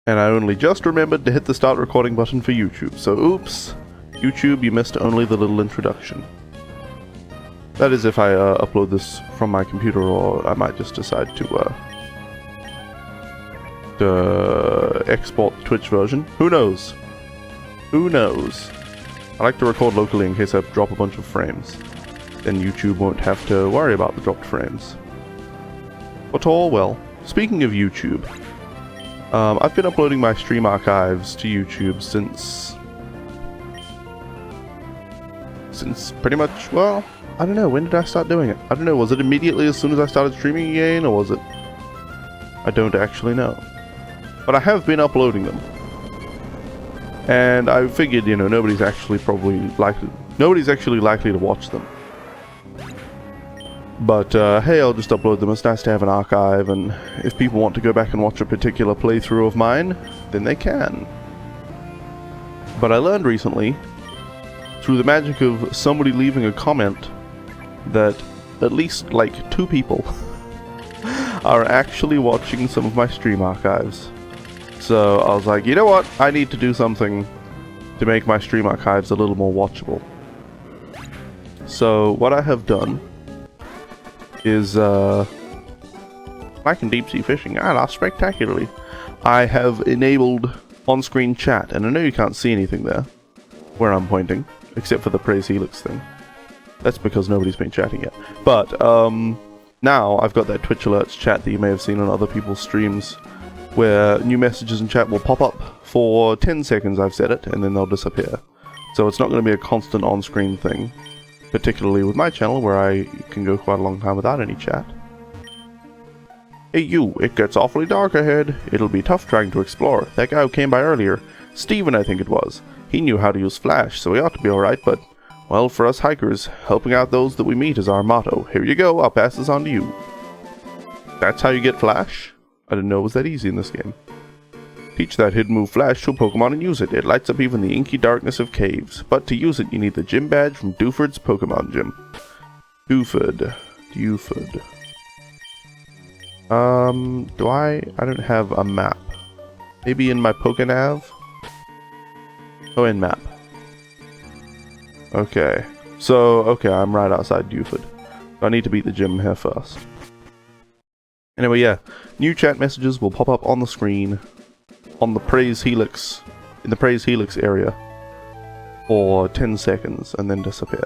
And I only just remembered to hit the start recording button for YouTube, so oops. YouTube, you missed only the little introduction. That is if I upload this from my computer, or I might just decide to export the Twitch version. Who knows? Who knows? I like to record locally in case I drop a bunch of frames. Then YouTube won't have to worry about the dropped frames. But all well. Speaking of YouTube, I've been uploading my stream archives to YouTube since pretty much, well, I don't know, when did I start doing it? I don't know, was it immediately as soon as I started streaming again, or was it... I don't actually know. But I have been uploading them. And I figured, you know, nobody's actually likely to watch them. But, hey, I'll just upload them. It's nice to have an archive, and if people want to go back and watch a particular playthrough of mine, then they can. But I learned recently, through the magic of somebody leaving a comment, that at least, like, 2 people are actually watching some of my stream archives. So I was like, you know what? I need to do something to make my stream archives a little more watchable. So what I have done is, like in deep sea fishing, I lost spectacularly. I have enabled on-screen chat, and I know you can't see anything there where I'm pointing, except for the Praise Helix thing. That's because nobody's been chatting yet. But now I've got that Twitch alerts chat that you may have seen on other people's streams, where new messages in chat will pop up for 10 seconds, I've set it, and then they'll disappear. So it's not going to be a constant on-screen thing, particularly with my channel, where I can go quite a long time without any chat. Hey you, it gets awfully dark ahead. It'll be tough trying to explore. That guy who came by earlier, Steven I think it was, he knew how to use Flash, so he ought to be alright, but, well, for us hikers, helping out those that we meet is our motto. Here you go, I'll pass this on to you. That's how you get Flash? I didn't know it was that easy in this game. Teach that hidden move Flash to a Pokemon and use it. It lights up even the inky darkness of caves. But to use it, you need the gym badge from Dewford's Pokemon Gym. Dewford. I don't have a map. Maybe in my Pokenav? Oh, in map. Okay. So, okay, I'm right outside Dewford. I need to beat the gym here first. Anyway, yeah, new chat messages will pop up on the screen on the Praise Helix, in the Praise Helix area, for 10 seconds and then disappear.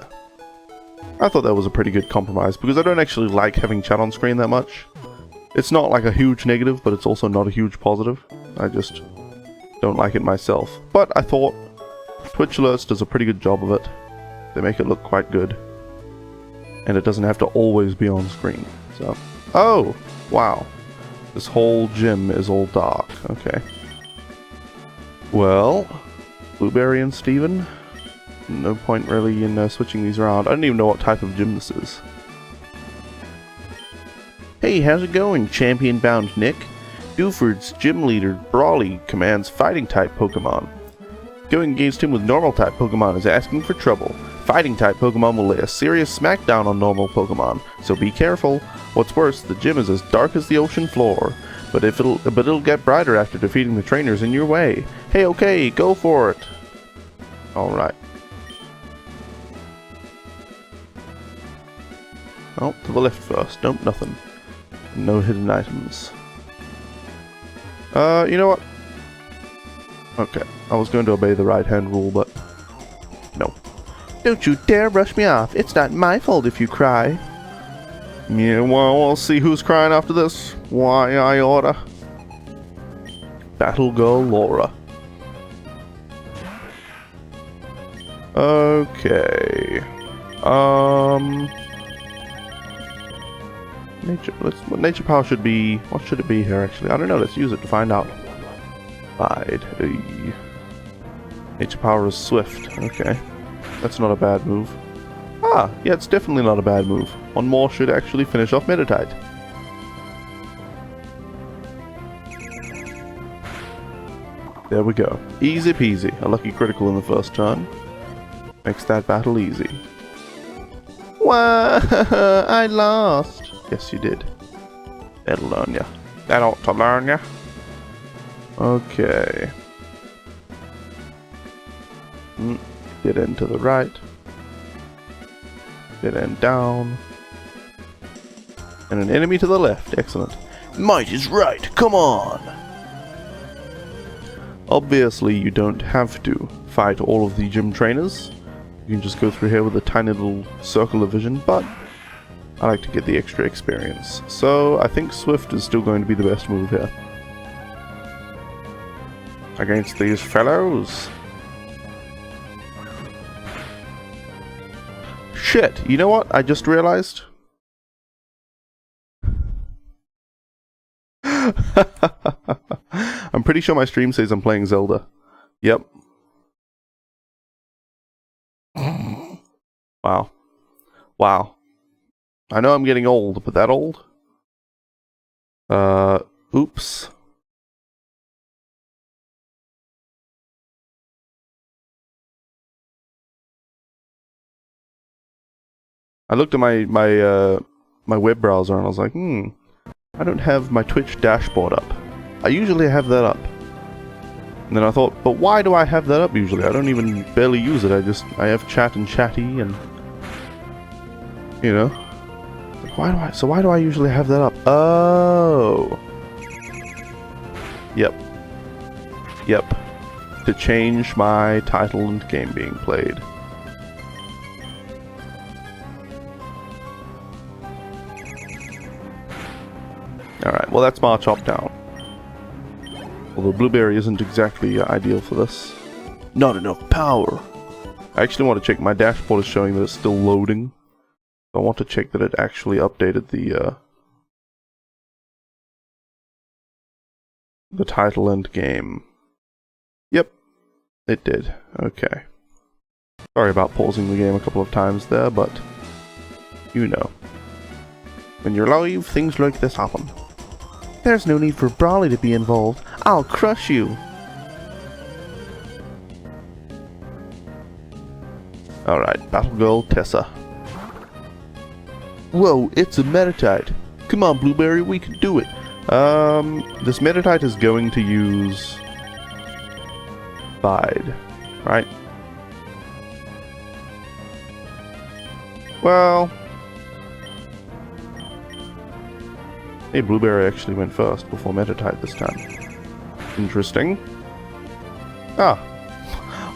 I thought that was a pretty good compromise, because I don't actually like having chat on screen that much. It's not like a huge negative, but it's also not a huge positive. I just don't like it myself. But I thought Twitch Alerts does a pretty good job of it. They make it look quite good. And it doesn't have to always be on screen, so... Oh! Wow. This whole gym is all dark. Okay. Well, Blueberry and Steven, no point really in switching these around. I don't even know what type of gym this is. Hey, how's it going, champion-bound Nick? Dewford's gym leader, Brawly, commands fighting-type Pokemon. Going against him with normal-type Pokemon is asking for trouble. Fighting-type Pokemon will lay a serious smackdown on normal Pokemon, so be careful. What's worse, the gym is as dark as the ocean floor, but it'll get brighter after defeating the trainers in your way. Hey, okay, go for it. Alright. Oh, to the left first. Nope, nothing. No hidden items. You know what? Okay, I was going to obey the right-hand rule, but no. Don't you dare brush me off. It's not my fault if you cry. Yeah, well, we'll see who's crying after this. Why, I oughta. Battle Girl Laura. Okay. Nature power should be... What should it be here, actually? I don't know. Let's use it to find out. Nature power is swift. Okay. That's not a bad move. Ah, yeah, it's definitely not a bad move. One more should actually finish off Meditite. There we go. Easy peasy. A lucky critical in the first turn. Makes that battle easy. Wah! I lost! Yes, you did. That'll learn ya. That ought to learn ya. Okay. Dead end to the right. Dead end down. And an enemy to the left. Excellent. Might is right. Come on! Obviously, you don't have to fight all of the gym trainers. You can just go through here with a tiny little circle of vision, but I like to get the extra experience. So, I think Swift is still going to be the best move here. Against these fellows. Shit, you know what? I just realized. I'm pretty sure my stream says I'm playing Zelda. Yep. Wow. Wow. I know I'm getting old, but that old? Oops. I looked at my web browser and I was like, I don't have my Twitch dashboard up. I usually have that up. And then I thought, but why do I have that up usually? I don't even barely use it. I have chat and chatty and, you know. Like, why do I usually have that up? Oh. Yep. Yep. To change my title and game being played. Alright, well that's Marchop down. Although Blueberry isn't exactly ideal for this. Not enough power! I actually want to check, my dashboard is showing that it's still loading. So I want to check that it actually updated the title and game. Yep, it did. Okay. Sorry about pausing the game a couple of times there, but you know. When you're live, things like this happen. There's no need for Brawly to be involved. I'll crush you! Alright, Battle Girl Tessa. Whoa, it's a Meditite! Come on, Blueberry, we can do it! This Meditite is going to use Bide, right? Well... Hey, Blueberry actually went first before Meditite this time. Interesting. Ah,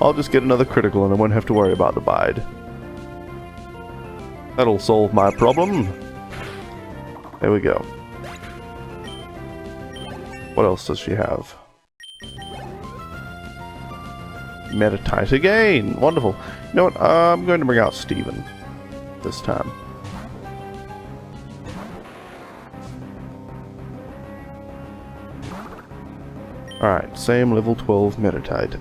I'll just get another critical and I won't have to worry about the Bide. That'll solve my problem. There we go. What else does she have? Meditite again! Wonderful. You know what? I'm going to bring out Steven this time. Alright, same level 12 Meditite.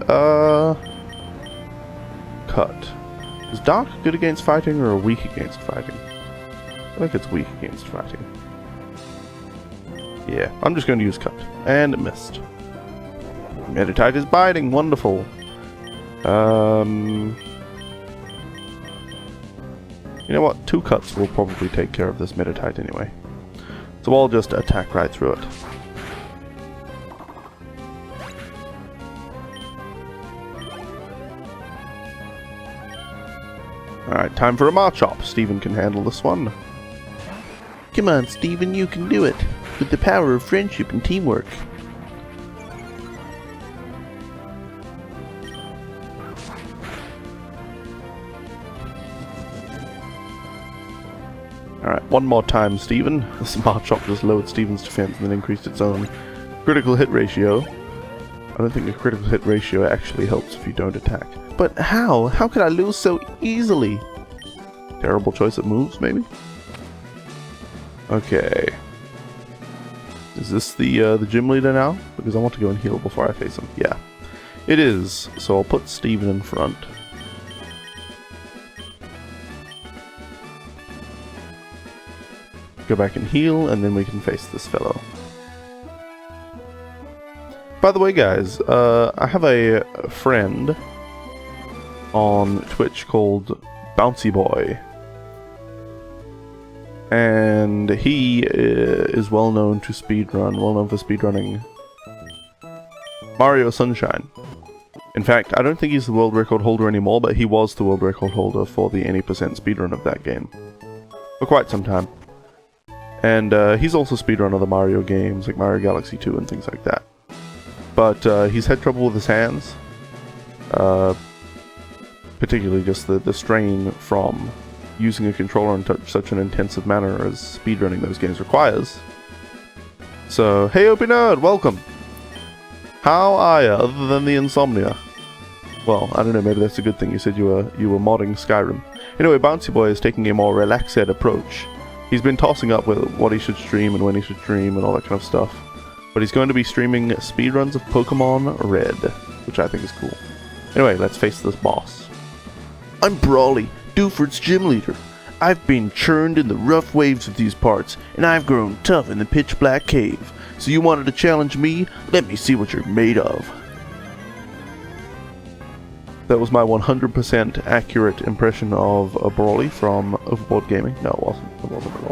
Cut. Is Dark good against fighting or weak against fighting? I think it's weak against fighting. Yeah, I'm just going to use Cut. And it missed. Meditite is biting, wonderful. You know what? 2 cuts will probably take care of this Meditite anyway. So I'll just attack right through it. Alright, time for a Marchop. Steven can handle this one. Come on, Steven, you can do it. With the power of friendship and teamwork. Alright, one more time, Steven. This Marchop just lowered Steven's defense and then increased its own critical hit ratio. I don't think a critical hit ratio actually helps if you don't attack. But how? How could I lose so easily? Terrible choice of moves, maybe? Okay. Is this the gym leader now? Because I want to go and heal before I face him. Yeah. It is. So I'll put Steven in front. Go back and heal, and then we can face this fellow. By the way, guys, I have a friend on Twitch called Bouncy Boy, and he is well known for speedrunning. Mario Sunshine. In fact, I don't think he's the world record holder anymore, but he was the world record holder for the any % speedrun of that game. For quite some time. And he's also speedrun other Mario games, like Mario Galaxy 2 and things like that. But he's had trouble with his hands. Particularly just the strain from using a controller in such an intensive manner as speedrunning those games requires. So, hey OP Nerd, welcome! How are ya, other than the insomnia? Well, I don't know, maybe that's a good thing. You said you were modding Skyrim. Anyway, Bouncy Boy is taking a more relaxed approach. He's been tossing up with what he should stream and when he should stream and all that kind of stuff. But he's going to be streaming speedruns of Pokemon Red, which I think is cool. Anyway, let's face this boss. I'm Brawly, Dewford's gym leader. I've been churned in the rough waves of these parts, and I've grown tough in the pitch black cave. So you wanted to challenge me? Let me see what you're made of. That was my 100% accurate impression of a Brawly from Overboard Gaming. No, it wasn't. It wasn't at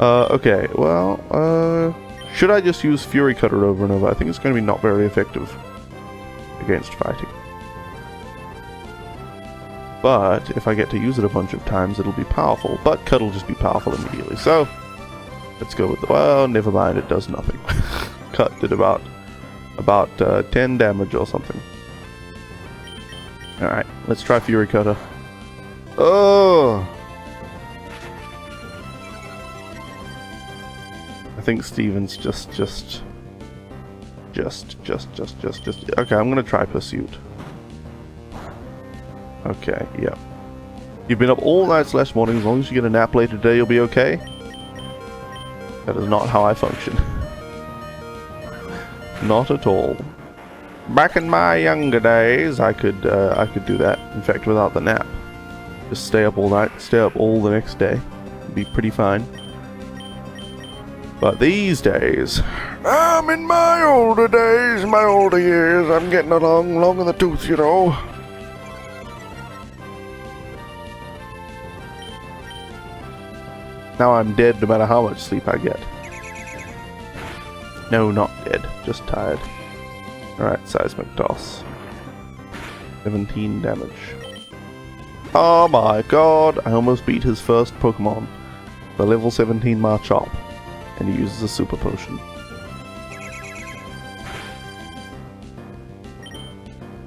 all. Okay, well, should I just use Fury Cutter over and over? I think it's going to be not very effective against fighting. But if I get to use it a bunch of times, it'll be powerful. But Cut will just be powerful immediately. So, let's go with the... Well, never mind, it does nothing. Cut did about 10 damage or something. Alright, let's try Fury Cutter. Oh! I think Steven's just... Okay, I'm gonna try Pursuit. Okay, yeah. You've been up all night / morning. As long as you get a nap later today, you'll be okay. That is not how I function. Not at all. Back in my younger days, I could do that. In fact, without the nap. Just stay up all night, stay up all the next day. It'd be pretty fine. But these days, I'm in my older days, my older years. I'm getting along long in the tooth, you know. Now I'm dead no matter how much sleep I get. No, not dead. Just tired. Alright, Seismic Toss. 17 damage. Oh my god! I almost beat his first Pokemon. The level 17 Marchop. And he uses a Super Potion.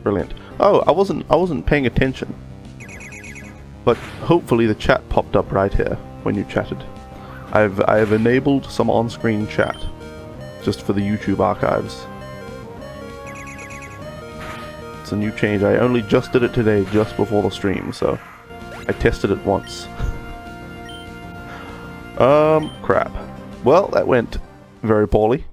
Brilliant. Oh, I wasn't paying attention. But hopefully the chat popped up right here when you chatted. I have enabled some on-screen chat. Just for the YouTube archives. It's a new change. I only just did it today, just before the stream, so I tested it once. Crap. Well, that went very poorly.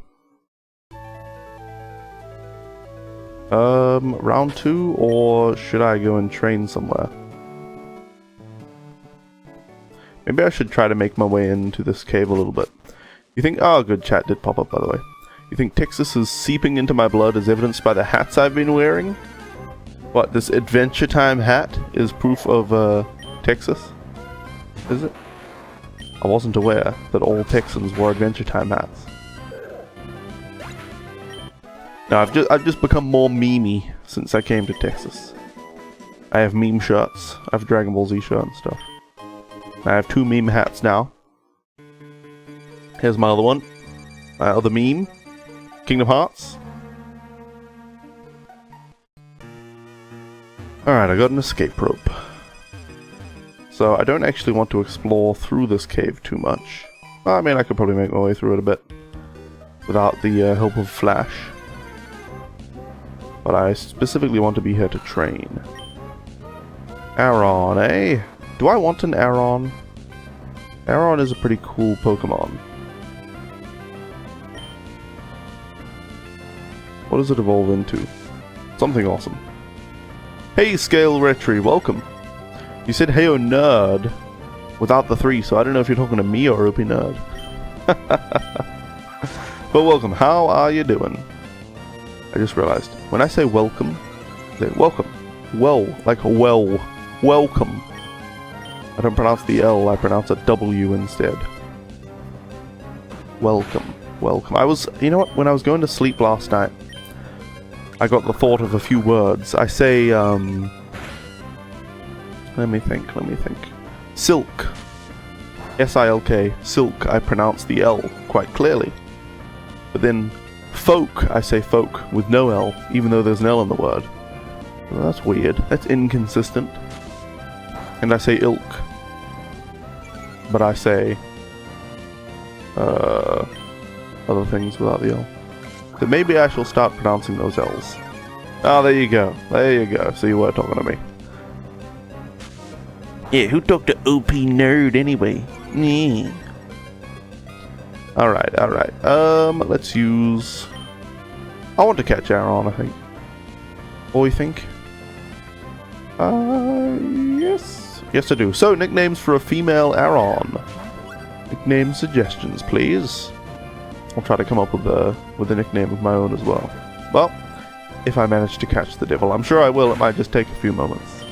Round 2, or should I go and train somewhere? Maybe I should try to make my way into this cave a little bit. You think... Oh, good, chat did pop up, by the way. You think Texas is seeping into my blood as evidenced by the hats I've been wearing? What, this Adventure Time hat is proof of, Texas? Is it? I wasn't aware that all Texans wore Adventure Time hats. No, I've just become more memey since I came to Texas. I have meme shirts. I have a Dragon Ball Z shirt and stuff. I have 2 meme hats now. Here's my other one. My other meme. Kingdom Hearts. Alright, I got an escape rope. So I don't actually want to explore through this cave too much. Well, I mean, I could probably make my way through it a bit. Without the help of Flash. But I specifically want to be here to train. Aron, eh? Do I want an Aron? Aron is a pretty cool Pokemon. What does it evolve into? Something awesome. Hey, Scale Retry, welcome. You said hey, oh nerd, without the 3, so I don't know if you're talking to me or OP Nerd. But welcome, how are you doing? I just realized, when I say welcome, I say welcome. Well, like well. Welcome. I don't pronounce the L, I pronounce a W instead. Welcome. Welcome. You know what, when I was going to sleep last night, I got the thought of a few words. I say, let me think. Silk. S-I-L-K. Silk, I pronounce the L quite clearly. But then, folk, I say folk with no L, even though there's an L in the word. Well, that's weird. That's inconsistent. And I say ilk. But I say, other things without the L. So maybe I shall start pronouncing those L's. Oh, there you go. There you go. So you were talking to me. Yeah, who talked to OP nerd anyway? Yeah. Alright. Let's use... I want to catch Aaron, I think. What do you think? Yes. Yes, I do. So, nicknames for a female Aaron. Nickname suggestions, please. I'll try to come up with a nickname of my own as well. Well, if I manage to catch the devil. I'm sure I will. It might just take a few moments.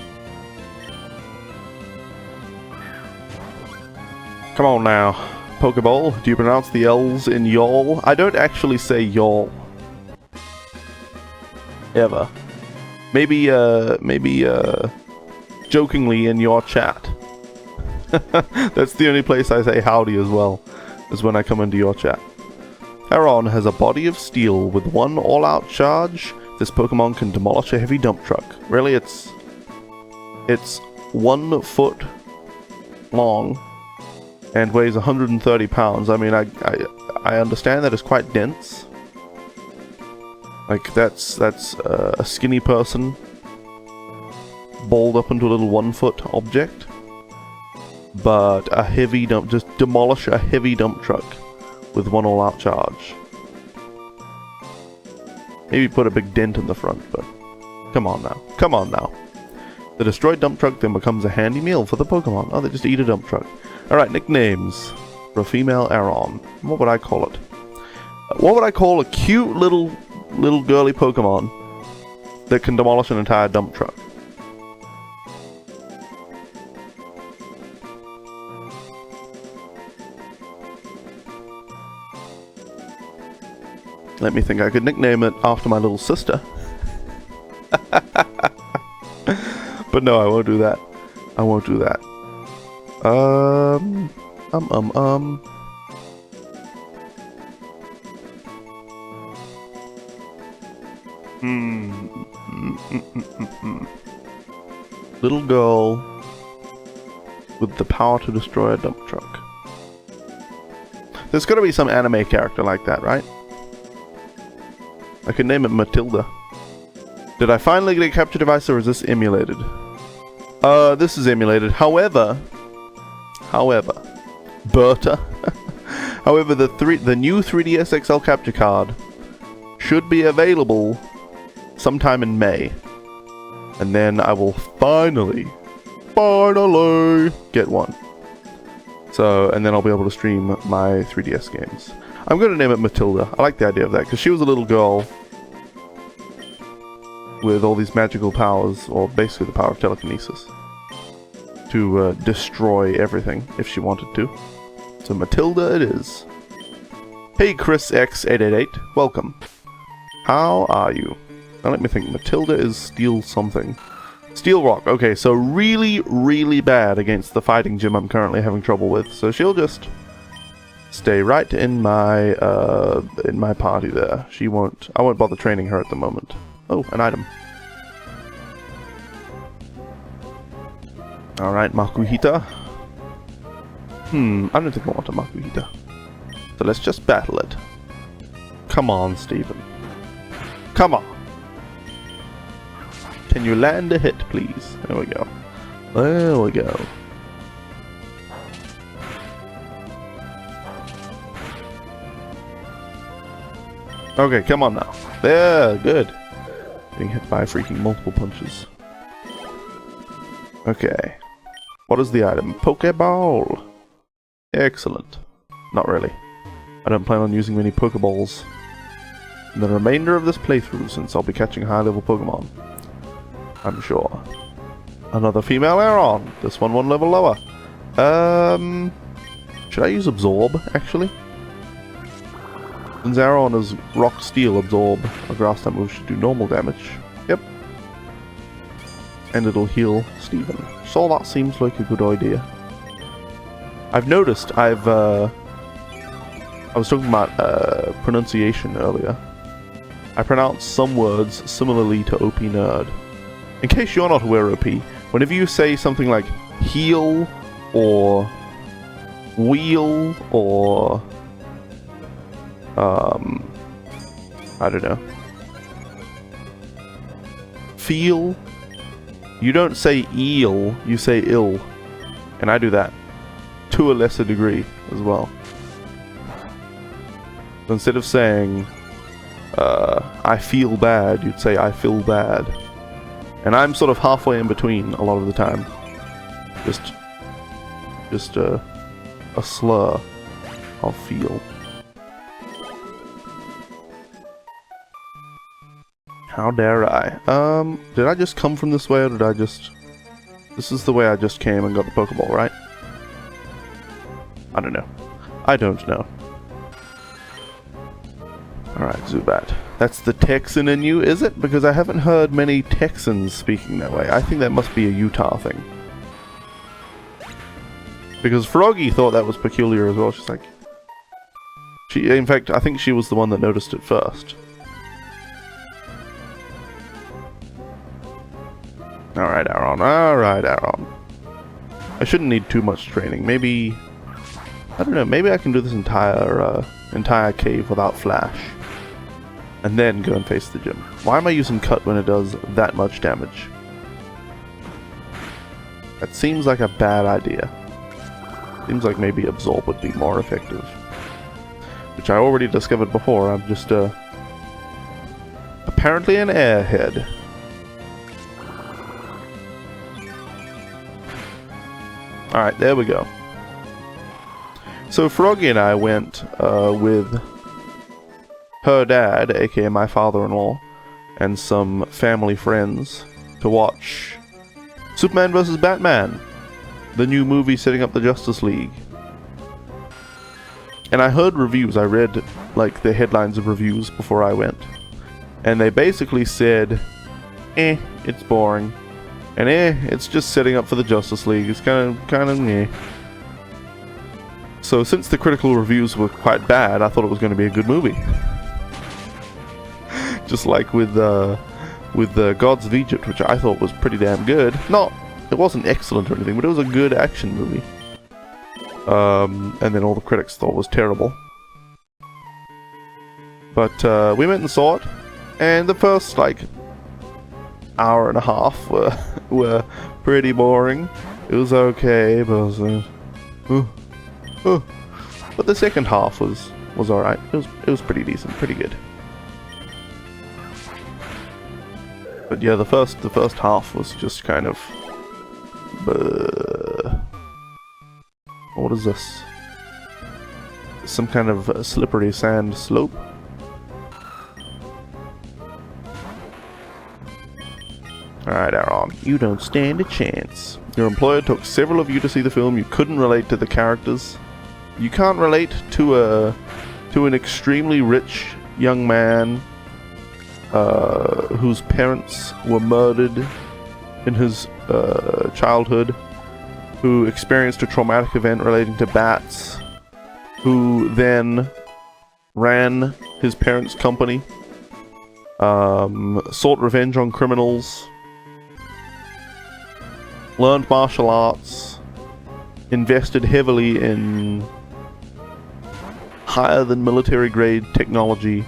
Come on now. Pokeball, do you pronounce the L's in y'all? I don't actually say y'all. Ever. Maybe jokingly in your chat. That's the only place I say howdy as well, is when I come into your chat. Aaron has a body of steel with one all-out charge. This Pokemon can demolish a heavy dump truck. Really, it's 1 foot long and weighs 130 pounds. I mean, I understand that it's quite dense. Like, that's a skinny person balled up into a little 1 foot object. But a heavy dump, just demolish a heavy dump truck with one all-out charge. Maybe put a big dent in the front, but come on now. Come on now. The destroyed dump truck then becomes a handy meal for the Pokemon. Oh, they just eat a dump truck. Alright, nicknames for a female Aaron. What would I call it? What would I call a cute little girly Pokemon that can demolish an entire dump truck? Let me think. I could nickname it after my little sister. But no, I won't do that. I won't do that. Little girl with the power to destroy a dump truck. There's gotta be some anime character like that, right? I could name it Matilda. Did I finally get a capture device, or is this emulated? This is emulated. However, Berta. However, the new 3DS XL capture card should be available sometime in May. And then I will finally get one. So, and then I'll be able to stream my 3DS games. I'm going to name it Matilda. I like the idea of that, because she was a little girl with all these magical powers, or basically the power of telekinesis, to destroy everything if she wanted to. So Matilda it is. Hey Chris X888, welcome. How are you? Now let me think. Matilda is Steel something. Steel Rock. Okay, so really, really bad against the fighting gym I'm currently having trouble with. So she'll just stay right in my party there. She won't. I won't bother training her at the moment. Oh, an item. Alright, Makuhita. I don't think I want a Makuhita. So let's just battle it. Come on, Steven. Come on. Can you land a hit, please? There we go. There we go. Okay, come on now. There, good. Being hit by freaking multiple punches. Okay. What is the item? Pokeball! Excellent. Not really. I don't plan on using many Pokeballs in the remainder of this playthrough, since I'll be catching high-level Pokemon. I'm sure. Another female Aeron. This one level lower. Should I use Absorb, actually? Since Aaron is rock steel, absorb a grass type move should do normal damage. Yep. And it'll heal Steven. So that seems like a good idea. I've noticed I was talking about pronunciation earlier. I pronounce some words similarly to OP Nerd. In case you're not aware, OP, whenever you say something like heal or wheel or I don't know, feel, you don't say eel, you say ill. And I do that to a lesser degree as well. So instead of saying I feel bad, you'd say I feel bad. And I'm sort of halfway in between a lot of the time. Just a slur of feel. How dare I? Did I just come from this way, or did I just... This is the way I just came and got the Pokeball, right? I don't know. I don't know. Alright, Zubat. That's the Texan in you, is it? Because I haven't heard many Texans speaking that way. I think that must be a Utah thing. Because Froggy thought that was peculiar as well. She's like... In fact, I think she was the one that noticed it first. Alright, Aaron. Alright, Aaron. I shouldn't need too much training. Maybe... I don't know, maybe I can do this entire cave without Flash. And then go and face the gym. Why am I using Cut when it does that much damage? That seems like a bad idea. Seems like maybe Absorb would be more effective. Which I already discovered before. I'm just, apparently an airhead. Alright, there we go. So Froggy and I went with her dad, aka my father-in-law, and some family friends to watch Superman vs. Batman, the new movie setting up the Justice League. And I heard reviews, I read like the headlines of reviews before I went, and they basically said, it's boring, and it's just setting up for the Justice League, it's kind of So since the critical reviews were quite bad, I thought it was going to be a good movie. Just like with Gods of Egypt, which I thought was pretty damn good. It wasn't excellent or anything, but it was a good action movie. And then all the critics thought it was terrible. But we went and saw it, and the first like hour and a half were pretty boring. It was okay, but it was, but the second half was alright. It was pretty decent, pretty good. But yeah, the first half was just kind of... what is this? Some kind of slippery sand slope? Alright, Aaron, you don't stand a chance. Your employer took several of you to see the film. You couldn't relate to the characters. You can't relate to an extremely rich young man whose parents were murdered in his childhood, who experienced a traumatic event relating to bats, who then ran his parents' company, sought revenge on criminals, learned martial arts, invested heavily in higher than military grade technology,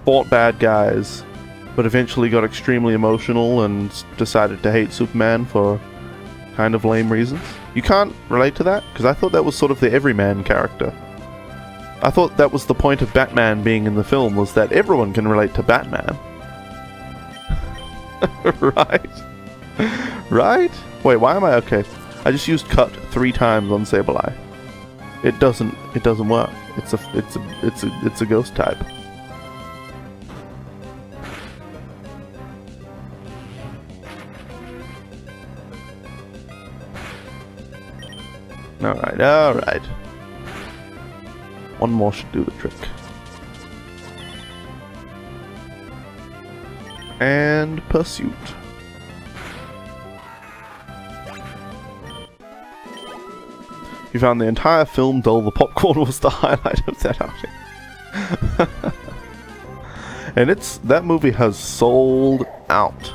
fought bad guys, but eventually got extremely emotional and decided to hate Superman for kind of lame reasons. You can't relate to that? Because I thought that was sort of the everyman character. I thought that was the point of Batman being in the film, was that everyone can relate to Batman. Right? Right? Wait, why am I okay? I just used Cut 3 times on Sableye. It doesn't work. It's a ghost type. Alright. one more should do the trick. And Pursuit. You found the entire film dull. The popcorn was the highlight of that outing. And that movie has sold out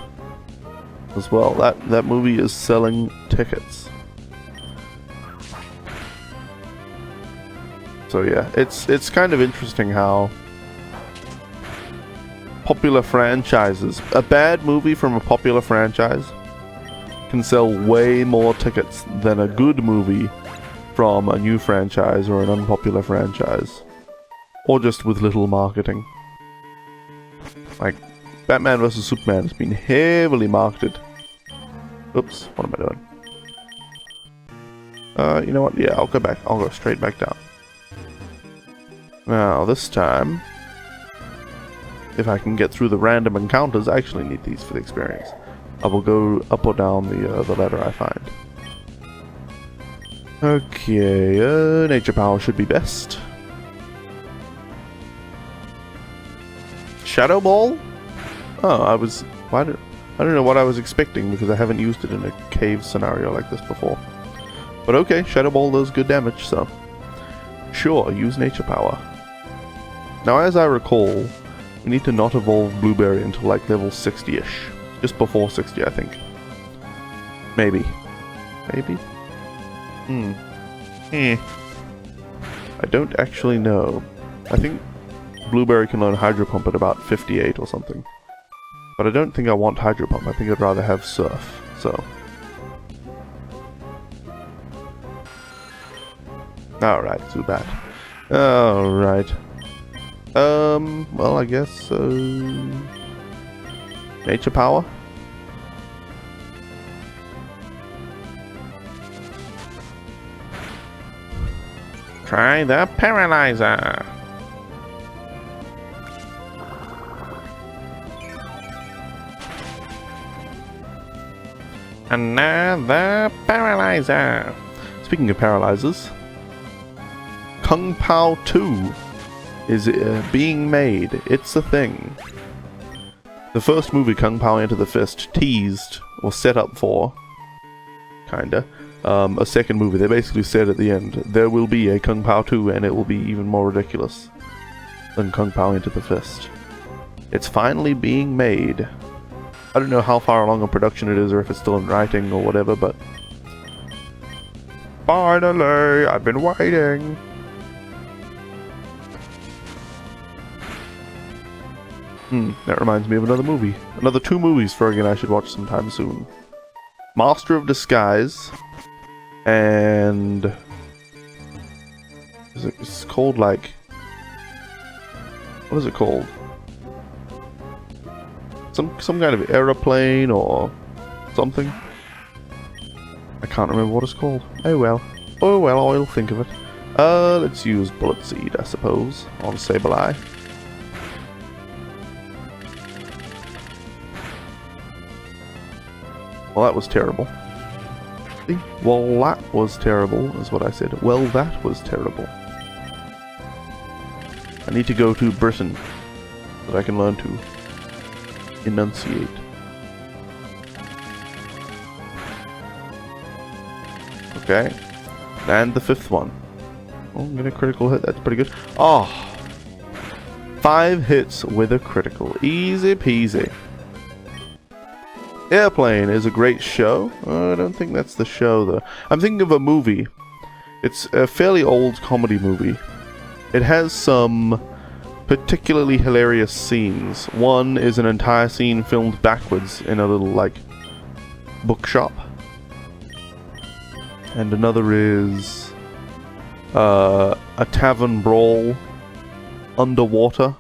as well. That movie is selling tickets. So yeah, it's kind of interesting how popular franchises, a bad movie from a popular franchise can sell way more tickets than a good movie from a new franchise or an unpopular franchise, or just with little marketing. Like Batman vs Superman has been heavily marketed. Oops, what am I doing? You know what? Yeah, I'll go back. I'll go straight back down. Now this time, if I can get through the random encounters, I actually need these for the experience. I will go up or down the ladder I find. Okay, nature power should be best. Shadow Ball? Oh, I don't know what I was expecting because I haven't used it in a cave scenario like this before. But okay, Shadow Ball does good damage, so sure, use nature power. Now, as I recall, we need to not evolve Blueberry until like level 60-ish. Just before 60, I think. Maybe. Maybe? I don't actually know. I think Blueberry can learn Hydro Pump at about 58 or something. But I don't think I want Hydro Pump. I think I'd rather have Surf, so. Alright, too bad. Alright. Well, I guess, nature power? Try the Paralyzer! Another Paralyzer! Speaking of paralyzers, Kung Pao 2 is being made. It's a thing. The first movie, Kung Pao Enter the Fist, teased, or set up for, kinda, a second movie. They basically said at the end, there will be a Kung Pao 2 and it will be even more ridiculous than Kung Pao Enter the Fist. It's finally being made. I don't know how far along in production it is or if it's still in writing or whatever, but finally, I've been waiting. That reminds me of another movie. Another 2 movies Fergie and I should watch sometime soon. Master of Disguise and it's called like, what is it called? Some kind of aeroplane or something. I can't remember what it's called. Oh well. Oh well, I'll think of it. Let's use Bullet Seed, I suppose, on Sableye. Well, that was terrible. See? Well, that was terrible, is what I said. Well, that was terrible. I need to go to Britain so that I can learn to enunciate. Okay. And the 5th one. Oh, get a critical hit. That's pretty good. Oh! 5 hits with a critical. Easy peasy. Airplane is a great show. I don't think that's the show, though. I'm thinking of a movie. It's a fairly old comedy movie. It has some particularly hilarious scenes. One is an entire scene filmed backwards in a little, like, bookshop. And another is a tavern brawl underwater.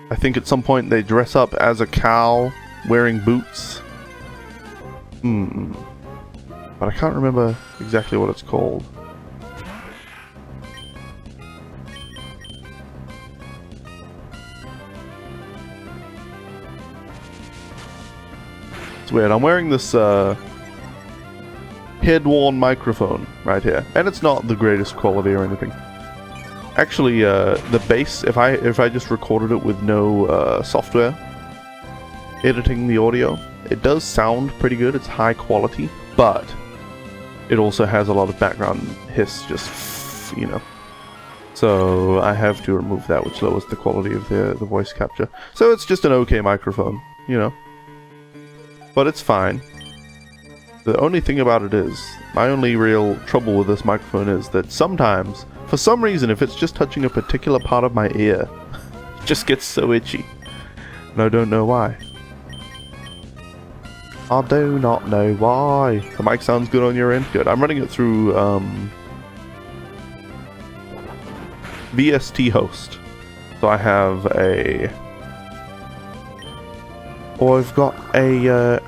I think at some point they dress up as a cow wearing boots. But I can't remember exactly what it's called. It's weird. I'm wearing this head-worn microphone right here, and it's not the greatest quality or anything. Actually, the bass, if I just recorded it with no software editing the audio, it does sound pretty good. It's high quality, but it also has a lot of background hiss, just, you know. So I have to remove that, which lowers the quality of the voice capture. So it's just an okay microphone, you know. But it's fine. The only thing about it is, my only real trouble with this microphone is that sometimes, for some reason, if it's just touching a particular part of my ear, it just gets so itchy. And I don't know why. I do not know why. The mic sounds good on your end? Good. I'm running it through VST host. So I have a... Oh, I've got a,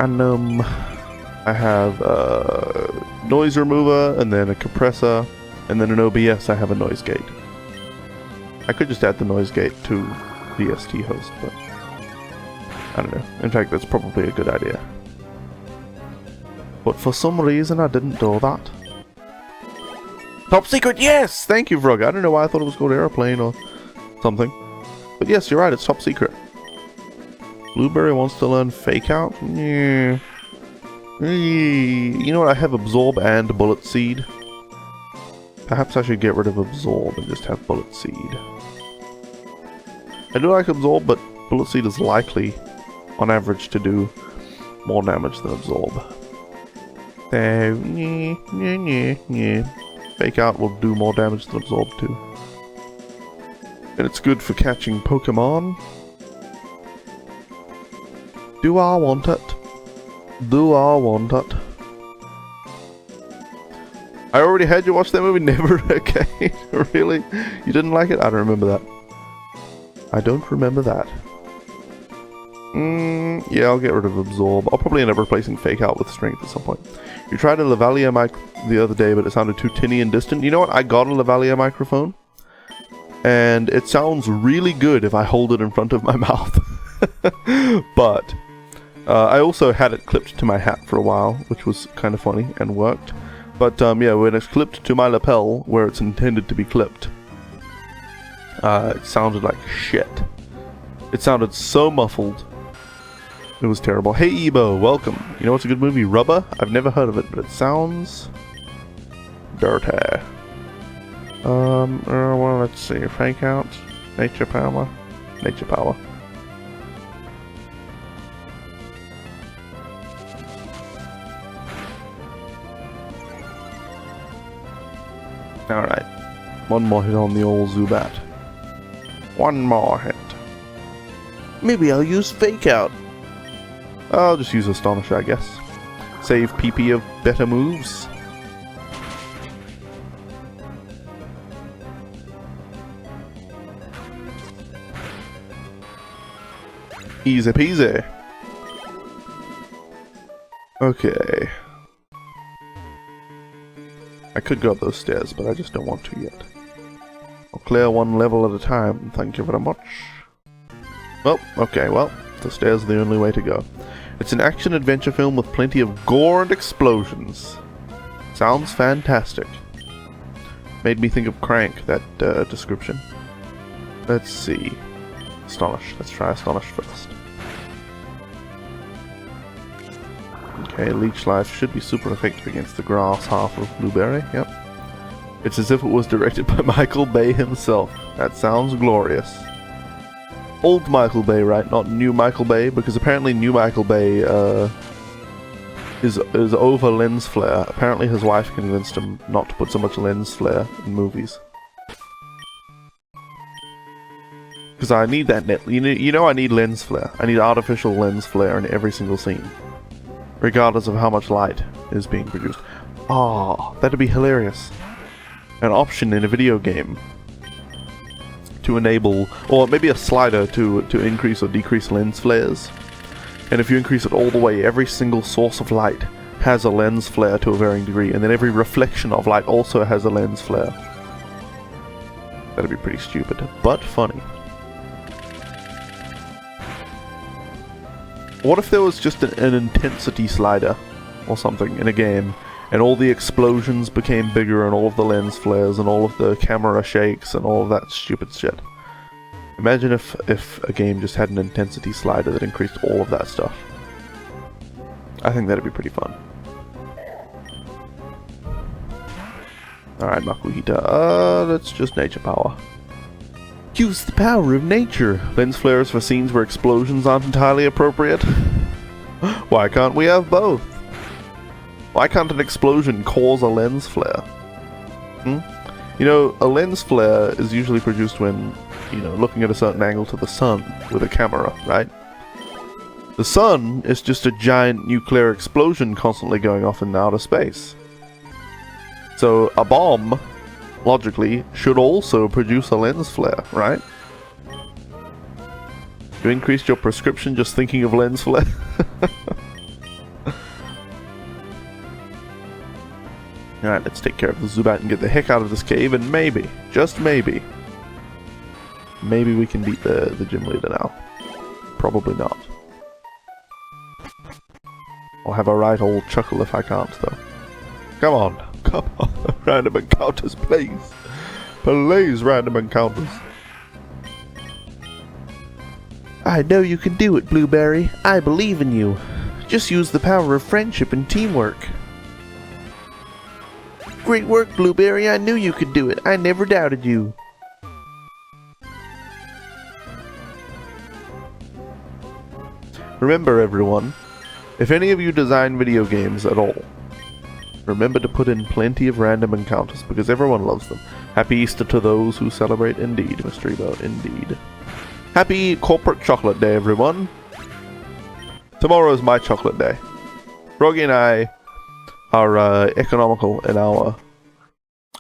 I have a noise remover, and then a compressor, and then an OBS. I have a noise gate. I could just add the noise gate to VST host, but I don't know. In fact, that's probably a good idea. But for some reason, I didn't do that. Top secret, yes! Thank you, Vrug. I don't know why I thought it was called airplane or something. But yes, you're right, it's top secret. Blueberry wants to learn fake out? Yeah. You know what, I have absorb and bullet seed. Perhaps I should get rid of absorb and just have bullet seed. I do like absorb, but bullet seed is likely, on average, to do more damage than absorb. So, fake out will do more damage than absorb too. And it's good for catching Pokemon. Do I want it? Do I want it? I already had you watch that movie, never again. Really? You didn't like it? I don't remember that. I don't remember that. Yeah, I'll get rid of absorb. I'll probably end up replacing fake out with strength at some point. You tried a lavalier mic the other day, but it sounded too tinny and distant. You know what? I got a lavalier microphone, and it sounds really good if I hold it in front of my mouth. But I also had it clipped to my hat for a while, which was kind of funny and worked. But yeah, when it's clipped to my lapel, where it's intended to be clipped, it sounded like shit. It sounded so muffled. It was terrible. Hey Ebo, welcome. You know what's a good movie? Rubber? I've never heard of it, but it sounds dirty. Well, let's see. Fake out. Nature power. Nature power. Alright. One more hit on the old Zubat. One more hit. Maybe I'll use fake out. I'll just use Astonish, I guess. Save PP of better moves. Easy peasy. Okay. I could go up those stairs, but I just don't want to yet. I'll clear one level at a time, thank you very much. Well, okay, well, the stairs are the only way to go. It's an action-adventure film with plenty of gore and explosions. Sounds fantastic. Made me think of Crank, that description. Let's see. Astonish. Let's try Astonish first. Okay, Leech Life should be super effective against the grass half of Blueberry. Yep. It's as if it was directed by Michael Bay himself. That sounds glorious. Old Michael Bay, right? Not new Michael Bay, because apparently new Michael Bay is over lens flare. Apparently his wife convinced him not to put so much lens flare in movies. Because I need that net. You know I need lens flare. I need artificial lens flare in every single scene, regardless of how much light is being produced. Ah, that'd be hilarious. An option in a video game to enable, or maybe a slider to increase or decrease lens flares. And if you increase it all the way, every single source of light has a lens flare to a varying degree, and then every reflection of light also has a lens flare. That'd be pretty stupid, but funny. What if there was just an intensity slider or something in a game, and all the explosions became bigger, and all of the lens flares, and all of the camera shakes, and all of that stupid shit. Imagine if a game just had an intensity slider that increased all of that stuff. I think that'd be pretty fun. Alright, Makuhita, that's just nature power. Use the power of nature! Lens flares for scenes where explosions aren't entirely appropriate? Why can't we have both? Why can't an explosion cause a lens flare? You know, a lens flare is usually produced when, you know, looking at a certain angle to the sun with a camera, right? The sun is just a giant nuclear explosion constantly going off in outer space. So a bomb, logically, should also produce a lens flare, right? You increased your prescription just thinking of lens flare? Alright, let's take care of the Zubat and get the heck out of this cave, and maybe, just maybe, we can beat the gym leader now. Probably not. I'll have a right old chuckle if I can't, though. Come on. Come on. Random encounters, please. Please, random encounters. I know you can do it, Blueberry. I believe in you. Just use the power of friendship and teamwork. Great work, Blueberry. I knew you could do it. I never doubted you. Remember, everyone, if any of you design video games at all, remember to put in plenty of random encounters, because everyone loves them. Happy Easter to those who celebrate, indeed, Mystery Boat, indeed. Happy Corporate Chocolate Day, everyone. Tomorrow is my chocolate day. Froggy and I are economical in our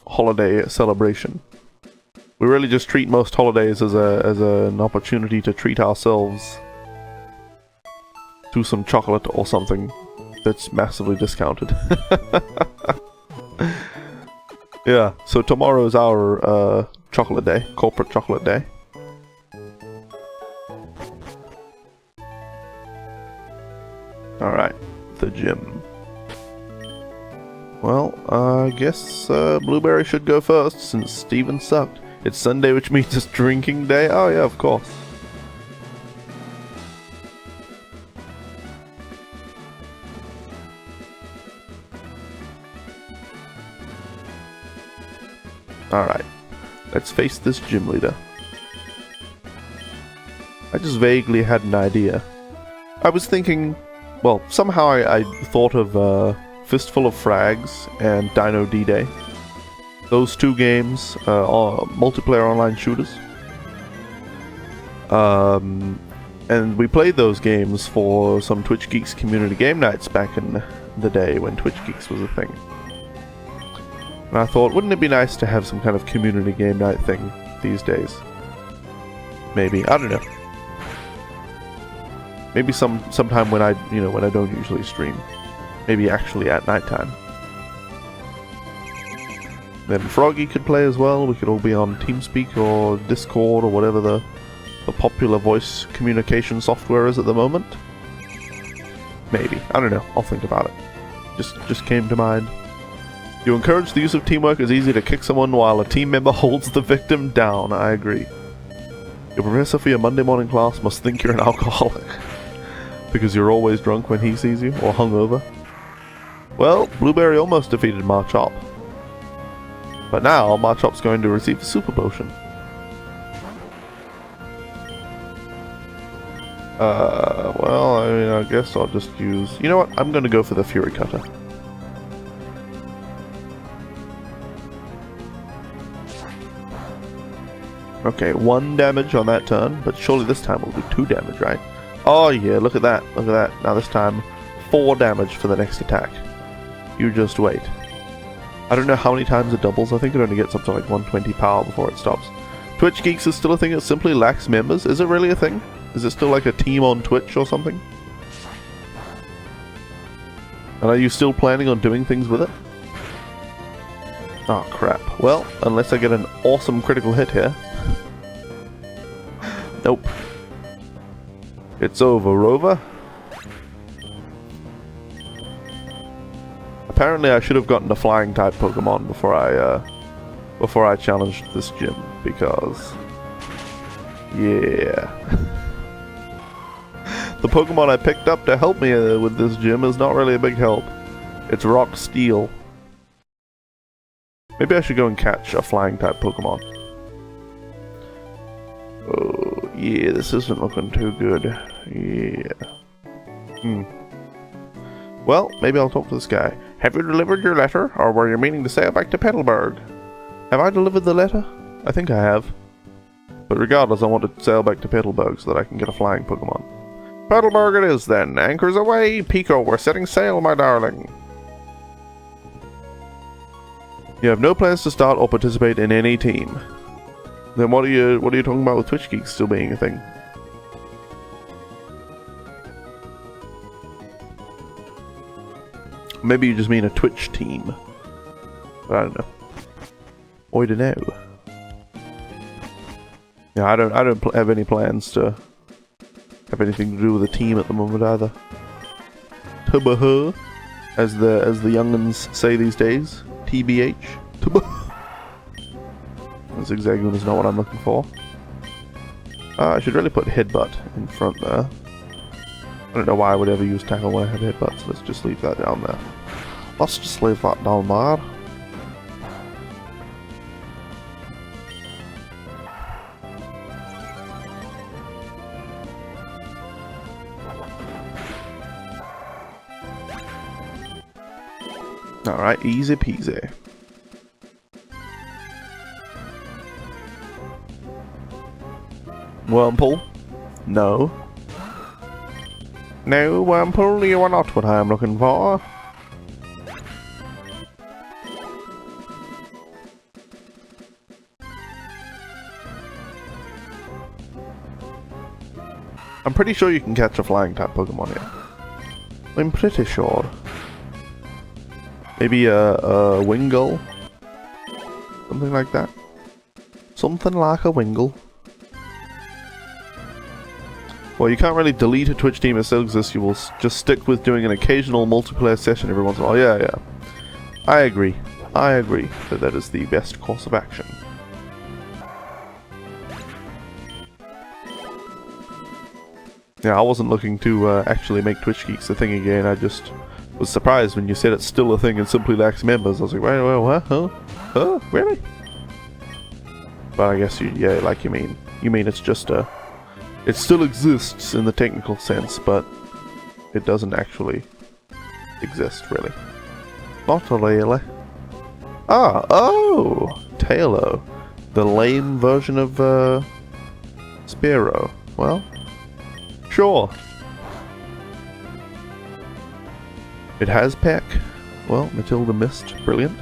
holiday celebration. We really just treat most holidays as an opportunity to treat ourselves to some chocolate or something that's massively discounted. Yeah, so tomorrow is our chocolate day, corporate chocolate day. Alright, the gym. Well, I guess Blueberry should go first, since Steven sucked. It's Sunday, which means it's drinking day? Oh yeah, of course. Alright, let's face this gym leader. I just vaguely had an idea. I was thinking, well, somehow I thought of Fistful of Frags and Dino D-Day. Those two games are multiplayer online shooters. And we played those games for some Twitch Geeks community game nights back in the day when Twitch Geeks was a thing. And I thought, wouldn't it be nice to have some kind of community game night thing these days? Maybe, I don't know. Maybe sometime when I don't usually stream. Maybe actually at nighttime. Then Froggy could play as well. We could all be on TeamSpeak or Discord or whatever the popular voice communication software is at the moment. Maybe. I don't know. I'll think about it. Just came to mind. You encourage the use of teamwork. It's easy to kick someone while a team member holds the victim down. I agree. Your professor for your Monday morning class must think you're an alcoholic. Because you're always drunk when he sees you, or hungover. Well, Blueberry almost defeated Marchop. But now, Marchop's going to receive a super potion. Well, I mean, I guess I'll just use... You know what? I'm going to go for the Fury Cutter. Okay, 1 damage on that turn, but surely this time will do 2 damage, right? Oh yeah, look at that, look at that. Now this time, 4 damage for the next attack. You just wait. I don't know how many times it doubles. I think it only gets up to like 120 power before it stops. Twitch Geeks is still a thing that simply lacks members. Is it really a thing? Is it still like a team on Twitch or something? And are you still planning on doing things with it? Oh crap. Well, unless I get an awesome critical hit here. Nope. It's over, Rover. Apparently I should have gotten a flying type Pokemon before I challenged this gym, because yeah. The Pokemon I picked up to help me with this gym is not really a big help. It's Rock Steel. Maybe I should go and catch a flying type Pokemon. Oh, yeah, this isn't looking too good. Yeah. Well, maybe I'll talk to this guy. Have you delivered your letter, or were you meaning to sail back to Petalburg? Have I delivered the letter? I think I have. But regardless, I want to sail back to Petalburg so that I can get a flying Pokemon. Petalburg it is then. Anchors away, Pico. We're setting sail, my darling. You have no plans to start or participate in any team. Then what are you talking about with Twitch Geeks still being a thing? Maybe you just mean a Twitch team. But I don't know. I don't know. Yeah, I don't have any plans to have anything to do with a team at the moment either. Tubaha, as the youngins say these days. TBH. Zigzagoon is not what I'm looking for. I should really put Headbutt in front there. I don't know why I would ever use Tackle when I have Headbutt, so let's just leave that down there. Let's just leave that down there. Alright, easy peasy. Wurmple? No. No, Wurmple, you are not what I am looking for. I'm pretty sure you can catch a flying type Pokemon here. I'm pretty sure. Maybe a Wingull? Something like that. Something like a Wingull. Well, you can't really delete a Twitch team that still exists. You will just stick with doing an occasional multiplayer session every once in a while. Yeah, yeah. I agree. I agree that that is the best course of action. Yeah, I wasn't looking to actually make Twitch Geeks a thing again. I just was surprised when you said it's still a thing and simply lacks members. I was like, wait, what? Huh? Really? But I guess yeah, like you mean it's just a... It still exists in the technical sense, but it doesn't actually exist, really. Not really. Ah, oh! Tailo. The lame version of, Spearow. Well, sure. It has Peck. Well, Matilda missed. Brilliant.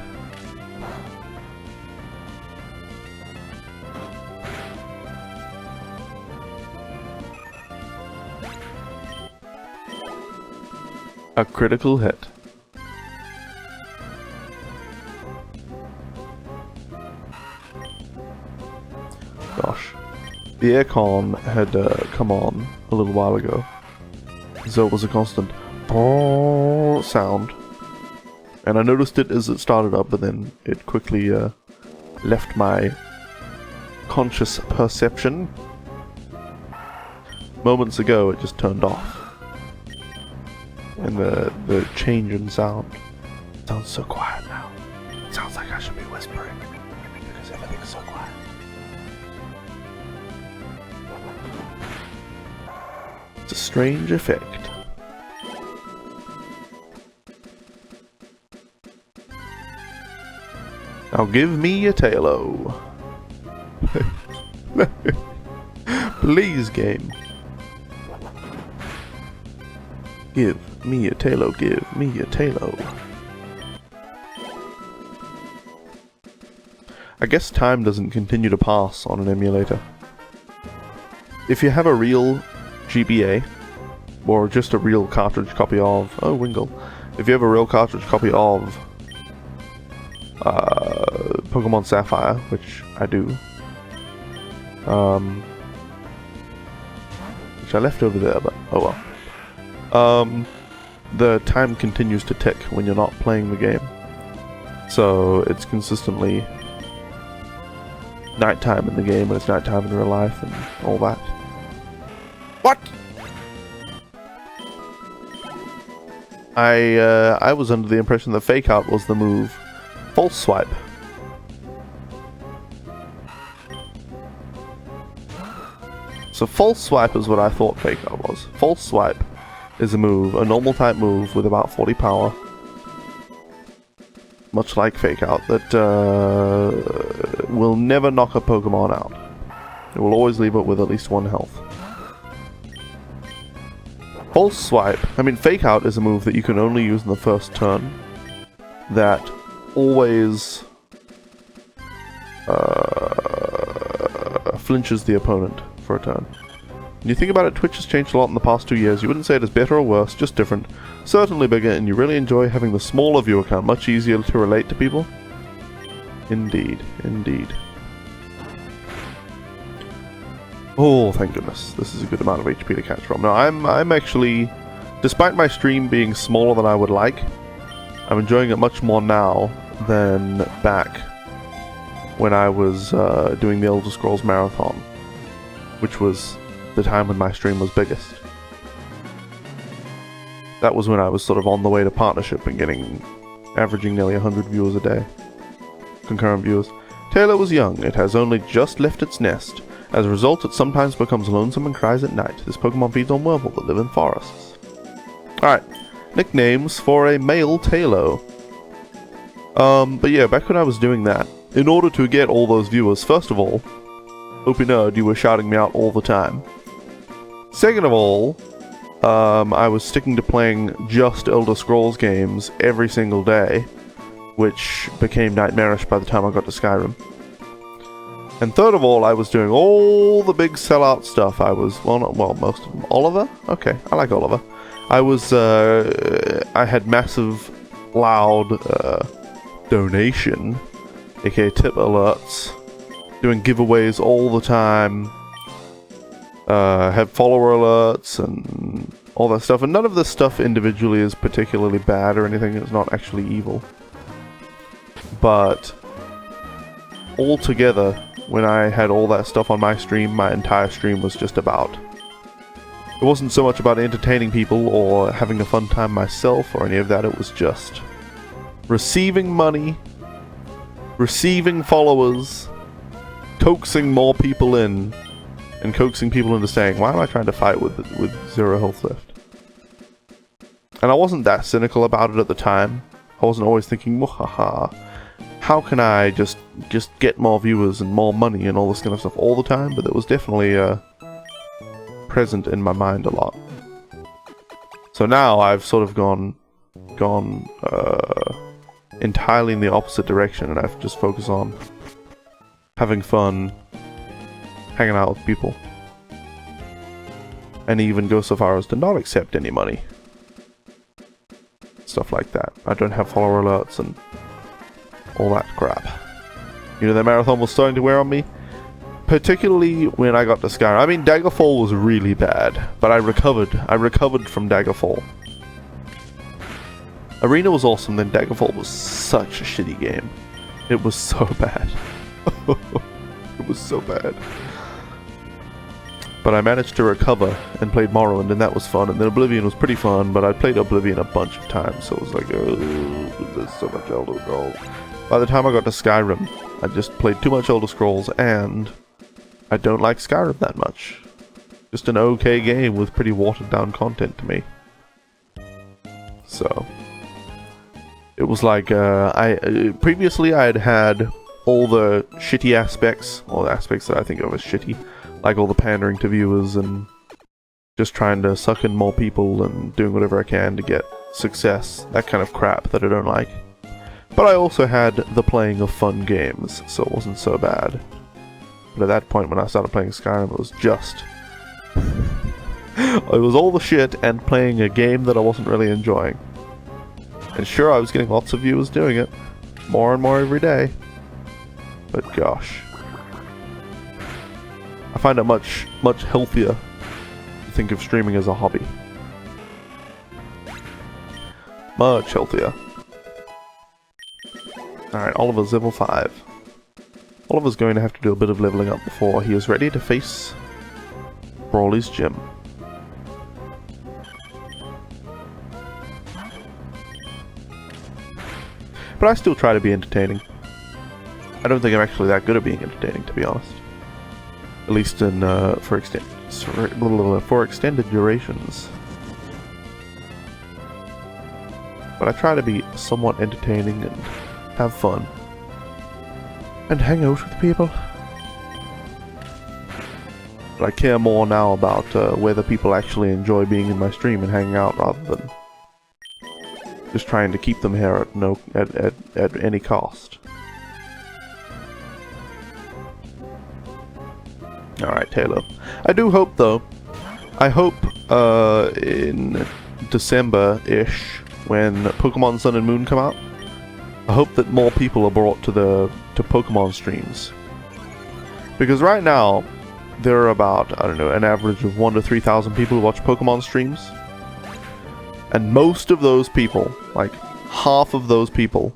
A critical hit. Gosh. The aircon had come on a little while ago. So it was a constant sound. And I noticed it as it started up, but then it quickly left my conscious perception. Moments ago it just turned off. And the change in sound sounds so quiet now. It sounds like I should be whispering because everything's so quiet. It's a strange effect. Now give me a Tailo. Please, game. Give me a Tailo, give me a Tailo. I guess time doesn't continue to pass on an emulator. If you have a real GBA, or just a real cartridge copy of... Oh, Wingull. If you have a real cartridge copy of Pokemon Sapphire, which I do, which I left over there, but oh well. the time continues to tick when you're not playing the game. So it's consistently nighttime in the game and it's nighttime in real life and all that. What? I was under the impression that fake out was the move. False swipe. So false swipe is what I thought fake out was. False swipe is a move, a normal type move with about 40 power. Much like fake out, that will never knock a Pokemon out. It will always leave it with at least 1 health. False swipe, I mean fake out is a move that you can only use in the first turn. That always flinches the opponent for a turn. When you think about it, Twitch has changed a lot in the past 2 years. You wouldn't say it is better or worse, just different. Certainly bigger, and you really enjoy having the smaller viewer count, much easier to relate to people. Indeed, indeed. Oh, thank goodness. This is a good amount of HP to catch from. Now, I'm actually, despite my stream being smaller than I would like, I'm enjoying it much more now than back when I was doing the Elder Scrolls Marathon, which was the time when my stream was biggest. That was when I was sort of on the way to partnership and averaging nearly 100 viewers a day. Concurrent viewers. Taylor was young. It has only just left its nest. As a result, it sometimes becomes lonesome and cries at night. This Pokemon feeds on Wurmple that live in forests. Alright. Nicknames for a male Taylor. But yeah, back when I was doing that, in order to get all those viewers, first of all, Opie Nerd, you were shouting me out all the time. Second of all, I was sticking to playing just Elder Scrolls games every single day, which became nightmarish by the time I got to Skyrim. And third of all, I was doing all the big sellout stuff. I was, well, most of them. Oliver? Okay, I like Oliver. I had massive, loud, donation, aka tip alerts, doing giveaways all the time, had follower alerts and all that stuff, and none of this stuff individually is particularly bad or anything. It's not actually evil, but all together, when I had all that stuff on my stream, my entire stream was just about, it wasn't so much about entertaining people or having a fun time myself or any of that. It was just receiving money, receiving followers, coaxing more people in, and coaxing people into saying, why am I trying to fight with 0 health left? And I wasn't that cynical about it at the time. I wasn't always thinking, wahaha, how can I just get more viewers and more money and all this kind of stuff all the time? But it was definitely present in my mind a lot. So now I've sort of gone entirely in the opposite direction, and I've just focused on having fun, hanging out with people, and even go so far as to not accept any money. Stuff like that. I don't have follower alerts and all that crap. You know, the marathon was starting to wear on me, particularly when I got to Skyrim. I mean, Daggerfall was really bad, but I recovered from Daggerfall. Arena was awesome, then Daggerfall was such a shitty game. It was so bad. It was so bad. But I managed to recover and played Morrowind, and that was fun. And then Oblivion was pretty fun, but I played Oblivion a bunch of times, so it was like, oh, there's so much Elder Scrolls. By the time I got to Skyrim, I just played too much Elder Scrolls, and I don't like Skyrim that much. Just an okay game with pretty watered down content to me. So it was like, previously I had all the shitty aspects, all the aspects that I think of as shitty, like all the pandering to viewers and just trying to suck in more people and doing whatever I can to get success, that kind of crap that I don't like. But I also had the playing of fun games, so it wasn't so bad. But at that point when I started playing Skyrim, it was just it was all the shit and playing a game that I wasn't really enjoying. And sure, I was getting lots of viewers doing it, more and more every day, but gosh, I find it much healthier to think of streaming as a hobby. Much healthier. Alright, Oliver's level 5. Oliver's going to have to do a bit of leveling up before he is ready to face Brawly's gym. But I still try to be entertaining. I don't think I'm actually that good at being entertaining, to be honest. At least in for extended durations. But I try to be somewhat entertaining and have fun. And hang out with people. But I care more now about whether people actually enjoy being in my stream and hanging out rather than just trying to keep them here at any cost. Alright, Taylor. I do hope though, I hope in December-ish, when Pokemon Sun and Moon come out, I hope that more people are brought to Pokemon streams. Because right now, there are about, I don't know, an average of 1,000 to 3,000 people who watch Pokemon streams. And most of those people, like half of those people,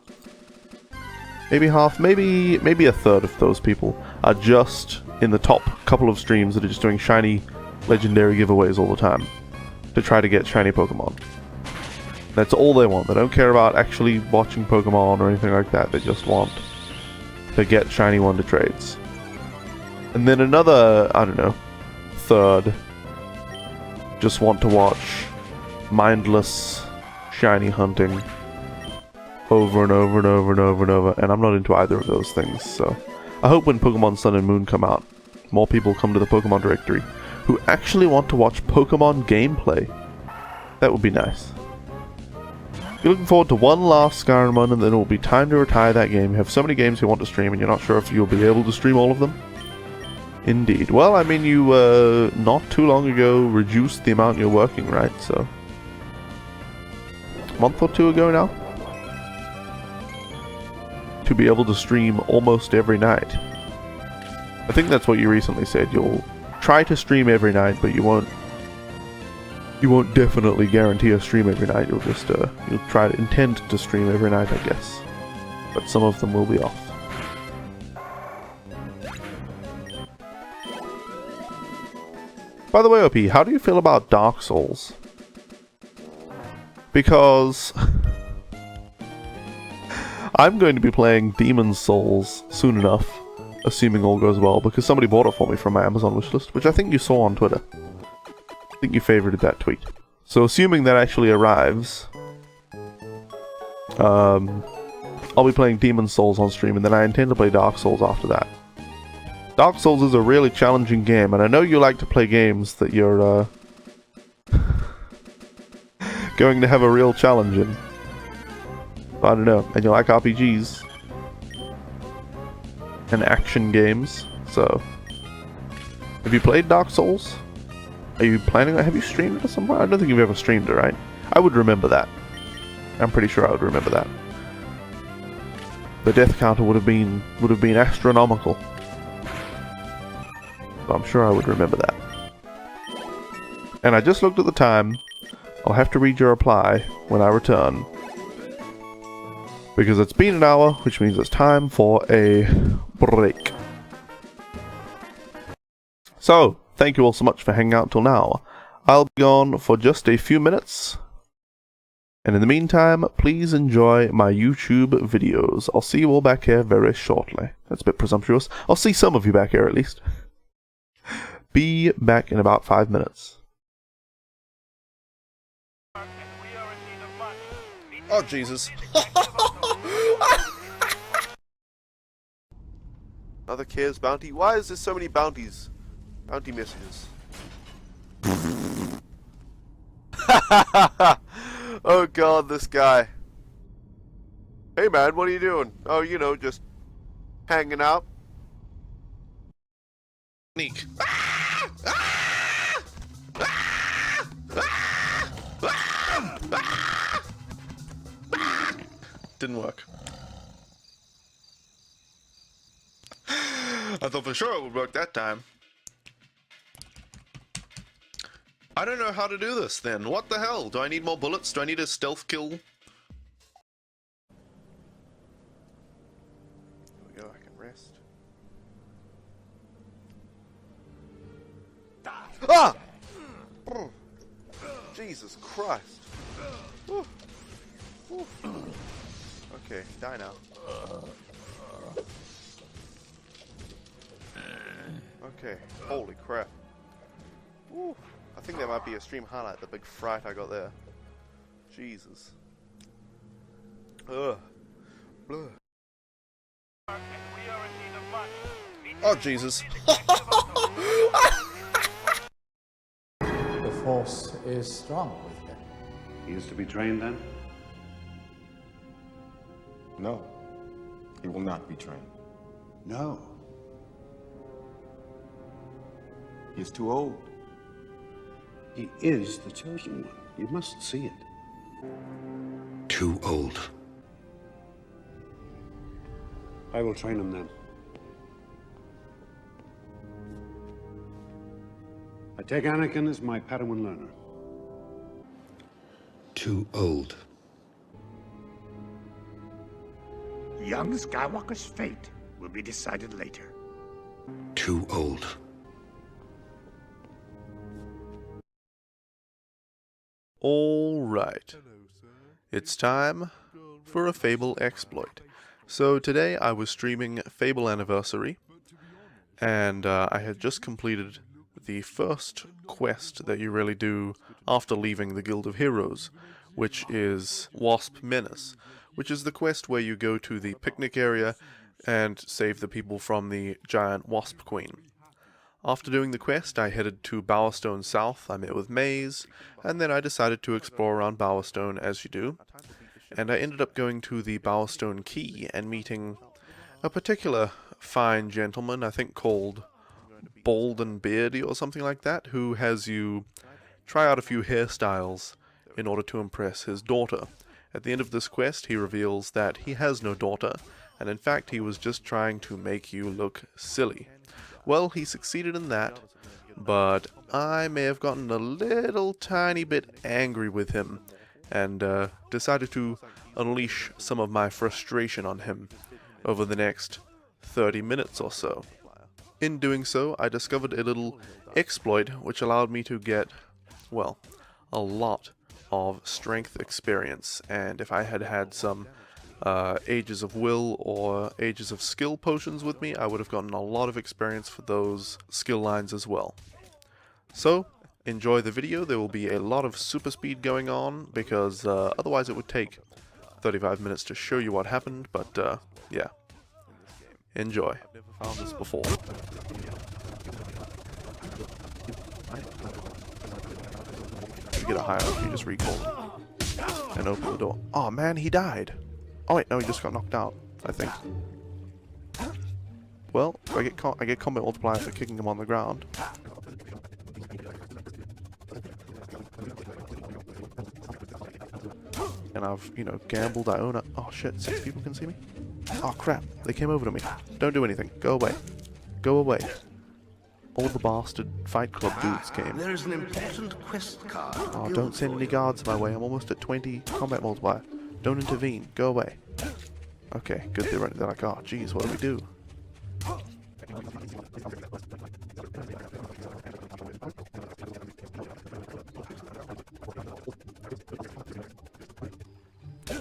maybe half, maybe a third of those people, are just in the top couple of streams that are just doing shiny legendary giveaways all the time to try to get shiny Pokemon. That's all they want. They don't care about actually watching Pokemon or anything like that. They just want to get shiny Wonder Trades. And then another, I don't know, third just want to watch mindless shiny hunting over and over and over and over and over, and I'm not into either of those things, so I hope when Pokemon Sun and Moon come out, more people come to the Pokemon directory who actually want to watch Pokemon gameplay. That would be nice. You're looking forward to one last Skyrim run and then it will be time to retire that game. You have so many games you want to stream and you're not sure if you'll be able to stream all of them? Indeed. Well, I mean, you not too long ago reduced the amount you're working, right? So, a month or two ago now? To be able to stream almost every night. I think that's what you recently said. You'll try to stream every night, but you won't definitely guarantee a stream every night. You'll just you'll try to intend to stream every night, I guess. But some of them will be off. By the way, OP, how do you feel about Dark Souls? Because I'm going to be playing Demon's Souls soon enough, assuming all goes well, because somebody bought it for me from my Amazon wishlist, which I think you saw on Twitter. I think you favorited that tweet. So assuming that actually arrives, I'll be playing Demon's Souls on stream, and then I intend to play Dark Souls after that. Dark Souls is a really challenging game, and I know you like to play games that you're going to have a real challenge in. I don't know, and you like RPGs and action games, so have you played Dark Souls? Are you planning on, have you streamed it somewhere? I don't think you've ever streamed it, right? I would remember that. I'm pretty sure I would remember that. The death counter would have been astronomical. So I'm sure I would remember that. And I just looked at the time. I'll have to read your reply when I return. Because it's been an hour, which means it's time for a break. So, thank you all so much for hanging out till now. I'll be gone for just a few minutes. And in the meantime, please enjoy my YouTube videos. I'll see you all back here very shortly. That's a bit presumptuous. I'll see some of you back here at least. Be back in about 5 minutes. Oh, Jesus. Another Cares bounty? Why is there so many bounties? Bounty messages. Oh god, this guy. Hey man, what are you doing? Oh, you know, just hanging out. Sneak. Didn't work. I thought for sure it would work that time. I don't know how to do this then. What the hell? Do I need more bullets? Do I need a stealth kill Jesus Christ. Woo. Woo. Okay, die now. Okay, holy crap. Woo. I think that might be a stream highlight, the big fright I got there. Jesus. Ugh. Blah. Oh, Jesus. The force is strong with him. He is to be trained then? No, he will not be trained. No. He is too old. He is the chosen one. You must see it. Too old. I will train him then. I take Anakin as my Padawan learner. Too old. Young Skywalker's fate will be decided later. Too old. Alright. It's time for a Fable exploit. So today I was streaming Fable Anniversary, and I had just completed the first quest that you really do after leaving the Guild of Heroes, which is Wasp Menace, which is the quest where you go to the picnic area and save the people from the giant Wasp Queen. After doing the quest, I headed to Bowerstone South, I met with Maze, and then I decided to explore around Bowerstone as you do, and I ended up going to the Bowerstone Key and meeting a particular fine gentleman, I think called Bald and Beardy or something like that, who has you try out a few hairstyles in order to impress his daughter. At the end of this quest, he reveals that he has no daughter, and in fact he was just trying to make you look silly. Well, he succeeded in that, but I may have gotten a little tiny bit angry with him, and decided to unleash some of my frustration on him over the next 30 minutes or so. In doing so, I discovered a little exploit which allowed me to get, well, a lot of strength experience, and if I had had some Ages of Will or Ages of Skill potions with me, I would have gotten a lot of experience for those skill lines as well. So, enjoy the video. There will be a lot of super speed going on, because otherwise it would take 35 minutes to show you what happened, but yeah. Enjoy. I've never found this before. You get a higher up, you just recall and open the door. Oh man, he died. Oh wait, no, he just got knocked out, I think. Well, I get combat multiplier for kicking him on the ground. And I've, you know, gambled. I own a... Oh shit, 6 people can see me? Oh crap, they came over to me. Don't do anything. Go away. Go away. All the bastard Fight Club dudes came. There is an important quest card. Oh, don't send any guards my way. I'm almost at 20 combat multiplier. Don't intervene. Go away. Okay, good. They're like, oh, geez, what do we do?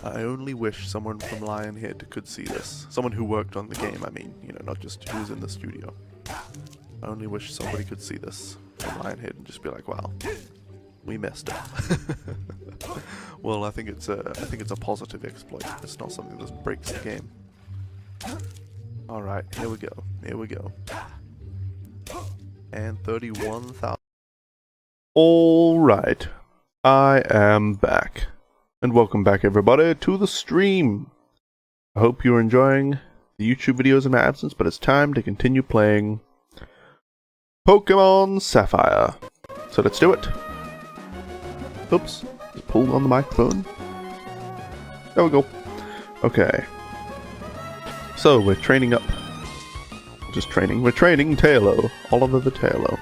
I only wish someone from Lionhead could see this. Someone who worked on the game, I mean. You know, not just who's in the studio. I only wish somebody could see this from Lionhead and just be like, wow, we messed up. Well, I think it's a positive exploit. It's not something that breaks the game. Alright, here we go. Here we go. And 31,000. Alright. I am back. And welcome back everybody to the stream. I hope you're enjoying the YouTube videos in my absence, but it's time to continue playing Pokemon Sapphire. So let's do it. Oops, just pulled on the microphone. There we go. Okay. So we're training up. Just training. We're training Tailo, Oliver the Tailo,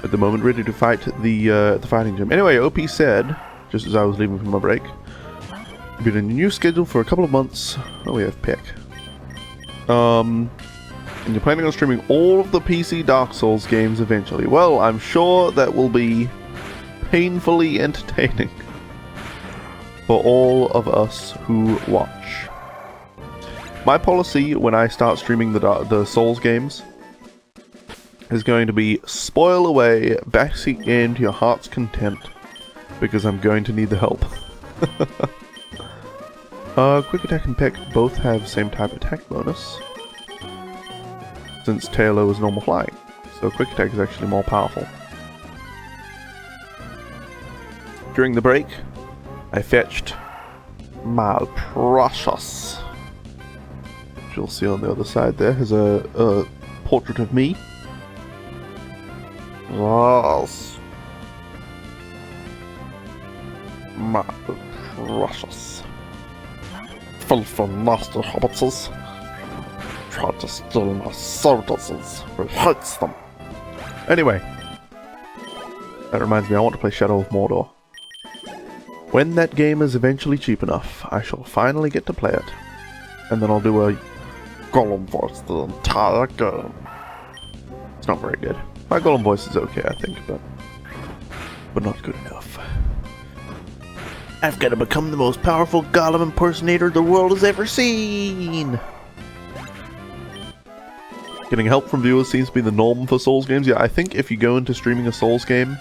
at the moment, ready to fight the fighting gym. Anyway, OP said, just as I was leaving for my break, been a new schedule for a couple of months. Oh, we have pick. And you're planning on streaming all of the PC Dark Souls games eventually. Well, I'm sure that will be painfully entertaining for all of us who watch. My policy when I start streaming the Souls games is going to be spoil away, backseat game to your heart's content, because I'm going to need the help. Quick Attack and Peck both have same type attack bonus, since Tailo is normal flying, so Quick Attack is actually more powerful. During the break, I fetched my precious, which you'll see on the other side there, is a portrait of me. Yes. My precious. Filthy nasty hobbitses tried to steal my services. Who hates them? Anyway, that reminds me, I want to play Shadow of Mordor. When that game is eventually cheap enough, I shall finally get to play it. And then I'll do a Gollum voice the entire game. It's not very good. My Gollum voice is okay, I think, but not good enough. I've got to become the most powerful Gollum impersonator the world has ever seen! Getting help from viewers seems to be the norm for Souls games. Yeah, I think if you go into streaming a Souls game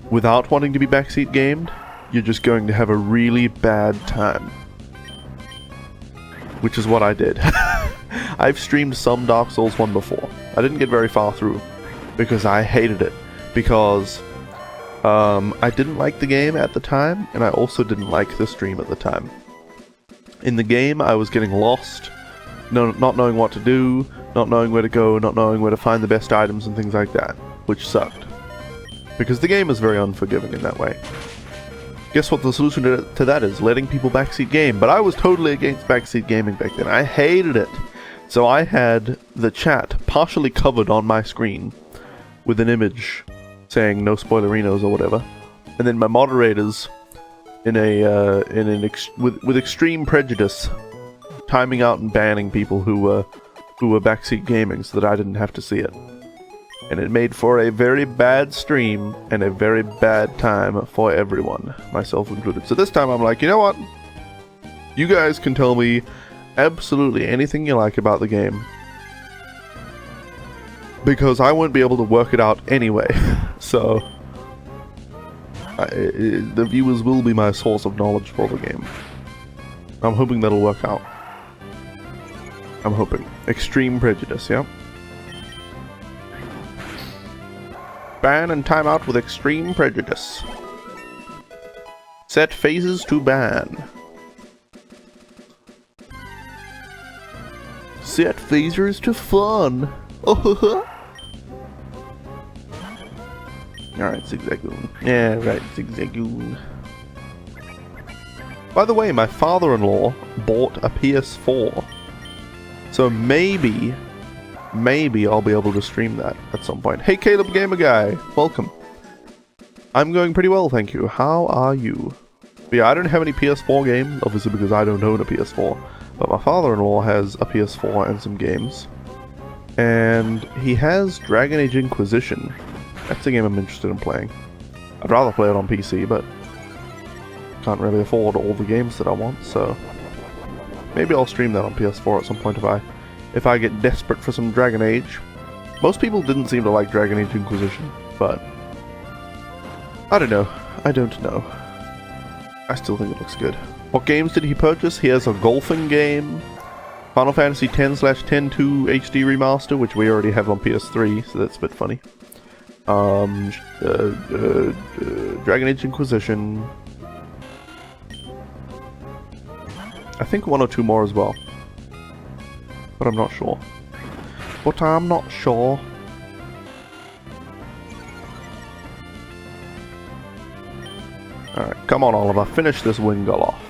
without wanting to be backseat gamed, you're just going to have a really bad time. Which is what I did. I've streamed some Dark Souls 1 before. I didn't get very far through, because I hated it. Because I didn't like the game at the time, and I also didn't like the stream at the time. In the game, I was getting lost, not knowing what to do, not knowing where to go, not knowing where to find the best items and things like that, which sucked. Because the game is very unforgiving in that way. Guess what the solution to that is? Letting people backseat game. But I was totally against backseat gaming back then. I hated it. So I had the chat partially covered on my screen with an image saying no spoilerinos or whatever. And then my moderators with extreme prejudice timing out and banning people who were backseat gaming so that I didn't have to see it. And it made for a very bad stream and a very bad time for everyone, myself included. So this time I'm like, you know what? You guys can tell me absolutely anything you like about the game, because I won't be able to work it out anyway. So the viewers will be my source of knowledge for the game. I'm hoping that'll work out. I'm hoping. Extreme prejudice, yeah? Ban and timeout with extreme prejudice. Set phases to ban. Set phasers to fun. Alright, Zigzagoon. Yeah, right, Zigzagoon. By the way, my father-in-law bought a PS4. So maybe I'll be able to stream that at some point. Hey Caleb Gamer Guy, welcome. I'm going pretty well, thank you. How are you? But yeah, I don't have any PS4 games, obviously because I don't own a PS4. But my father-in-law has a PS4 and some games. And he has Dragon Age Inquisition. That's a game I'm interested in playing. I'd rather play it on PC, but can't really afford all the games that I want, so maybe I'll stream that on PS4 at some point if I get desperate for some Dragon Age. Most people didn't seem to like Dragon Age Inquisition, but I don't know. I don't know. I still think it looks good. What games did he purchase? He has a golfing game, Final Fantasy X/10-2 HD Remaster, which we already have on PS3, so that's a bit funny. Dragon Age Inquisition. I think one or two more as well. But I'm not sure. Alright, come on Oliver, finish this Wingull off.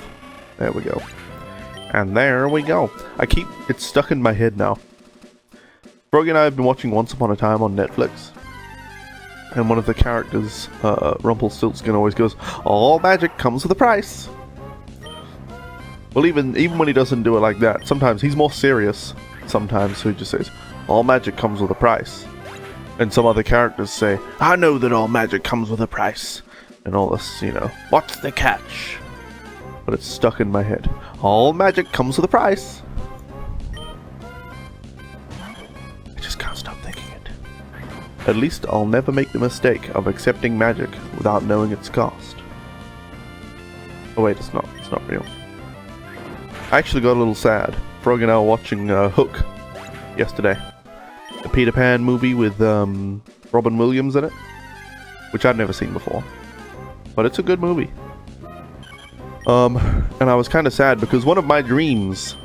There we go. And there we go. It's stuck in my head now. Brogy and I have been watching Once Upon a Time on Netflix. And one of the characters, Rumpelstiltskin, always goes, "All magic comes with a price." Well, even when he doesn't do it like that, sometimes he's more serious. Sometimes, so he just says, "All magic comes with a price." And some other characters say, I know that all magic comes with a price. And all this, you know, what's the catch? But it's stuck in my head. All magic comes with a price. I just can't stop thinking it. At least I'll never make the mistake of accepting magic without knowing its cost. Oh wait, it's not real. I actually got a little sad. Frog and I were watching Hook yesterday. The Peter Pan movie with Robin Williams in it. Which I'd never seen before. But it's a good movie. And I was kind of sad because one of my dreams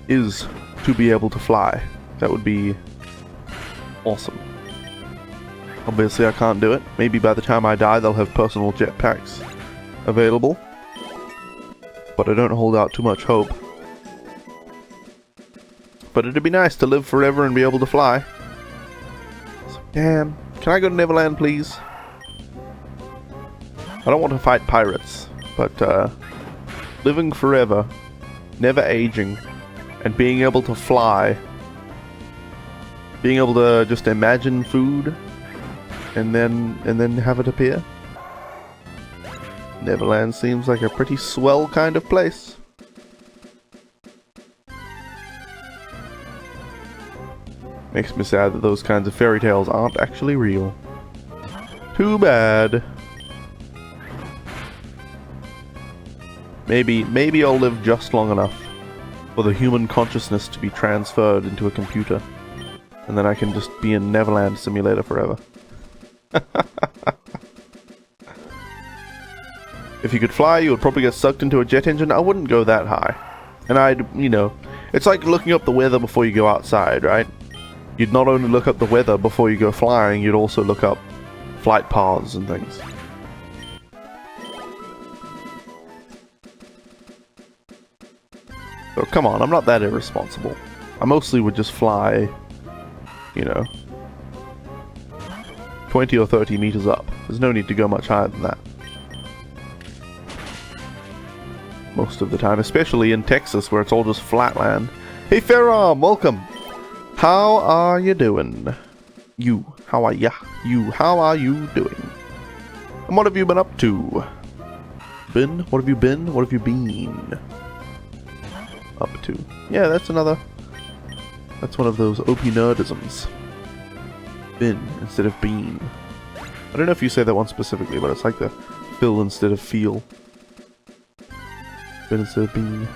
is to be able to fly. That would be awesome. Obviously I can't do it. Maybe by the time I die they'll have personal jetpacks available. But I don't hold out too much hope. But it'd be nice to live forever and be able to fly. So, damn. Can I go to Neverland, please? I don't want to fight pirates, but living forever, never aging, and being able to fly, being able to just imagine food, and then have it appear. Neverland seems like a pretty swell kind of place. Makes me sad that those kinds of fairy tales aren't actually real. Too bad. Maybe I'll live just long enough for the human consciousness to be transferred into a computer. And then I can just be in Neverland Simulator forever. If you could fly, you would probably get sucked into a jet engine. I wouldn't go that high. And I'd, you know, it's like looking up the weather before you go outside, right? You'd not only look up the weather before you go flying, you'd also look up flight paths and things. So come on, I'm not that irresponsible. I mostly would just fly, you know, 20 or 30 meters up. There's no need to go much higher than that. Most of the time, especially in Texas where it's all just flat land. Hey Fairarm, welcome! How are you doing? You, how are ya? You, how are you doing? And what have you been up to? Been? What have you been? What have you been up to? Yeah, that's one of those OP nerdisms. Been instead of been. I don't know if you say that one specifically, but it's like the fill instead of feel. Been instead of been.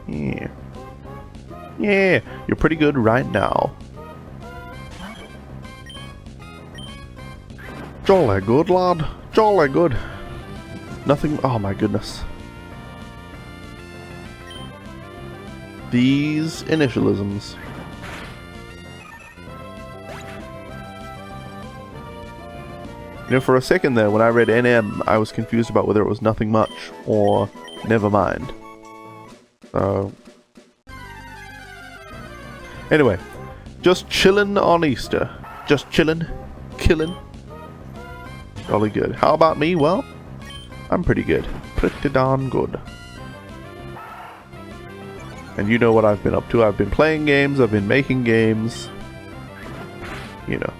Yeah. Yeah, you're pretty good right now. Jolly good, lad. Jolly good. Nothing. Oh my goodness. These initialisms. You know, for a second there, when I read NM, I was confused about whether it was nothing much or never mind. So. Anyway, just chillin' on Easter. Just chillin', killin'. Jolly good. How about me? Well, I'm pretty good. Pretty darn good. And you know what I've been up to. I've been playing games, I've been making games. You know.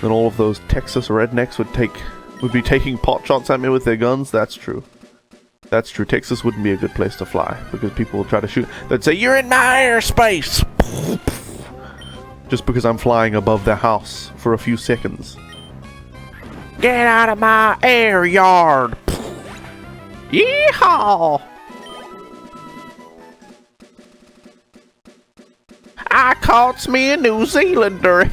Then all of those Texas rednecks would be taking pot shots at me with their guns. That's true. That's true. Texas wouldn't be a good place to fly because people will try to shoot. They'd say, "You're in my airspace!" Just because I'm flying above their house for a few seconds. Get out of my air yard! Yeehaw! I caught me a New Zealander!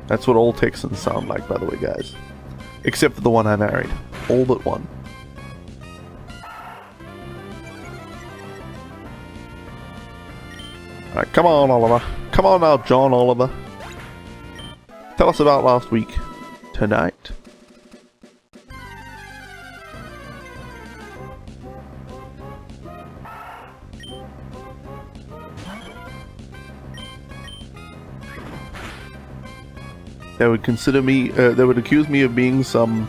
That's what all Texans sound like, by the way, guys. Except for the one I married. All but one. Alright, come on, Oliver. Come on now, John Oliver. Tell us about last week. Tonight. They would consider me, they would accuse me of being some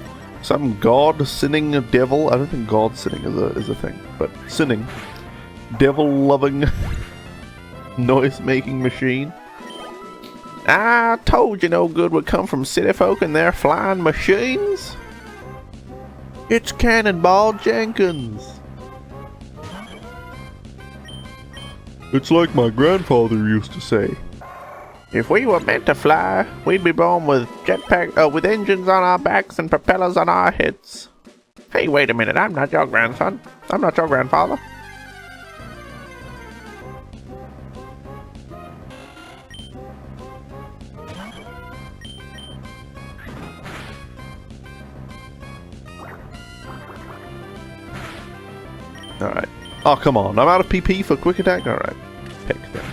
god-sinning devil. I don't think god-sinning is a thing, but sinning. Devil-loving Noise-making machine. I told you no good would come from city folk and their flying machines. It's Cannonball Jenkins. It's like my grandfather used to say. If we were meant to fly, we'd be born with with engines on our backs and propellers on our heads. Hey, wait a minute, I'm not your grandson. I'm not your grandfather. Alright. Oh, come on. I'm out of PP for quick attack? Alright. Pick then.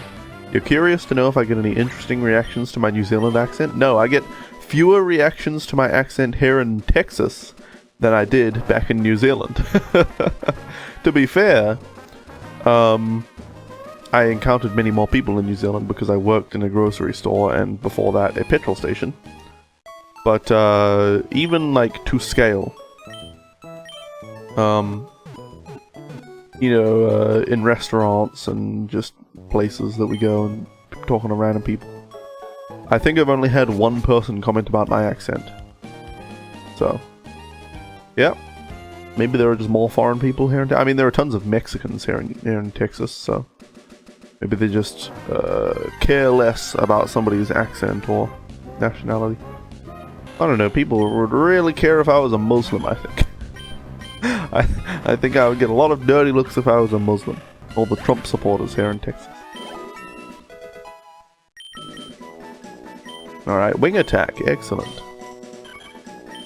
You're curious to know if I get any interesting reactions to my New Zealand accent? No, I get fewer reactions to my accent here in Texas than I did back in New Zealand. To be fair, I encountered many more people in New Zealand because I worked in a grocery store and before that a petrol station. But even like to scale, you know, in restaurants and just places that we go and talking to random people, I think I've only had one person comment about my accent. So, yeah. Maybe there are just more foreign people here. I mean, there are tons of Mexicans here in Texas, so maybe they just care less about somebody's accent or nationality. I don't know. People would really care if I was a Muslim, I think. I think I would get a lot of dirty looks if I was a Muslim. All the Trump supporters here in Texas. Alright, wing attack. Excellent.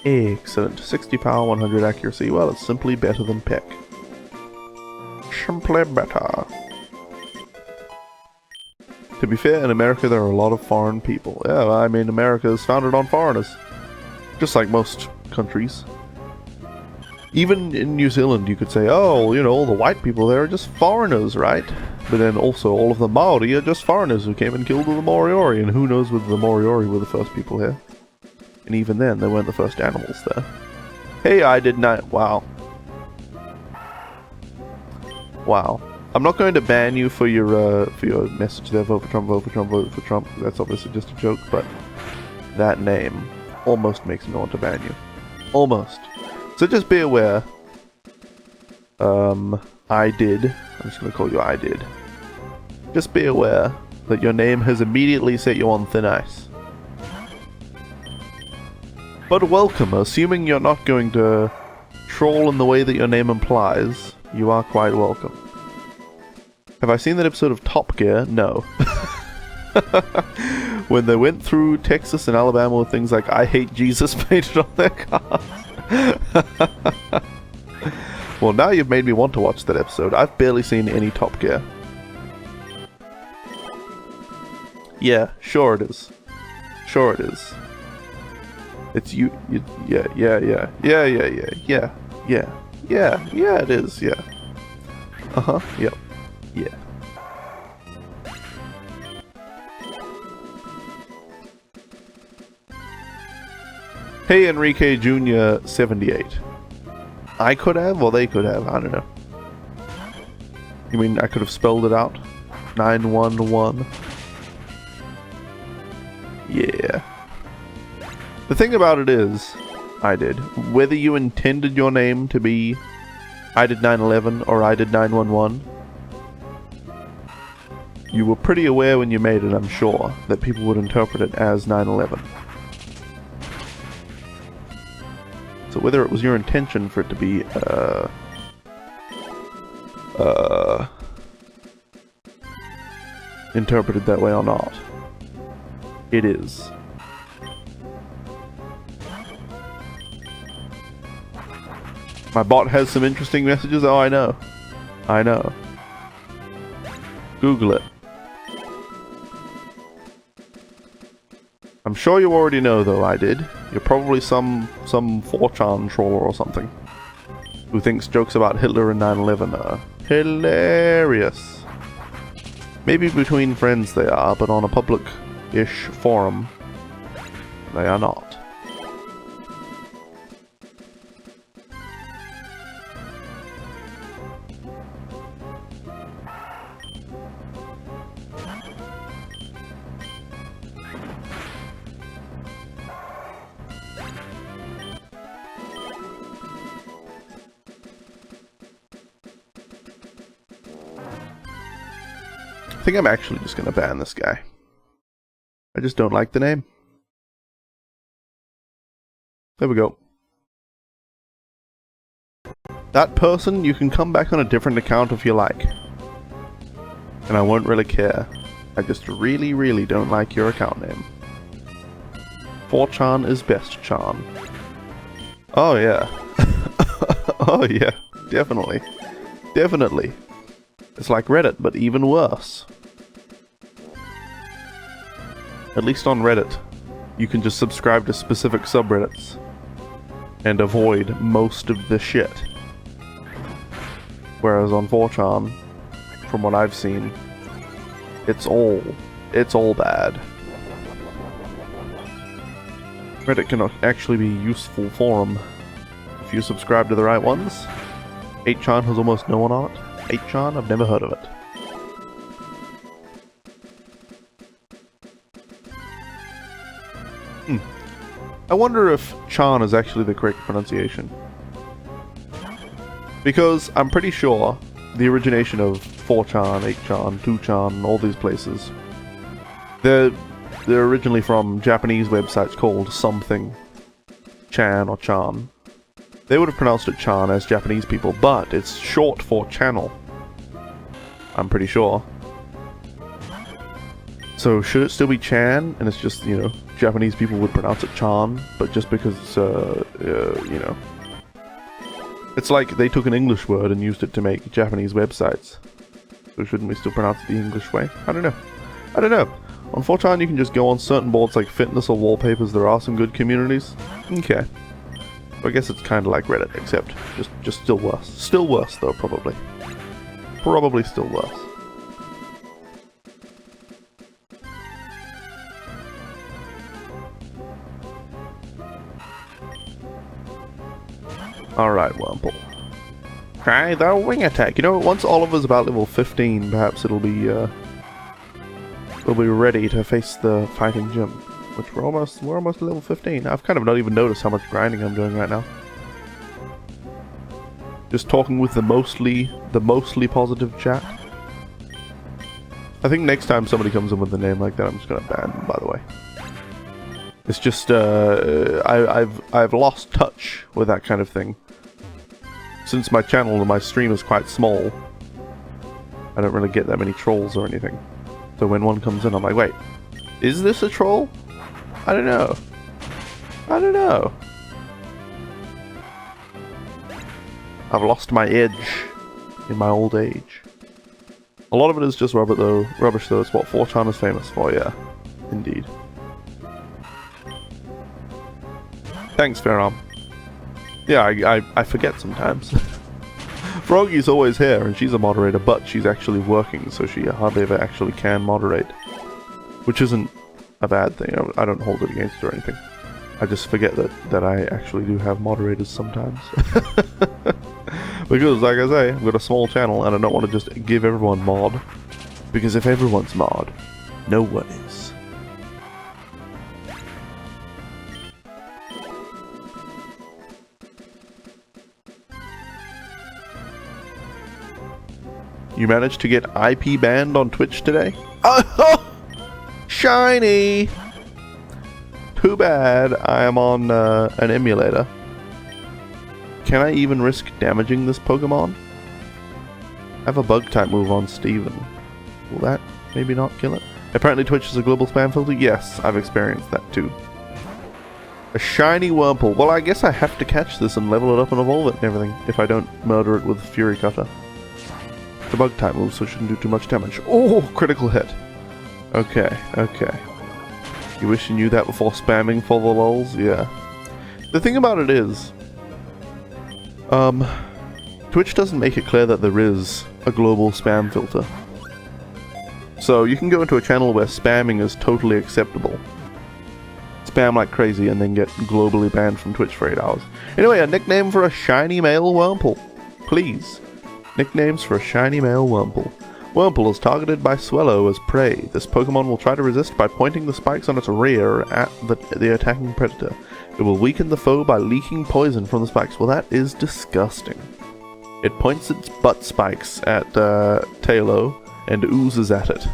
Excellent. 60 power, 100 accuracy. Well, it's simply better than Peck. Simply better. To be fair, in America there are a lot of foreign people. Yeah, I mean, America is founded on foreigners. Just like most countries. Even in New Zealand you could say, oh, you know, all the white people there are just foreigners, right? But then also all of the Maori are just foreigners who came and killed the Moriori, and who knows whether the Moriori were the first people here. And even then, they weren't the first animals there. Hey, I did not... Wow. Wow. I'm not going to ban you for your message there, vote for Trump, vote for Trump, vote for Trump. That's obviously just a joke, but that name almost makes me want to ban you. Almost. So just be aware. I did. I'm just going to call you I did. Just be aware that your name has immediately set you on thin ice. But welcome, assuming you're not going to troll in the way that your name implies, you are quite welcome. Have I seen that episode of Top Gear? No. When they went through Texas and Alabama with things like I hate Jesus painted on their cars. Well, now you've made me want to watch that episode. I've barely seen any Top Gear. Yeah, sure it is. Sure it is. It's yeah, it is, yeah. Uh-huh, yep, yeah. Hey, Enrique Jr. 78. I could have, or they could have, I don't know. You mean I could have spelled it out? 911. Yeah. The thing about it is, I did. Whether you intended your name to be I did 911 or I did 911, you were pretty aware when you made it, I'm sure, that people would interpret it as 911. So whether it was your intention for it to be, interpreted that way or not, it is. My bot has some interesting messages. Oh, I know. I know. Google it. I'm sure you already know, though, I did. You're probably some 4chan troller or something who thinks jokes about Hitler and 9/11 are hilarious. Maybe between friends they are, but on a public-ish forum, they are not. I think I'm actually just gonna ban this guy. I just don't like the name. There we go. That person, you can come back on a different account if you like. And I won't really care. I just really, really don't like your account name. 4chan is best chan. Oh yeah. Oh yeah, definitely. Definitely. It's like Reddit, but even worse. At least on Reddit, you can just subscribe to specific subreddits and avoid most of the shit. Whereas on 4chan, from what I've seen, it's all bad. Reddit can actually be a useful forum if you subscribe to the right ones. 8chan has almost no one on it. 8chan, I've never heard of it. I wonder if chan is actually the correct pronunciation. Because I'm pretty sure the origination of 4chan, 8chan, 2chan, all these places, they're originally from Japanese websites called something chan or chan. They would have pronounced it chan as Japanese people, but it's short for channel. I'm pretty sure. So should it still be chan, and it's just, you know, Japanese people would pronounce it chan, but just because, you know. It's like they took an English word and used it to make Japanese websites. So shouldn't we still pronounce it the English way? I don't know. I don't know. On 4chan you can just go on certain boards like fitness or wallpapers. There are some good communities. Okay. I guess it's kind of like Reddit, except just still worse. Still worse though, probably. Probably still worse. Alright, Wurmple. Try the wing attack. You know, once Oliver's about level 15, perhaps it'll be, we'll be ready to face the fighting gym. Which we're almost level 15. I've kind of not even noticed how much grinding I'm doing right now. Just talking with the mostly positive chat. I think next time somebody comes in with a name like that, I'm just gonna ban them, by the way. It's just, I've lost touch with that kind of thing. Since my channel and my stream is quite small, I don't really get that many trolls or anything. So when one comes in, I'm like, wait, is this a troll? I don't know. I don't know. I've lost my edge in my old age. A lot of it is just rubbish though. It's what 4chan is famous for, yeah. Indeed. Thanks, Fairarm. Yeah, I forget sometimes. Froggy's always here, and she's a moderator, but she's actually working, so she hardly ever actually can moderate. Which isn't a bad thing. I don't hold it against her or anything. I just forget that I actually do have moderators sometimes. Because, like I say, I've got a small channel, and I don't want to just give everyone mod. Because if everyone's mod, no one is. You managed to get IP banned on Twitch today? Oh, shiny! Too bad I am on an emulator. Can I even risk damaging this Pokemon? I have a bug type move on Steven. Will that maybe not kill it? Apparently Twitch is a global spam filter? Yes, I've experienced that too. A shiny Wurmple. Well, I guess I have to catch this and level it up and evolve it and everything if I don't murder it with Fury Cutter. The bug type move, so it shouldn't do too much damage. Oh, critical hit. Okay, okay. You wish you knew that before spamming for the lols? Yeah. The thing about it is, Twitch doesn't make it clear that there is a global spam filter. So you can go into a channel where spamming is totally acceptable. Spam like crazy and then get globally banned from Twitch for 8 hours. Anyway, a nickname for a shiny male Wurmple. Please. Nicknames for a shiny male Wurmple. Wurmple is targeted by Swellow as prey. This Pokemon will try to resist by pointing the spikes on its rear at the attacking predator. It will weaken the foe by leaking poison from the spikes. Well, that is disgusting. It points its butt spikes at Tailo and oozes at it.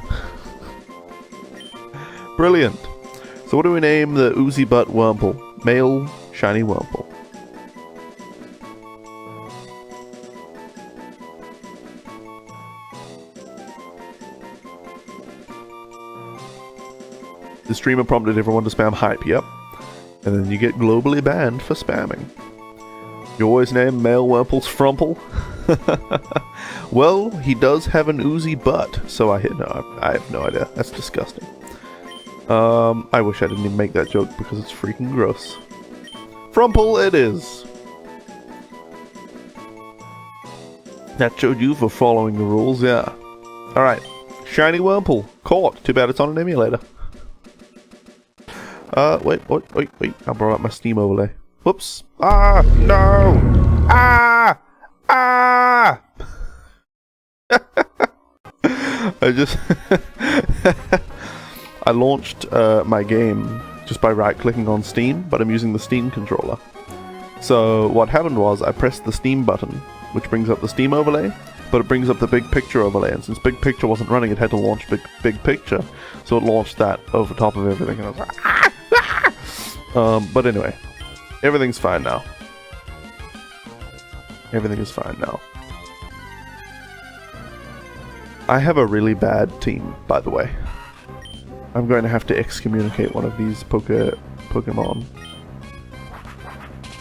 Brilliant. So what do we name the oozy butt Wurmple? Male shiny Wurmple. The streamer prompted everyone to spam hype, yep. And then you get globally banned for spamming. You always name male Wurmples Frumple? Well, he does have an oozy butt, so I have no idea. That's disgusting. I wish I didn't even make that joke because it's freaking gross. Frumple it is! That showed you for following the rules, yeah. Alright. Shiny Wurmple. Caught. Too bad it's on an emulator. Wait. I brought up my Steam overlay. Whoops. Ah! No! Ah! Ah! I launched my game just by right-clicking on Steam, but I'm using the Steam controller. So what happened was I pressed the Steam button, which brings up the Steam overlay, but it brings up the Big Picture overlay, and since Big Picture wasn't running, it had to launch Big Picture, so it launched that over top of everything, and I was like, ah! But anyway, everything's fine now. Everything is fine now. I have a really bad team, by the way. I'm going to have to excommunicate one of these Pokemon.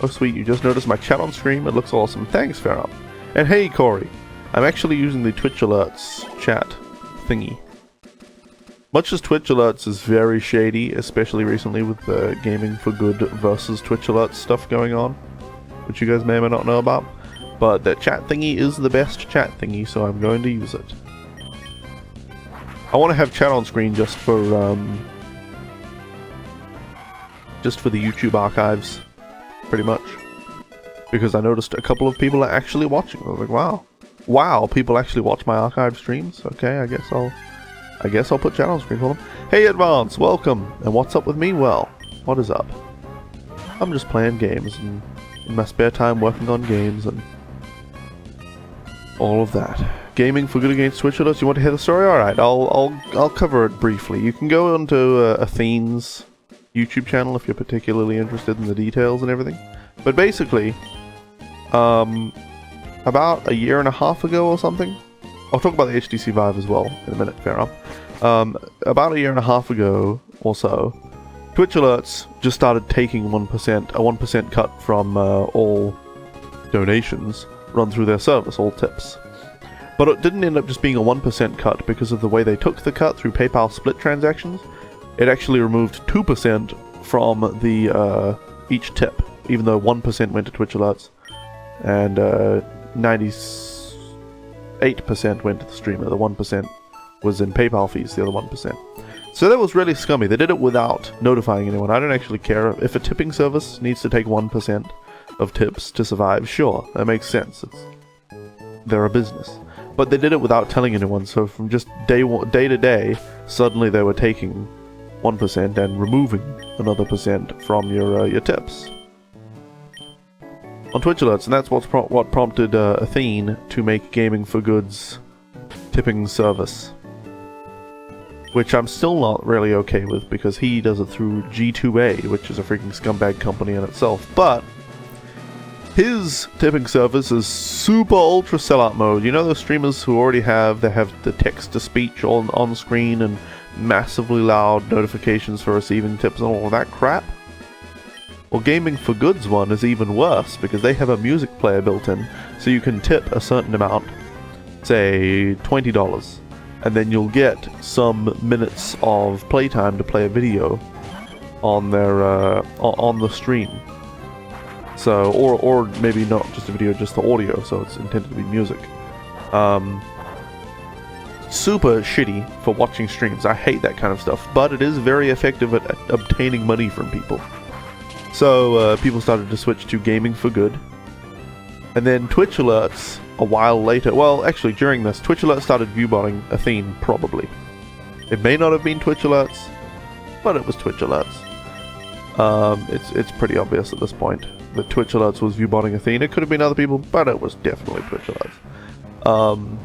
Oh sweet, you just noticed my chat on stream? It looks awesome. Thanks, Farrell. And hey, Corey. I'm actually using the Twitch Alerts chat thingy. Much as Twitch Alerts is very shady, especially recently with the Gaming for Good versus Twitch Alerts stuff going on, which you guys may or may not know about, but that chat thingy is the best chat thingy, so I'm going to use it. I want to have chat on screen just for the YouTube archives, pretty much, because I noticed a couple of people are actually watching. I was like, wow, people actually watch my archive streams. Okay, I guess I'll put chat on screen for them. Hey Advance, welcome! And what's up with me? Well, what is up? I'm just playing games and in my spare time working on games and all of that. Gaming for Good against Twitch Alerts. You want to hear the story? Alright, I'll cover it briefly. You can go onto Athene's YouTube channel if you're particularly interested in the details and everything. But basically, about a year and a half ago or something, I'll talk about the HTC Vive as well in a minute, fair enough. About a year and a half ago or so, Twitch Alerts just started taking a 1% cut from all donations run through their service, all tips. But it didn't end up just being a 1% cut because of the way they took the cut through PayPal split transactions. It actually removed 2% from the each tip, even though 1% went to Twitch Alerts and 98% went to the streamer. The 1% was in PayPal fees, the other 1%. So that was really scummy. They did it without notifying anyone. I don't actually care. If a tipping service needs to take 1% of tips to survive, sure, that makes sense. They're a business. But they did it without telling anyone, so from just day to day, suddenly they were taking 1% and removing another percent from your tips on Twitch Alerts, and that's what prompted Athene to make Gaming for Good's tipping service, which I'm still not really okay with because he does it through G2A, which is a freaking scumbag company in itself. But his tipping service is super ultra sellout mode. You know those streamers who already have the text-to-speech on screen and massively loud notifications for receiving tips and all of that crap? Well, Gaming for Good's one is even worse because they have a music player built in, so you can tip a certain amount, say $20, and then you'll get some minutes of playtime to play a video on their on the stream. So, or maybe not just a video, just the audio, so it's intended to be music. Super shitty for watching streams. I hate that kind of stuff, but it is very effective at obtaining money from people. So people started to switch to Gaming for Good. And then Twitch Alerts, a while later, well actually during this, Twitch Alerts started viewbotting Athene, probably. It may not have been Twitch Alerts, but it was Twitch Alerts. It's pretty obvious at this point that Twitch Alerts was viewbotting Athene. It could have been other people, but it was definitely Twitch Alerts.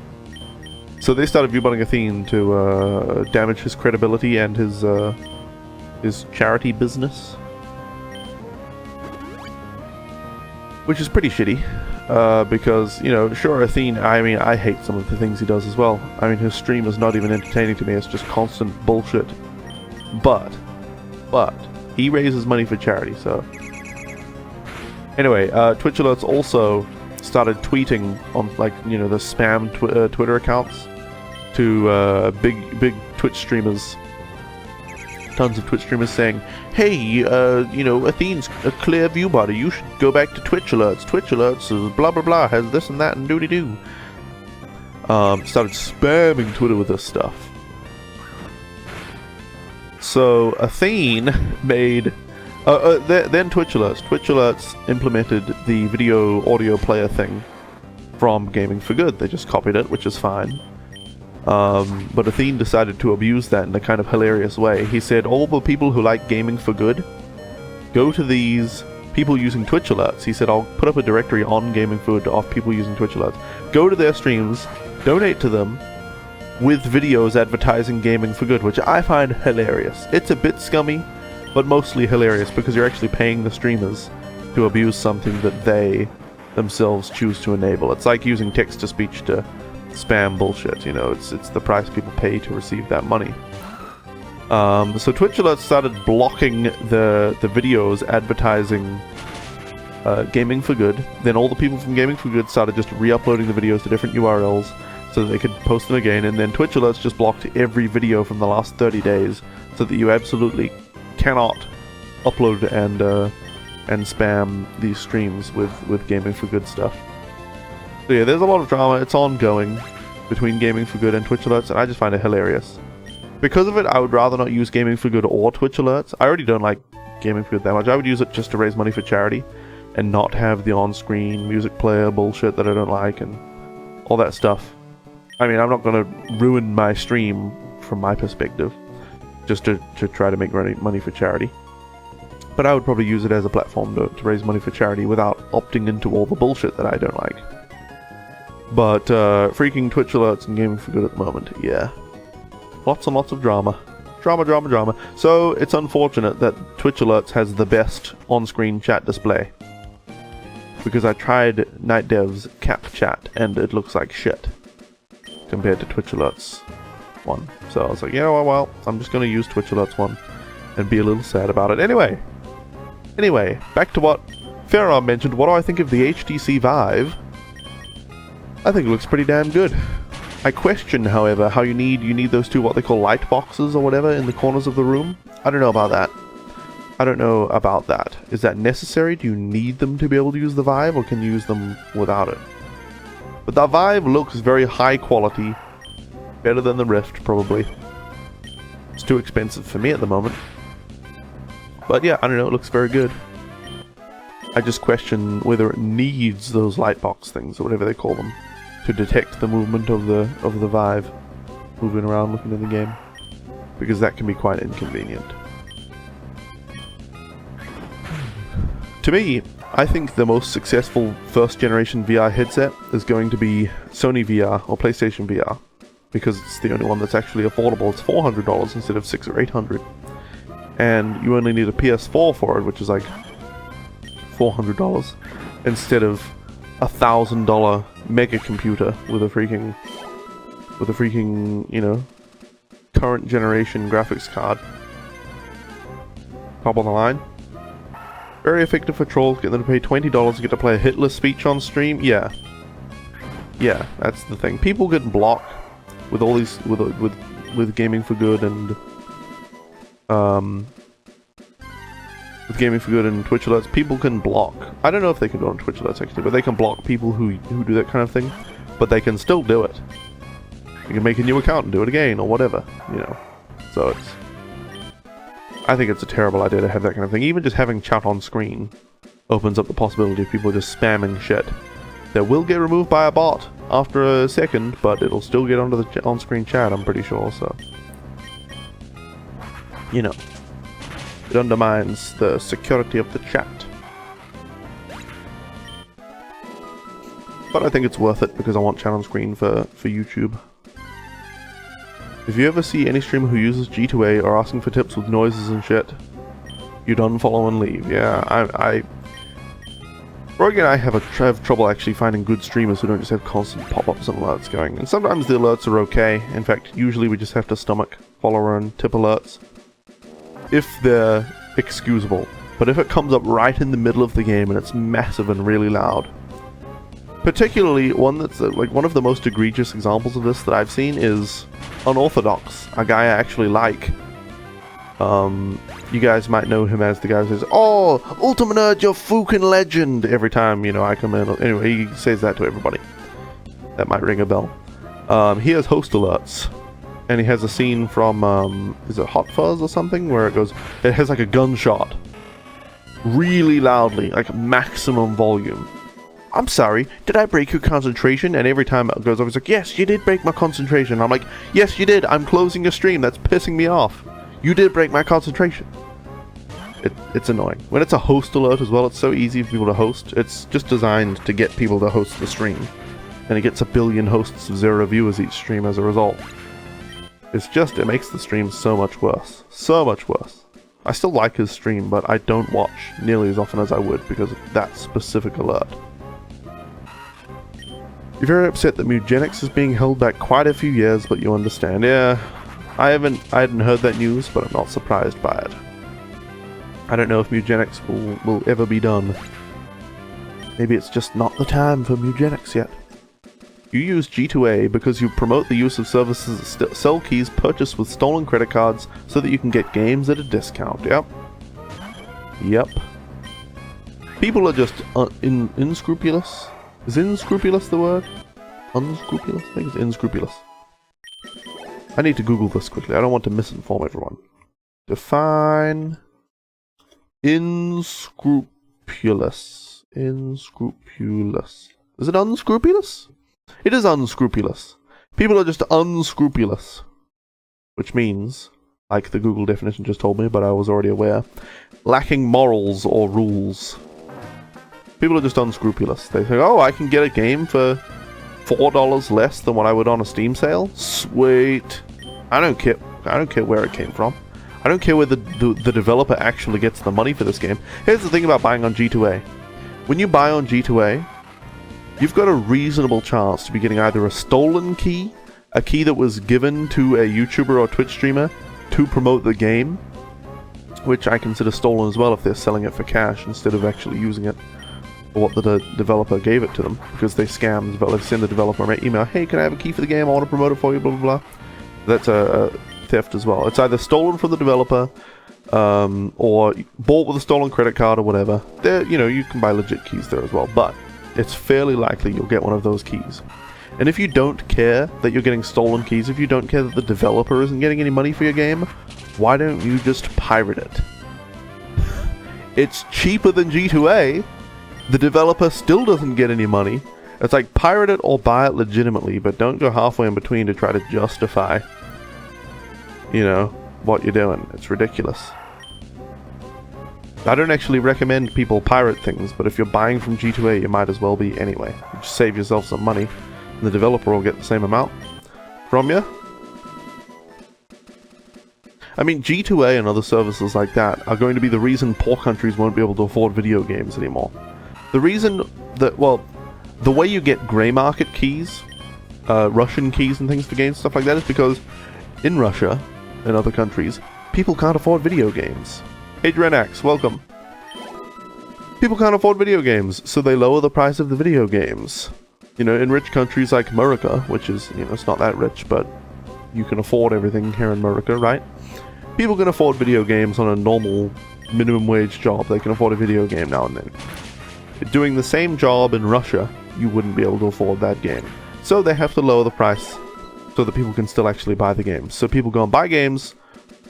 So they started viewbotting Athene to damage his credibility and his charity business, which is pretty shitty. Because, you know, sure, Athene, I mean, I hate some of the things he does as well. I mean, his stream is not even entertaining to me, it's just constant bullshit. But, he raises money for charity, so... Anyway, Twitch Alerts also started tweeting on, like, you know, the spam Twitter accounts to big Twitch streamers. Tons of Twitch streamers saying, hey, you know, Athene's a clear view body, you should go back to Twitch Alerts. Twitch Alerts is blah blah blah, has this and that and doody-doo. Started spamming Twitter with this stuff. So, Athene made... then Twitch Alerts. Twitch Alerts implemented the video audio player thing from Gaming for Good. They just copied it, which is fine. But Athene decided to abuse that in a kind of hilarious way. He said, all the people who like Gaming for Good, go to these people using Twitch Alerts. He said, I'll put up a directory on Gaming for Good of people using Twitch Alerts. Go to their streams, donate to them, with videos advertising Gaming for Good, which I find hilarious. It's a bit scummy, but mostly hilarious, because you're actually paying the streamers to abuse something that they themselves choose to enable. It's like using text-to-speech to spam bullshit, you know, it's the price people pay to receive that money. So Twitch Alerts started blocking the videos advertising Gaming for Good. Then all the people from Gaming for Good started just re-uploading the videos to different URLs so that they could post them again, and then Twitch Alerts just blocked every video from the last 30 days so that you absolutely cannot upload and spam these streams with Gaming for Good stuff. So yeah, there's a lot of drama. It's ongoing between Gaming for Good and Twitch Alerts, and I just find it hilarious. Because of it, I would rather not use Gaming for Good or Twitch Alerts. I already don't like Gaming for Good that much. I would use it just to raise money for charity and not have the on-screen music player bullshit that I don't like and all that stuff. I mean, I'm not going to ruin my stream from my perspective just to try to make money for charity. But I would probably use it as a platform to raise money for charity without opting into all the bullshit that I don't like. But freaking Twitch Alerts and Gaming for Good at the moment, yeah. Lots and lots of drama. Drama. So it's unfortunate that Twitch Alerts has the best on-screen chat display. Because I tried Night Dev's cap chat and it looks like shit compared to Twitch Alerts 1. So I was like, yeah, well, I'm just going to use Twitch Alerts 1 and be a little sad about it. Anyway, back to what Farron mentioned. What do I think of the HTC Vive? I think it looks pretty damn good. I question, however, how you need those two, what they call light boxes or whatever, in the corners of the room. I don't know about that. Is that necessary? Do you need them to be able to use the Vive, or can you use them without it? But the Vive looks very high quality. Better than the Rift, probably. It's too expensive for me at the moment. But yeah, I don't know, it looks very good. I just question whether it needs those lightbox things, or whatever they call them, to detect the movement of the Vive moving around looking in the game, because that can be quite inconvenient. To me, I think the most successful first generation VR headset is going to be Sony VR or PlayStation VR, because it's the only one that's actually affordable. It's $400 instead of $600 or $800, and you only need a PS4 for it, which is like $400 instead of $1,000 mega computer with a freaking, you know, current generation graphics card. Top of the line. Very effective for trolls. Get them to pay $20 to get to play a Hitler speech on stream. Yeah, that's the thing. People get blocked with all these with Gaming for Good and with Gaming for Good and Twitch Alerts. People can block. I don't know if they can do it on Twitch Alerts actually, but they can block people who do that kind of thing. But they can still do it. You can make a new account and do it again or whatever, you know. So it's. I think it's a terrible idea to have that kind of thing. Even just having chat on screen opens up the possibility of people just spamming shit that will get removed by a bot after a second, but it'll still get onto the on-screen chat, I'm pretty sure, so. You know. It undermines the security of the chat. But I think it's worth it because I want chat on screen for YouTube. If you ever see any streamer who uses G2A or asking for tips with noises and shit, you'd unfollow and leave. Yeah, Rory and I have trouble actually finding good streamers who don't just have constant pop-ups and alerts going. And sometimes the alerts are okay. In fact, usually we just have to stomach follower and tip alerts if they're excusable. But if it comes up right in the middle of the game and it's massive and really loud, particularly one that's like one of the most egregious examples of this that I've seen is Unorthodox, a guy I actually like. You guys might know him as the guy who says, "Oh, Ultimate Nerd, you're fucking legend," every time, you know, I come in. Anyway, he says that to everybody. That might ring a bell. He has host alerts. And he has a scene from, is it Hot Fuzz or something? Where it has like a gunshot. Really loudly, like maximum volume. I'm sorry, did I break your concentration? And every time it goes over, it's like, yes, you did break my concentration. I'm like, yes, you did. I'm closing your stream. That's pissing me off. You did break my concentration. It's annoying. When it's a host alert as well, it's so easy for people to host. It's just designed to get people to host the stream. And it gets 1 billion hosts of 0 viewers each stream as a result. It makes the stream so much worse. So much worse. I still like his stream, but I don't watch nearly as often as I would because of that specific alert. You're very upset that Mugenics is being held back quite a few years, but you understand. Yeah, I hadn't heard that news, but I'm not surprised by it. I don't know if Mugenics will ever be done. Maybe it's just not the time for Mugenics yet. You use G2A because you promote the use of services that sell keys purchased with stolen credit cards so that you can get games at a discount. Yep. Yep. People are just unscrupulous. Is unscrupulous the word? Unscrupulous? I think it's unscrupulous. I need to Google this quickly. I don't want to misinform everyone. Define unscrupulous. Unscrupulous. Is it unscrupulous? It is unscrupulous. People are just unscrupulous. Which means, like the Google definition just told me, but I was already aware, lacking morals or rules. People are just unscrupulous. They think, oh, I can get a game for $4 less than what I would on a Steam sale? Sweet. I don't care where it came from. I don't care where the developer actually gets the money for this game. Here's the thing about buying on G2A. When you buy on G2A, you've got a reasonable chance to be getting either a stolen key, a key that was given to a YouTuber or Twitch streamer to promote the game, which I consider stolen as well if they're selling it for cash instead of actually using it for what the developer gave it to them, because they scam the developer. They send the developer an email, hey, can I have a key for the game? I want to promote it for you, blah, blah, blah. That's a theft as well. It's either stolen from the developer, or bought with a stolen credit card or whatever. You can buy legit keys there as well, but it's fairly likely you'll get one of those keys. And if you don't care that you're getting stolen keys, if you don't care that the developer isn't getting any money for your game, why don't you just pirate it? It's cheaper than G2A. The developer still doesn't get any money. It's like, pirate it or buy it legitimately, but don't go halfway in between to try to justify, what you're doing. It's ridiculous. I don't actually recommend people pirate things, but if you're buying from G2A, you might as well be anyway. You just save yourself some money, and the developer will get the same amount from you. I mean, G2A and other services like that are going to be the reason poor countries won't be able to afford video games anymore. The reason that, the way you get grey market keys, Russian keys and things for games, stuff like that, is because in Russia and other countries, people can't afford video games. Adrianax, welcome. People can't afford video games, so they lower the price of the video games. In rich countries like America, which is, it's not that rich, but you can afford everything here in America, right? People can afford video games on a normal minimum wage job. They can afford a video game now and then. Doing the same job in Russia, you wouldn't be able to afford that game. So they have to lower the price so that people can still actually buy the games. So people go and buy games,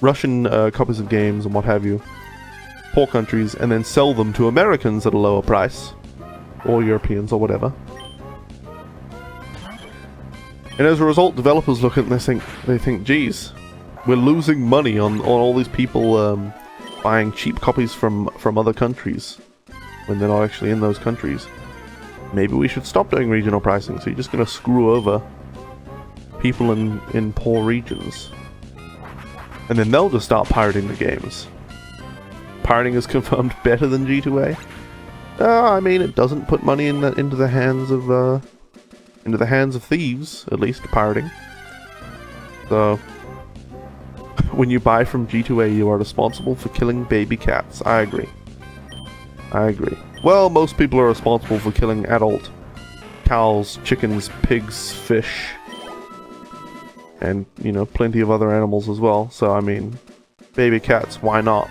Russian copies of games and what have you, poor countries, and then sell them to Americans at a lower price, or Europeans or whatever. And as a result, developers look at it and they think, geez, we're losing money on all these people buying cheap copies from other countries when they're not actually in those countries. Maybe we should stop doing regional pricing, so you're just going to screw over people in poor regions. And then they'll just start pirating the games. Pirating is confirmed better than G2A. I mean, it doesn't put money into the hands of thieves, at least pirating. So, when you buy from G2A, you are responsible for killing baby cats. I agree. I agree. Well, most people are responsible for killing adult cows, chickens, pigs, fish, and, you know, plenty of other animals as well. So, I mean, baby cats, why not?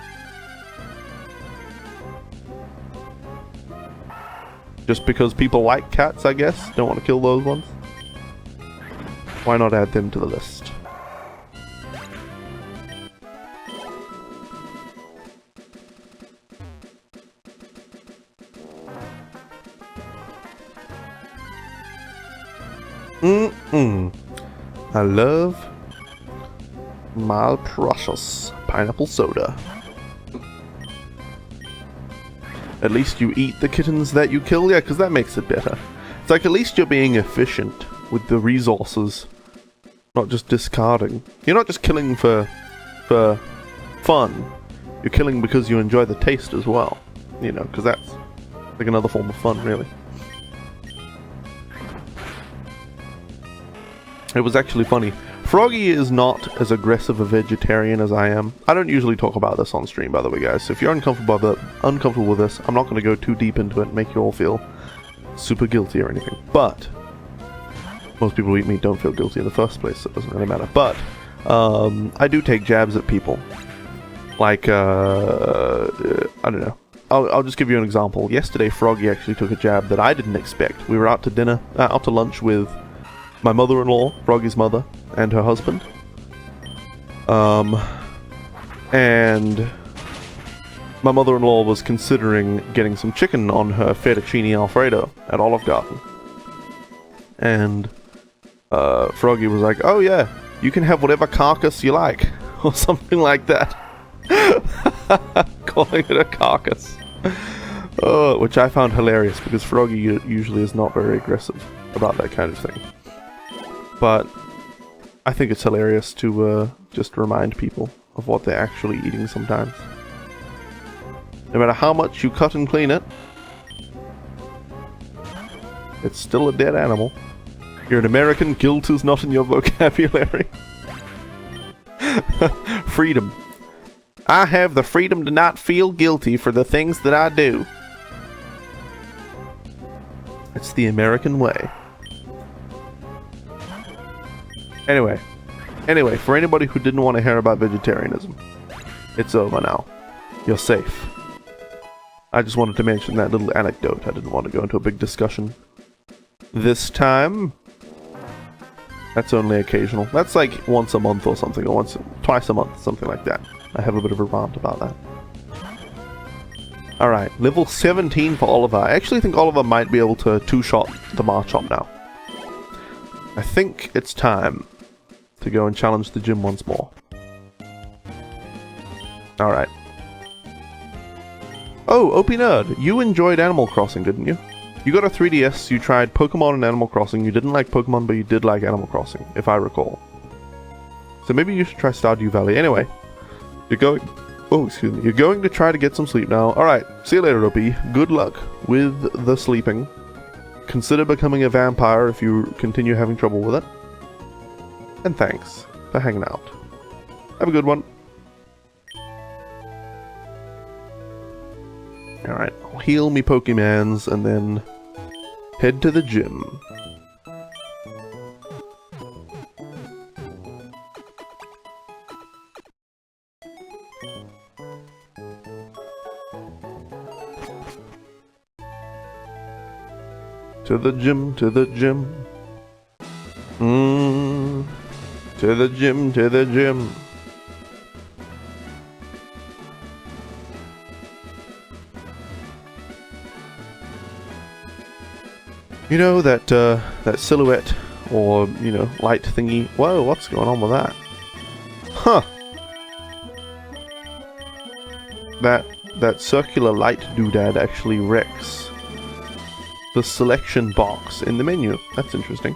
Just because people like cats, I guess, don't want to kill those ones. Why not add them to the list? I love my precious pineapple soda. At least you eat the kittens that you kill, yeah, because that makes it better. It's like at least you're being efficient with the resources, not just discarding. You're not just killing for fun. You're killing because you enjoy the taste as well, you know, because that's like another form of fun, really. It was actually funny. Froggy is not as aggressive a vegetarian as I am. I don't usually talk about this on stream, by the way, guys. So if you're uncomfortable with this, I'm not going to go too deep into it and make you all feel super guilty or anything. But most people who eat meat don't feel guilty in the first place, so it doesn't really matter. But I do take jabs at people. Like, I don't know. I'll just give you an example. Yesterday, Froggy actually took a jab that I didn't expect. We were out to lunch with my mother-in-law, Froggy's mother, and her husband. And my mother-in-law was considering getting some chicken on her fettuccine alfredo at Olive Garden. And Froggy was like, oh yeah, you can have whatever carcass you like, or something like that. Calling it a carcass. Which I found hilarious, because Froggy usually is not very aggressive about that kind of thing. But I think it's hilarious to just remind people of what they're actually eating sometimes. No matter how much you cut and clean it, it's still a dead animal. You're an American, guilt is not in your vocabulary. Freedom. I have the freedom to not feel guilty for the things that I do. It's the American way. Anyway, for anybody who didn't want to hear about vegetarianism, it's over now. You're safe. I just wanted to mention that little anecdote. I didn't want to go into a big discussion this time. That's only occasional. That's like once a month or something, or twice a month, something like that. I have a bit of a rant about that. Alright, level 17 for Oliver. I actually think Oliver might be able to two-shot the Marchop now. I think it's time to go and challenge the gym once more. Alright. Oh, OP Nerd, you enjoyed Animal Crossing, didn't you? You got a 3DS, you tried Pokemon and Animal Crossing, you didn't like Pokemon, but you did like Animal Crossing, if I recall. So maybe you should try Stardew Valley. Anyway, you're going to try to get some sleep now. Alright, see you later, OP. Good luck with the sleeping. Consider becoming a vampire if you continue having trouble with it. And thanks for hanging out. Have a good one. Alright, I'll heal me Pokemons and then head to the gym. To the gym, to the gym. To the gym, to the gym. You know, that silhouette, or, you know, light thingy. Whoa, what's going on with that? Huh. That circular light doodad actually wrecks the selection box in the menu. That's interesting.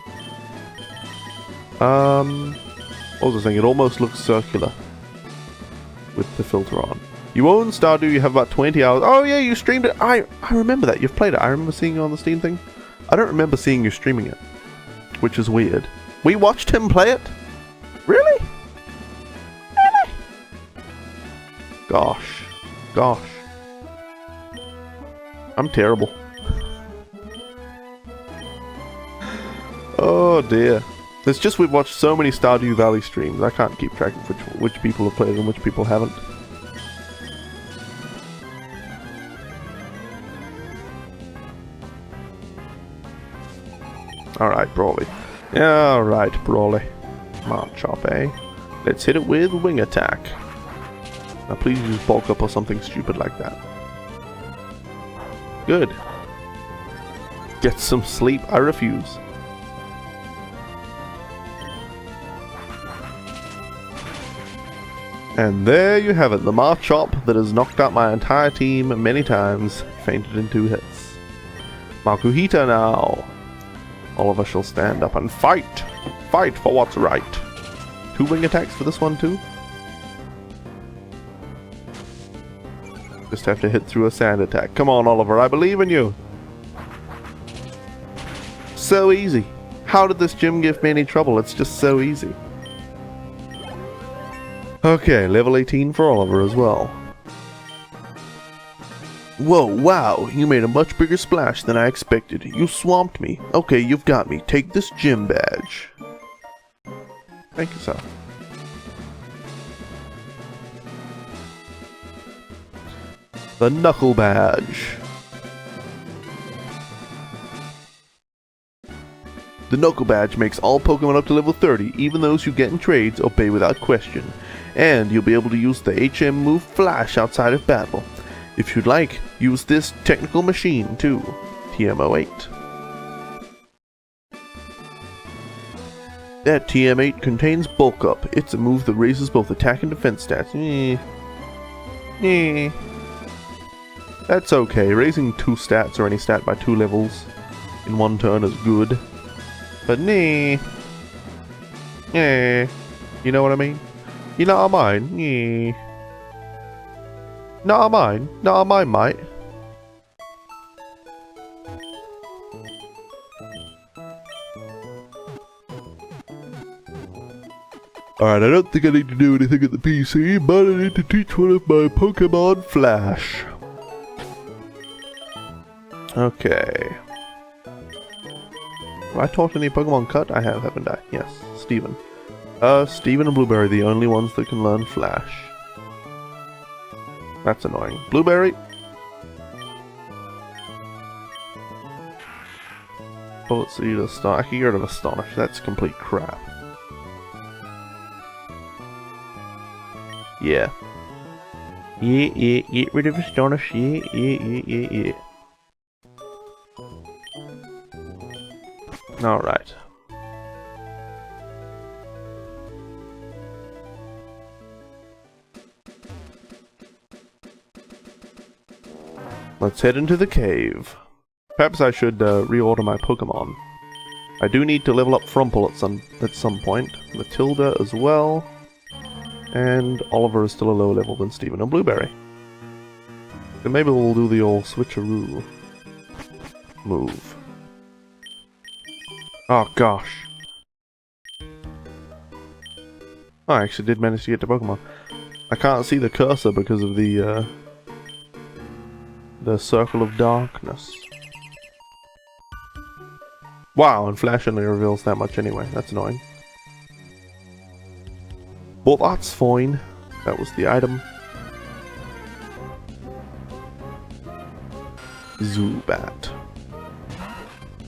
What was I saying? It almost looks circular with the filter on. You own Stardew, you have about 20 hours. Oh yeah, you streamed it. I remember that. You've played it. I remember seeing you on the Steam thing. I don't remember seeing you streaming it, which is weird. We watched him play it? Really? Really? Gosh. Gosh. I'm terrible. Oh dear. It's just we've watched so many Stardew Valley streams, I can't keep track of which people have played and which people haven't. Alright, Brawly. Yeah, alright, Brawly. Come on, Chop, eh? Let's hit it with Wing Attack. Now please use Bulk Up or something stupid like that. Good. Get some sleep, I refuse. And there you have it, the Machop that has knocked out my entire team many times, fainted in 2 hits. Makuhita now. Oliver shall stand up and fight! Fight for what's right! 2 wing attacks for this one too? Just have to hit through a sand attack. Come on, Oliver, I believe in you! So easy. How did this gym give me any trouble? It's just so easy. Okay, level 18 for Oliver as well. Whoa, wow, you made a much bigger splash than I expected. You swamped me. Okay, you've got me. Take this gym badge. Thank you, sir. The Knuckle Badge. The Knuckle Badge makes all Pokemon up to level 30, even those you get in trades, obey without question. And you'll be able to use the HM move Flash outside of battle. If you'd like, use this technical machine too. TM08. That TM8 contains Bulk Up. It's a move that raises both attack and defense stats. That's okay. Raising 2 stats or any stat by 2 levels in 1 turn is good. But you know what I mean? You know what I mean? Not mine. Not mine, mate. Alright, I don't think I need to do anything at the PC, but I need to teach one of my Pokemon Flash. Okay. Have I taught any Pokemon Cut? I have, haven't I? Yes, Steven. Steven and Blueberry, the only ones that can learn Flash. That's annoying. Blueberry! Bullet Seed, Astonish. I can get rid of Astonish. That's complete crap. Yeah. Yeah, get rid of Astonish. Yeah. Alright. Let's head into the cave. Perhaps I should reorder my Pokemon. I do need to level up Frumple at some point. Matilda as well. And Oliver is still a lower level than Steven and Blueberry. Then maybe we'll do the old switcheroo move. Oh gosh. Oh, I actually did manage to get to Pokemon. I can't see the cursor because of the Circle of Darkness. Wow, and Flash only reveals that much anyway. That's annoying. But that's fine. That was the item. Zubat.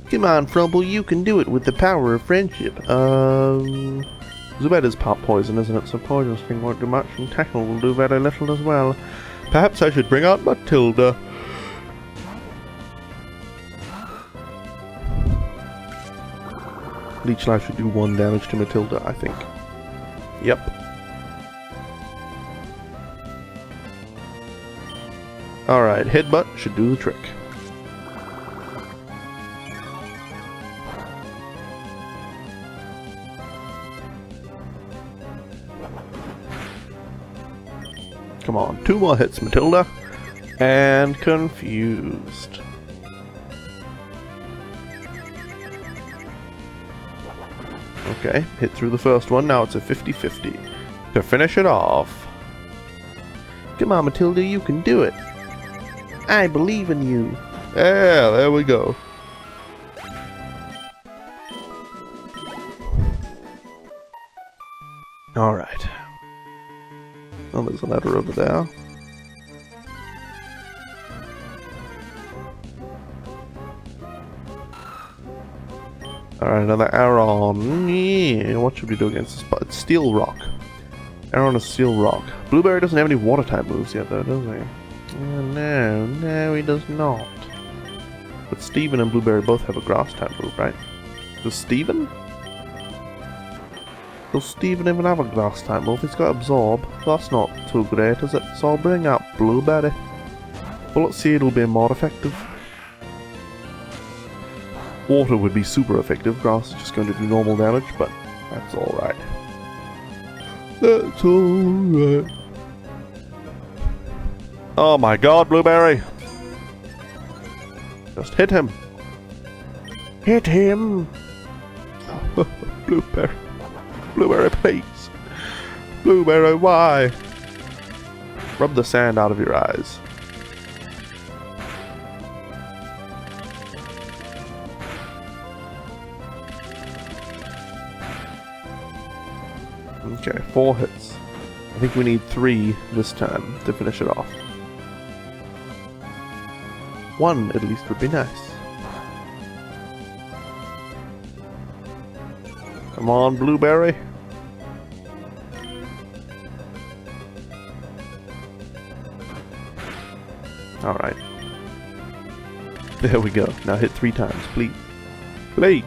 Come on, Frumple, you can do it with the power of friendship. Zubat is pop poison, isn't it? So poison sting won't do much, and tackle will do very little as well. Perhaps I should bring out Matilda. Leech Life should do 1 damage to Matilda, I think. Yep. Alright, Headbutt should do the trick. Come on, 2 more hits, Matilda. And confused. Okay, hit through the first one. Now it's a 50-50. To finish it off. Come on, Matilda, you can do it. I believe in you. Yeah, there we go. Alright. Oh, there's a ladder over there. Alright, another arrow. Yeah, what should we do against this? But it's steel rock. Arrow on a steel rock. Blueberry doesn't have any water type moves yet, though, does he? No, he does not. But Steven and Blueberry both have a grass type move, right? Does Steven? Does Steven even have a grass type move? He's got absorb. That's not too great, is it? So I'll bring up Blueberry. Well, let's see, it'll be more effective. Water would be super effective. Grass is just going to do normal damage, but that's alright. That's alright. Oh my god, Blueberry! Just hit him! Hit him! Blueberry. Blueberry, please! Blueberry, why? Rub the sand out of your eyes. Okay, 4 hits. I think we need 3 this time to finish it off. 1 at least would be nice. Come on, Blueberry. Alright. There we go. Now hit 3 times, please. Please!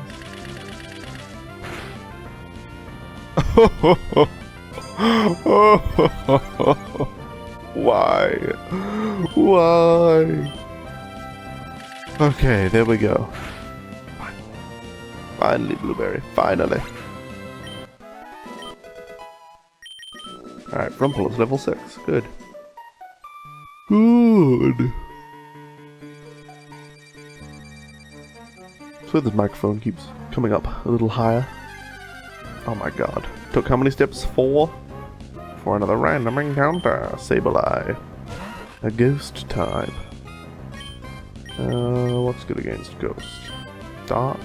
Why? Why? Okay, there we go. Finally, Blueberry. Finally. Alright, Rumple is level 6. Good. Good. So this microphone keeps coming up a little higher. Oh my god. Took how many steps? 4? For another random encounter. Sableye. A ghost type. What's good against ghost? Dark?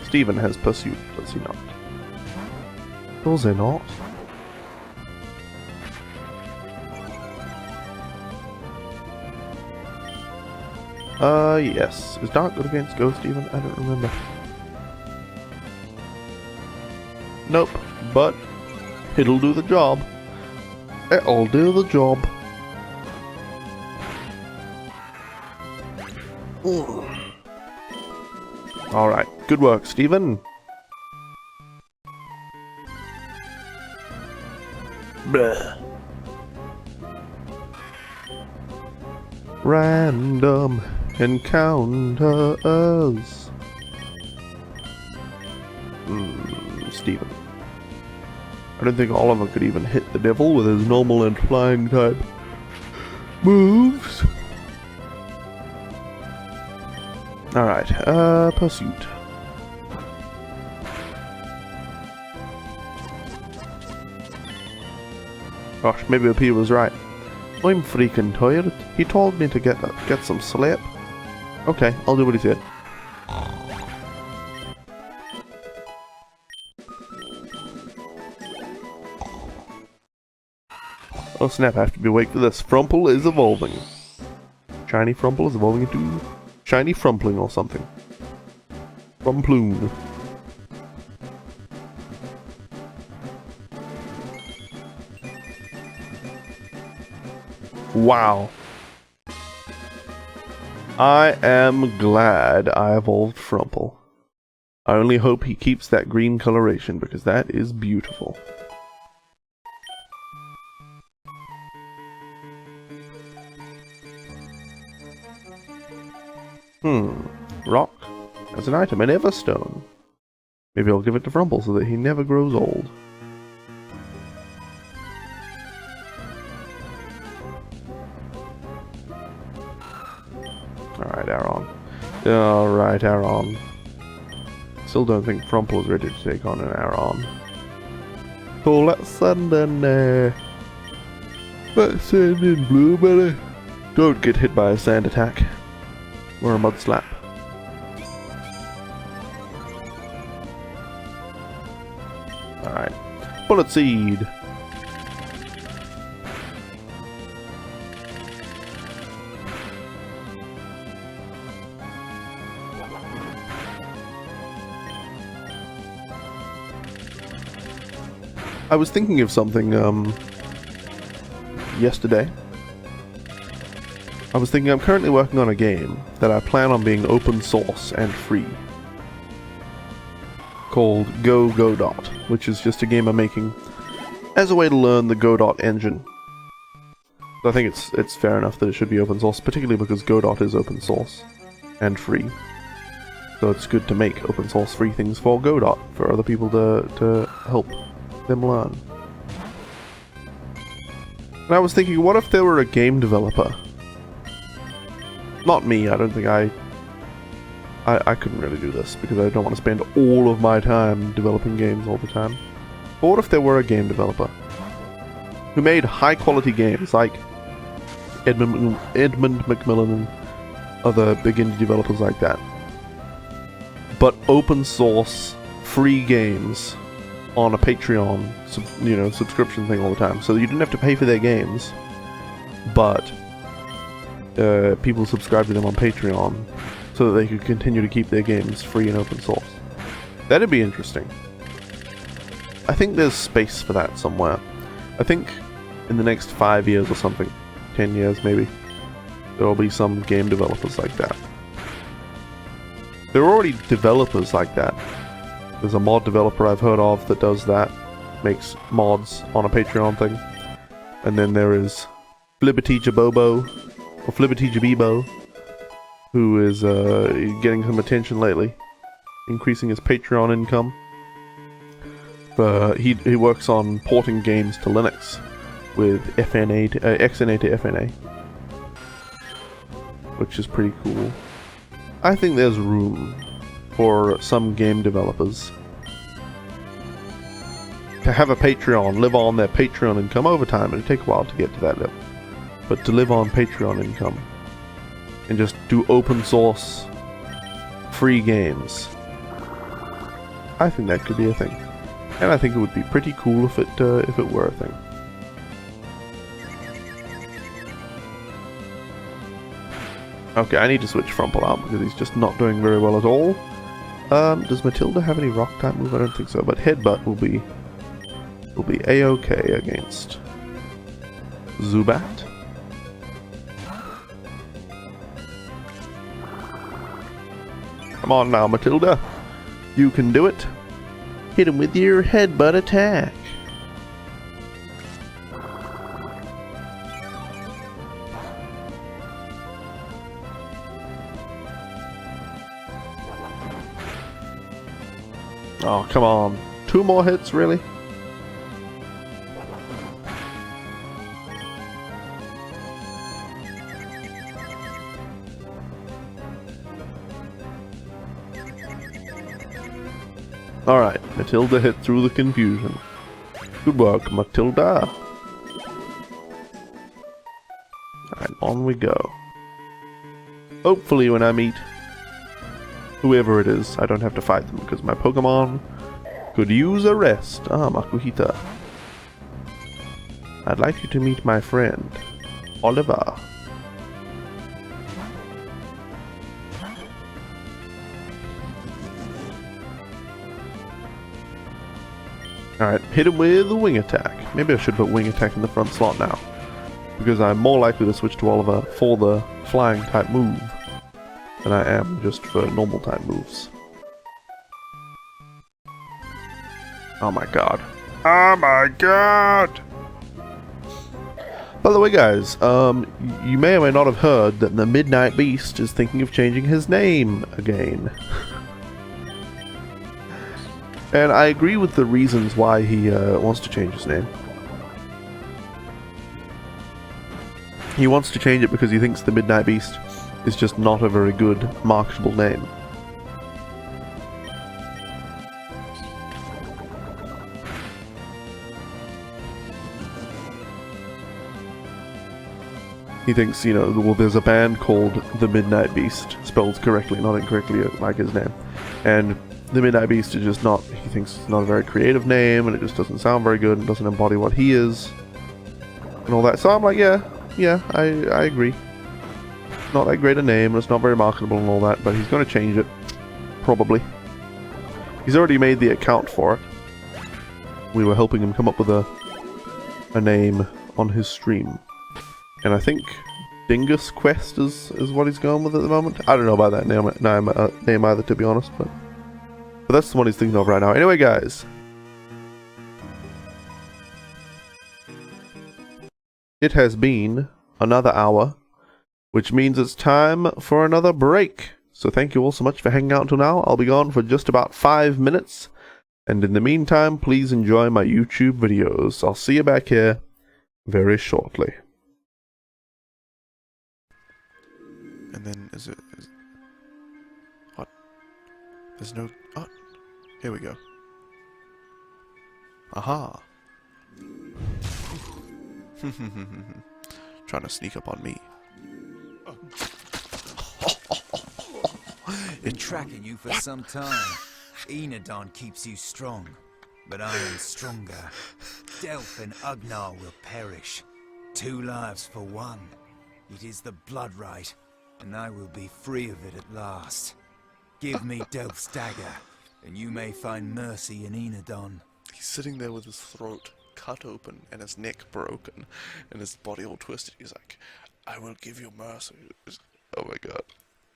Steven has pursuit, does he not? Does he not? Yes. Is Dark good against ghost even? I don't remember. Nope, but it'll do the job. It'll do the job. Alright, good work, Steven. Bleh. Random encounters. Steven. I don't think all of them could even hit the devil with his normal and flying type moves. Alright, pursuit. Gosh, maybe P was right. I'm freaking tired. He told me to get some sleep. Okay, I'll do what he said. Oh snap, I have to be awake for this. Frumple is evolving. Shiny Frumple is evolving into Shiny Frumpling or something. Frumploon. Wow. I am glad I evolved Frumple. I only hope he keeps that green coloration because that is beautiful. Rock as an item, an Everstone. Maybe I'll give it to Frumple so that he never grows old. Alright, Aaron. Alright, Aaron. Still don't think Frumple is ready to take on an Aaron. So let's send in, Blueberry. Don't get hit by a sand attack. Or a mud slap. Alright. Bullet Seed. I was thinking of something, yesterday. I was thinking I'm currently working on a game that I plan on being open source and free. Called Go Godot, which is just a game I'm making as a way to learn the Godot engine. I think it's fair enough that it should be open source, particularly because Godot is open source and free. So it's good to make open source free things for Godot, for other people to help them learn. And I was thinking, what if there were a game developer? Not me, I don't think I couldn't really do this, because I don't want to spend all of my time developing games all the time. But what if there were a game developer who made high quality games like Edmund Macmillan and other big indie developers like that, but open source free games on a Patreon subscription thing all the time, so you didn't have to pay for their games, but people subscribe to them on Patreon so that they could continue to keep their games free and open source. That'd be interesting. I think there's space for that somewhere. I think in the next 5 years or something, 10 years maybe, there will be some game developers like that. There are already developers like that. There's a mod developer I've heard of that does that, makes mods on a Patreon thing. And then there is Flibbity Jabobo, or Flibbity Jabibo, who is getting some attention lately, increasing his Patreon income. He works on porting games to Linux with XNA to FNA, which is pretty cool. I think there's room for some game developers to have a Patreon, live on their Patreon income over time. It'll take a while to get to that level, but to live on Patreon income and just do open source free games, I think that could be a thing, and I think it would be pretty cool if it were a thing. Okay, I need to switch Frumple out because he's just not doing very well at all. Does Matilda have any rock type move? I don't think so, but Headbutt will be A-okay against Zubat. Come on now, Matilda. You can do it. Hit him with your Headbutt attack. Oh, come on. 2 more hits, really? Alright, Matilda hit through the confusion. Good work, Matilda. Alright, on we go. Hopefully when I meet whoever it is, I don't have to fight them because my Pokemon could use a rest. Ah, Makuhita. I'd like you to meet my friend, Oliver. Alright, hit him with a Wing Attack. Maybe I should put Wing Attack in the front slot now, because I'm more likely to switch to Oliver for the flying type move than I am just for normal type moves. Oh my god. Oh my god! By the way guys, you may or may not have heard that the Midnight Beast is thinking of changing his name again. And I agree with the reasons why he wants to change his name. He wants to change it because he thinks the Midnight Beast is just not a very good marketable name. He thinks, you know, well, there's a band called The Midnight Beast, spelled correctly, not incorrectly like his name. And The Midnight Beast is just not, he thinks it's not a very creative name, and it just doesn't sound very good, and doesn't embody what he is, and all that. So I'm like, yeah, I agree. Not that great a name, and it's not very marketable and all that, but he's going to change it. Probably. He's already made the account for it. We were helping him come up with a name on his stream. And I think Dingus Quest is what he's going with at the moment. I don't know about that name either, to be honest, but that's the one he's thinking of right now. Anyway, guys, it has been another hour, which means it's time for another break. So thank you all so much for hanging out until now. I'll be gone for just about 5 minutes, and in the meantime, please enjoy my YouTube videos. I'll see you back here very shortly. And then is it what? There's no. Oh, here we go. Aha! Trying to sneak up on me. Been tracking you for some time. Enodon keeps you strong, but I am stronger. Delph and Ugnar will perish. 2 lives for 1. It is the blood right, and I will be free of it at last. Give me Delph's dagger, and you may find mercy in Enodon. He's sitting there with his throat cut open and his neck broken and his body all twisted. He's like, I will give you mercy. Oh my god.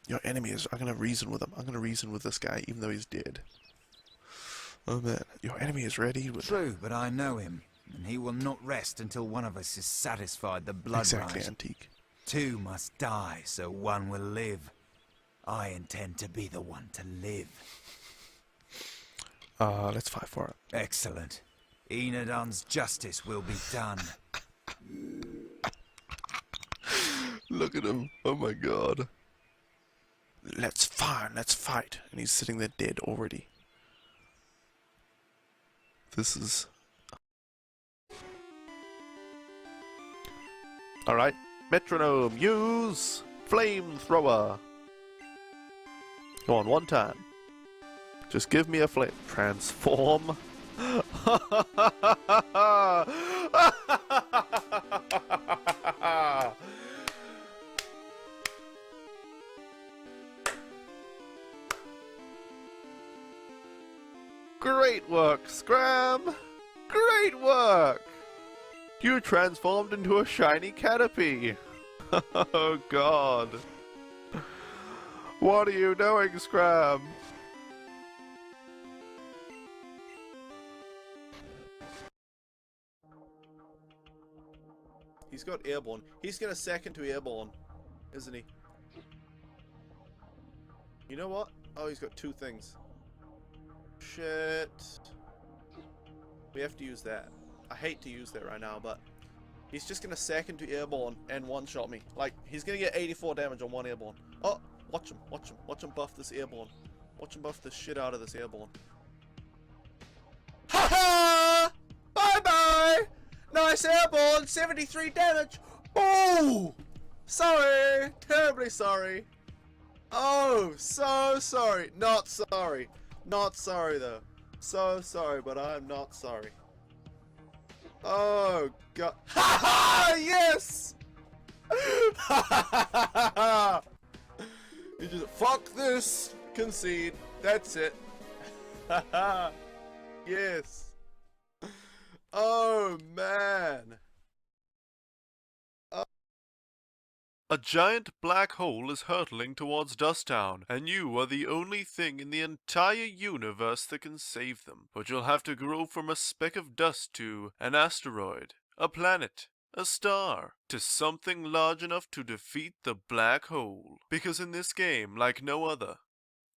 Your enemy is... I'm gonna reason with him. I'm gonna reason with this guy even though he's dead. Oh man. Your enemy is ready with... True, but I know him, and he will not rest until one of us is satisfied the blood Exactly, right. Antique. 2 must die, so 1 will live. I intend to be the one to live. Let's fight for it. Excellent. Enodon's justice will be done. Look at him. Oh my god. Let's fight. And he's sitting there dead already. This is... Alright. Metronome, use flamethrower. Go on, one time. Just give me a flame. Transform. Great work, Scram! Great work! You transformed into a shiny canopy! Oh god. What are you doing, Scram? He's got airborne. He's gonna second to airborne, isn't he? You know what? Oh, he's got 2 things. Shit. We have to use that. I hate to use that right now, but he's just gonna second to airborne and one-shot me. Like, he's gonna get 84 damage on 1 airborne. Oh, watch him, watch him. Watch him buff this airborne. Watch him buff the shit out of this airborne. Ha ha! Bye-bye! Nice airborne, 73 damage! Oh! Sorry! Terribly sorry. Oh, so sorry. Not sorry. Not sorry, though. So sorry, but I'm not sorry. Oh, God. Ha ha! Yes! Ha ha ha ha! You just, fuck this! Concede. That's it. Ha ha! Yes. Oh, man. A giant black hole is hurtling towards Dusttown, and you are the only thing in the entire universe that can save them. But you'll have to grow from a speck of dust to an asteroid, a planet, a star, to something large enough to defeat the black hole. Because in this game, like no other,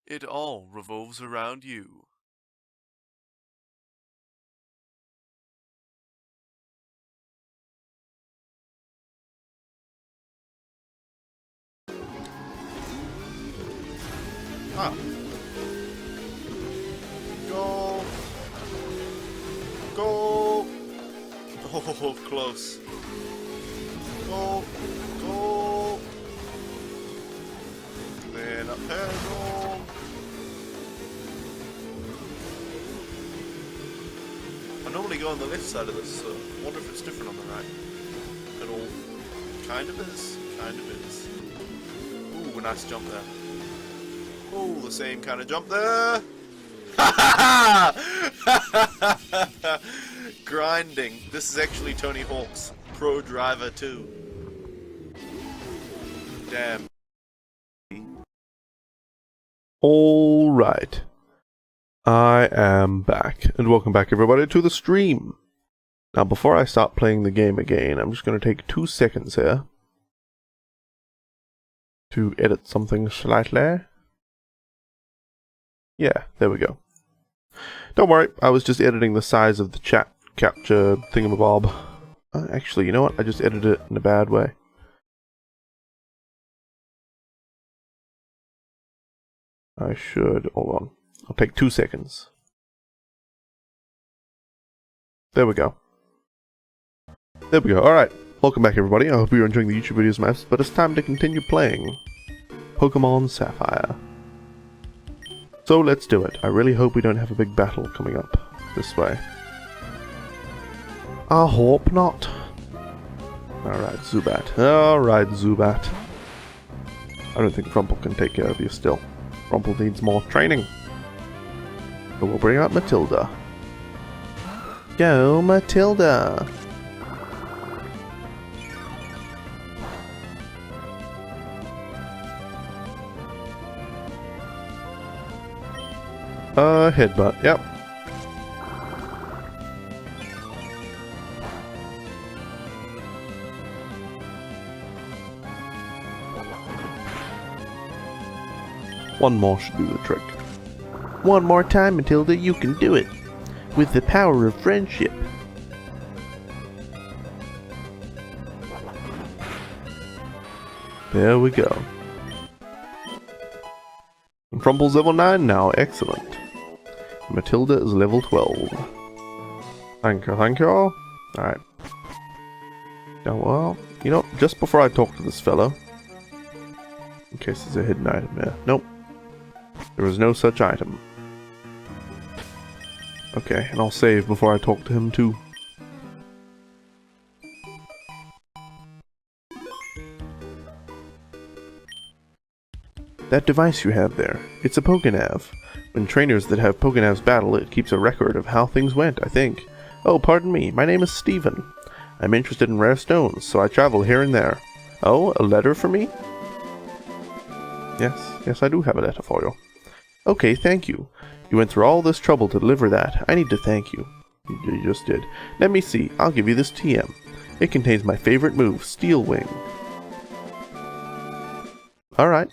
it all revolves around you. Ah. Go. Go. Oh, close. Go. Go. Then up pedal. I normally go on the left side of this, so I wonder if it's different on the right. It all kind of is. Kind of is. Ooh, a nice jump there. Ooh, the same kind of jump there. Grinding. This is actually Tony Hawk's Pro Driver 2. Damn. Alright. I am back, and welcome back everybody to the stream. Now before I start playing the game again, I'm just going to take 2 seconds here to edit something slightly. Yeah, there we go. Don't worry, I was just editing the size of the chat capture thingamabob. Actually, you know what? I just edited it in a bad way. I should... hold on. I'll take 2 seconds. There we go. There we go. Alright. Welcome back everybody. I hope you're enjoying the YouTube videos maps, but it's time to continue playing Pokemon Sapphire. So let's do it. I really hope we don't have a big battle coming up this way. I hope not. Alright, Zubat. Alright, Zubat. I don't think Rumple can take care of you still. Rumple needs more training. So we'll bring out Matilda. Go, Matilda! Headbutt, yep. One more should do the trick. One more time, Matilda, you can do it. With the power of friendship. There we go. And Rumple's level 9 now, excellent. Matilda is level 12. Thank you, thank you. Alright. Now, well, you know, just before I talk to this fellow, in case there's a hidden item there. Nope. There is no such item. Okay, and I'll save before I talk to him too. That device you have there, it's a Poknav. When trainers that have Poknavs battle, it keeps a record of how things went, I think. Oh, pardon me, my name is Steven. I'm interested in rare stones, so I travel here and there. Oh, a letter for me? Yes, I do have a letter for you. Okay, thank you. You went through all this trouble to deliver that. I need to thank you. You just did. Let me see, I'll give you this TM. It contains my favorite move, Steel Wing. Alright.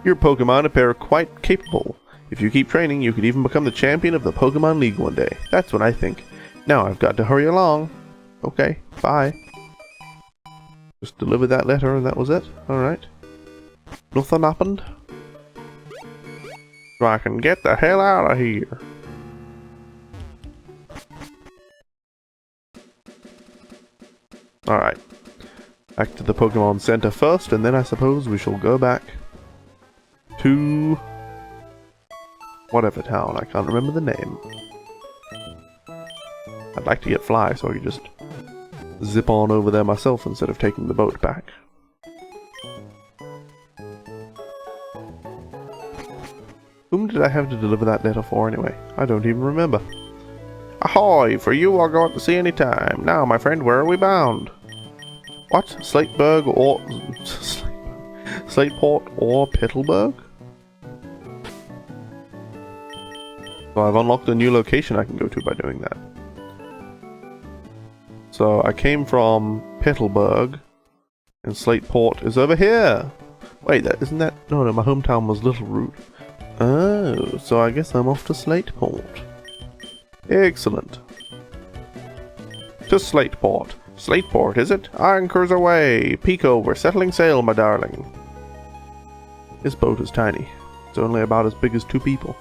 Your Pokemon appear quite capable. If you keep training, you could even become the champion of the Pokemon League one day. That's what I think. Now I've got to hurry along. Okay, bye. Just delivered that letter and that was it? Alright. Nothing happened? So I can get the hell out of here. Alright. Back to the Pokemon Center first, and then I suppose we shall go back to whatever town. I can't remember the name. I'd like to get Fly so I could just zip on over there myself instead of taking the boat back. Whom did I have to deliver that letter for anyway? I don't even remember. Ahoy! For you I'll go out to sea any time. Now, my friend, where are we bound? What? Slateburg or... Slateport or Petalburg? So I've unlocked a new location I can go to by doing that. So I came from Petalburg, and Slateport is over here! Wait, isn't that... No, my hometown was Littleroot. Oh, so I guess I'm off to Slateport. Excellent. To Slateport. Slateport, is it? Anchors away! Pico, we're settling sail, my darling. This boat is tiny. It's only about as big as 2 people.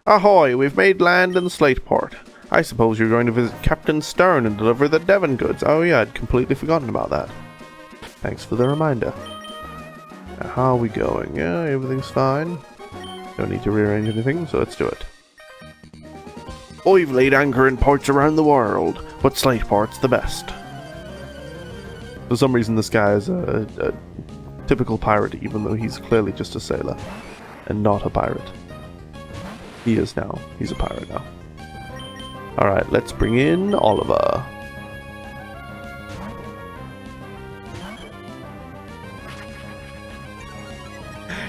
Ahoy! We've made land in Slateport. I suppose you're going to visit Captain Stern and deliver the Devon goods. Oh yeah, I'd completely forgotten about that. Thanks for the reminder. Now, how are we going? Yeah, everything's fine. Don't need to rearrange anything, so let's do it. I've laid anchor in ports around the world, but Slateport's the best. For some reason this guy is a typical pirate, even though he's clearly just a sailor, and not a pirate. He is now. He's a pirate now. Alright, let's bring in Oliver.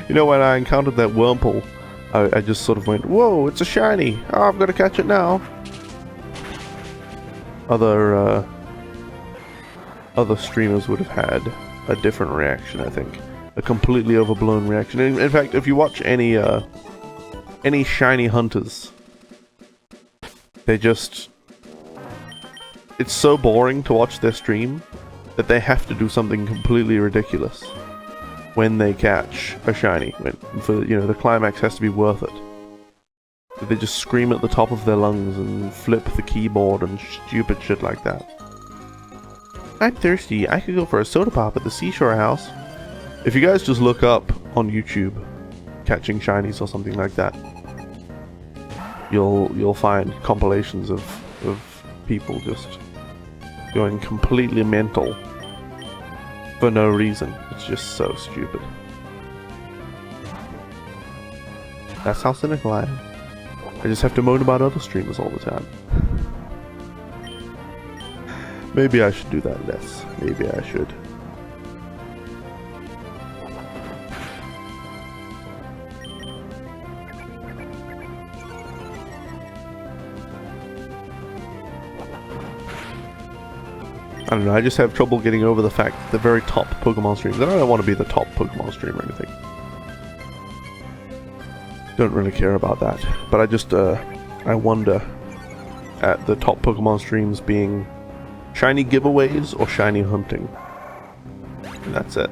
You know, when I encountered that wormhole, I just sort of went, whoa, it's a shiny! Oh, I've got to catch it now! Other streamers would have had a different reaction, I think. A completely overblown reaction. In fact, if you watch any shiny hunters, they just... It's so boring to watch their stream that they have to do something completely ridiculous when they catch a shiny. The climax has to be worth it. They just scream at the top of their lungs and flip the keyboard and stupid shit like that. I'm thirsty. I could go for a soda pop at the seashore house. If you guys just look up on YouTube catching shinies or something like that, you'll find compilations of people just going completely mental for no reason. It's just so stupid. That's how cynical I am. I just have to moan about other streamers all the time. Maybe I should do that less. Maybe I should. I don't know, I just have trouble getting over the fact that the very top Pokemon streamers, and I don't want to be the top Pokemon streamer or anything. Don't really care about that. But I just, I wonder at the top Pokemon streams being shiny giveaways or shiny hunting. And that's it.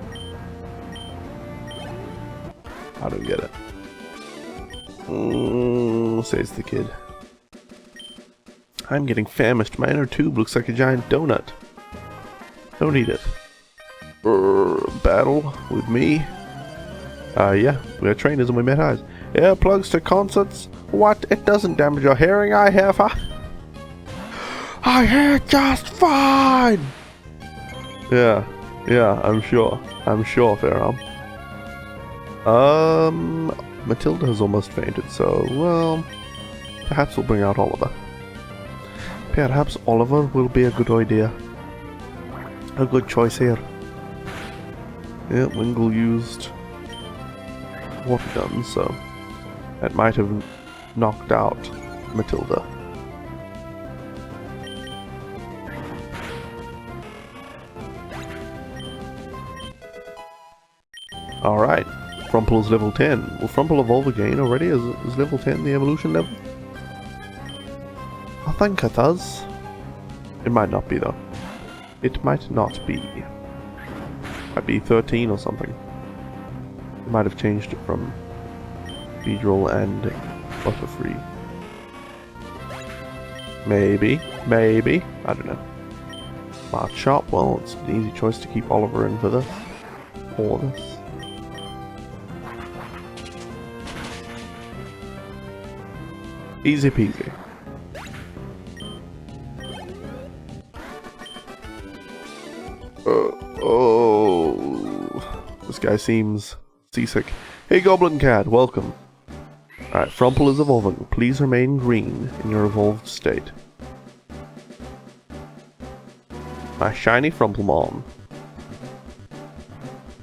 I don't get it. Says the kid. I'm getting famished. My inner tube looks like a giant donut. Don't eat it. Battle with me? Yeah, we are trainers and we met eyes. Earplugs to concerts? What? It doesn't damage your hearing. I hear just fine! Yeah, I'm sure, Fairarm. Matilda has almost fainted, so, well, perhaps we'll bring out Oliver. Perhaps Oliver will be a good idea. A good choice here. Yeah, Wingle used water guns, so that might have knocked out Matilda. Alright, Frumple is level 10. Will Frumple evolve again already? Is level 10 the evolution level? I think it does. It might not be though. It might not be. Might be 13 or something. It might have changed it from Beedrill and Butterfree. Maybe. I don't know. Machop, well, it's an easy choice to keep Oliver in for this. Or this. Easy peasy. This guy seems seasick. Hey Goblin Cat, welcome. Alright, Frumple is evolving. Please remain green in your evolved state. My shiny Frumplemon.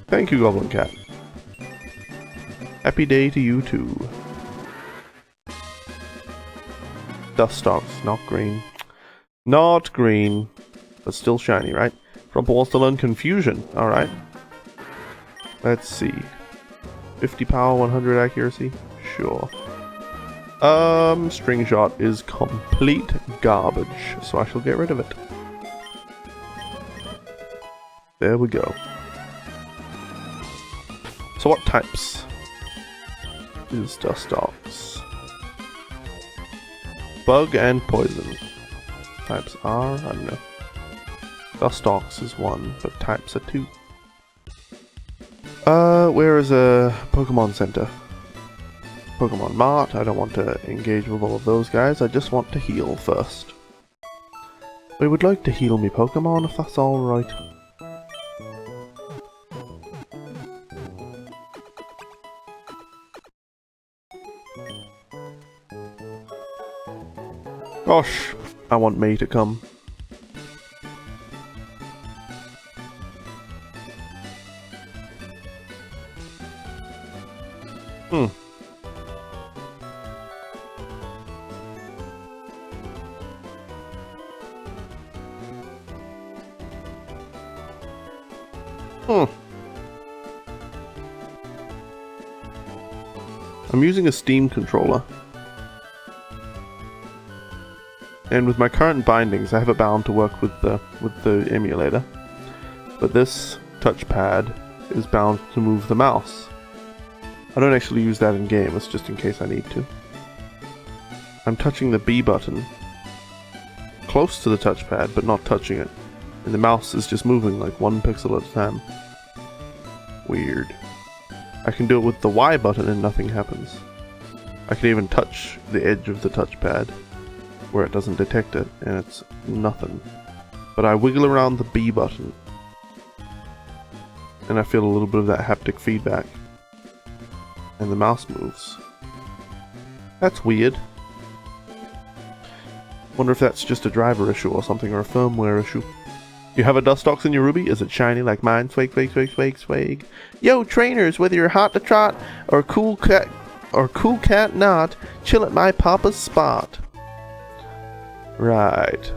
Thank you, Goblin Cat. Happy day to you too. Dustox, not green. Not green. But still shiny, right? Frumple wants to learn Confusion. Alright. Let's see. 50 power, 100 accuracy? Sure. String shot is complete garbage, so I shall get rid of it. There we go. So what types is Dustox? Bug and poison. Types are, I don't know. Dustox is 1, but types are 2. Where is a Pokemon Center? Pokemon Mart. I don't want to engage with all of those guys. I just want to heal first. I would like to heal me Pokemon if that's alright. Gosh, I want May to come. I'm using a Steam controller. And with my current bindings, I have it bound to work with the emulator. But this touchpad is bound to move the mouse. I don't actually use that in game, it's just in case I need to. I'm touching the B button close to the touchpad, but not touching it. And the mouse is just moving like 1 pixel at a time. Weird. I can do it with the Y button and nothing happens. I can even touch the edge of the touchpad where it doesn't detect it, and it's nothing. But I wiggle around the B button, and I feel a little bit of that haptic feedback. And the mouse moves. That's weird. Wonder if that's just a driver issue or something, or a firmware issue. You have a Dustox in your Ruby? Is it shiny like mine? Swag, swag, swag, swag, swag. Yo, trainers, whether you're hot to trot or cool cat not, chill at my papa's spot. Right.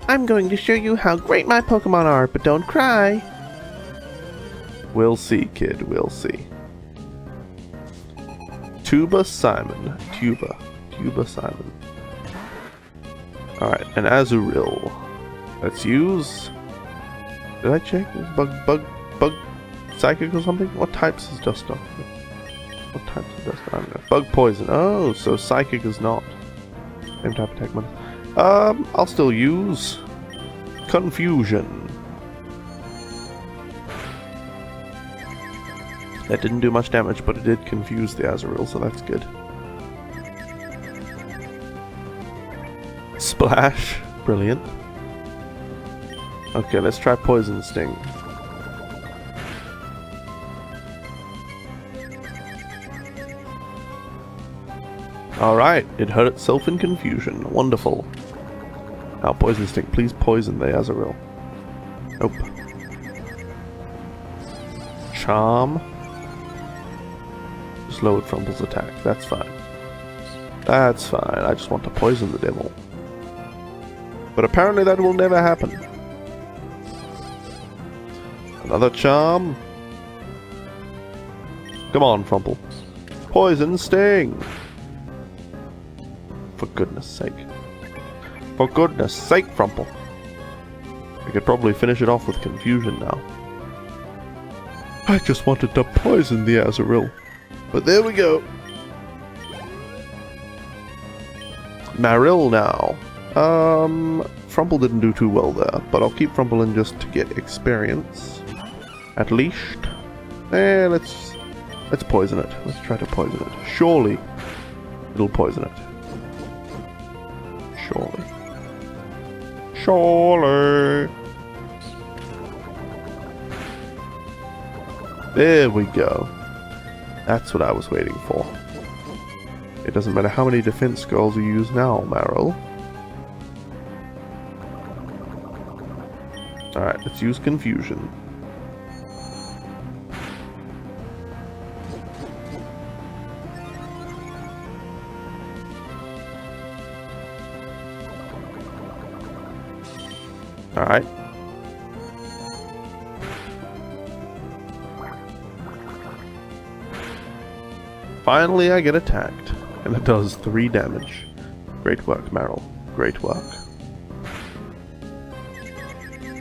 I'm going to show you how great my Pokemon are, but don't cry. We'll see, kid, we'll see. Tuba Simon. Tuba Simon. Alright, an Azurill. Let's use... Did I check? Bug Psychic or something? What types is Dustox? What types is Dustox? I don't know. Bug Poison. Oh, so Psychic is not. Same type of Pkmn. I'll still use... Confusion. That didn't do much damage, but it did confuse the Azurill, so that's good. Splash. Brilliant. Okay, let's try Poison Sting. Alright, it hurt itself in confusion. Wonderful. Now Poison Sting, please poison the Azurill. Nope. Charm. Just lowered Frumple's attack, that's fine. That's fine, I just want to poison the devil. But apparently that will never happen. Another charm. Come on, Frumple. Poison Sting! For goodness sake. For goodness sake, Frumple. I could probably finish it off with Confusion now. I just wanted to poison the Azurill. But there we go. Marill now. Frumple didn't do too well there, but I'll keep Frumple in just to get experience. At least. Let's poison it. Let's try to poison it. Surely it'll poison it. Surely. Surely. There we go. That's what I was waiting for. It doesn't matter how many defense scrolls you use now, Marill. Alright, let's use Confusion. Alright. Finally, I get attacked, and it does 3 damage. Great work, Meryl. Great work.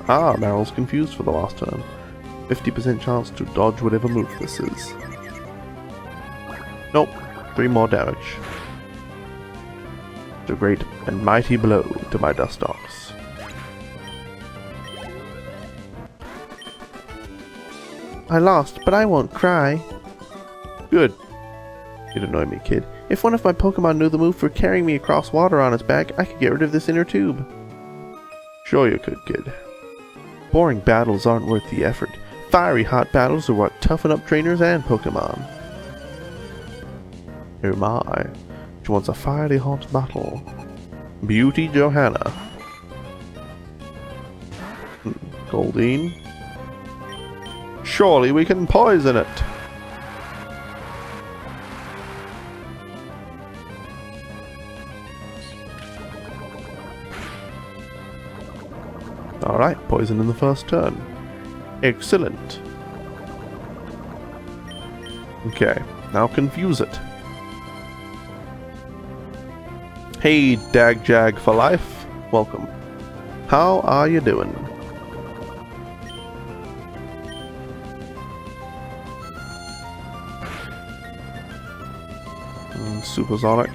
Ah, Meryl's confused for the last turn. 50% chance to dodge whatever move this is. Nope. 3 more damage. It's a great and mighty blow to my Dustox. I lost, but I won't cry. Good. You'd annoy me, kid. If one of my Pokemon knew the move for carrying me across water on its back, I could get rid of this inner tube. Sure you could, kid. Boring battles aren't worth the effort. Fiery hot battles are what toughen up trainers and Pokemon. Oh my. She wants a fiery hot battle. Beauty Johanna. Goldeen. Surely we can poison it. Alright, poison in the first turn. Excellent. Okay, now confuse it. Hey, Dagjag for life. Welcome. How are you doing? Supersonic.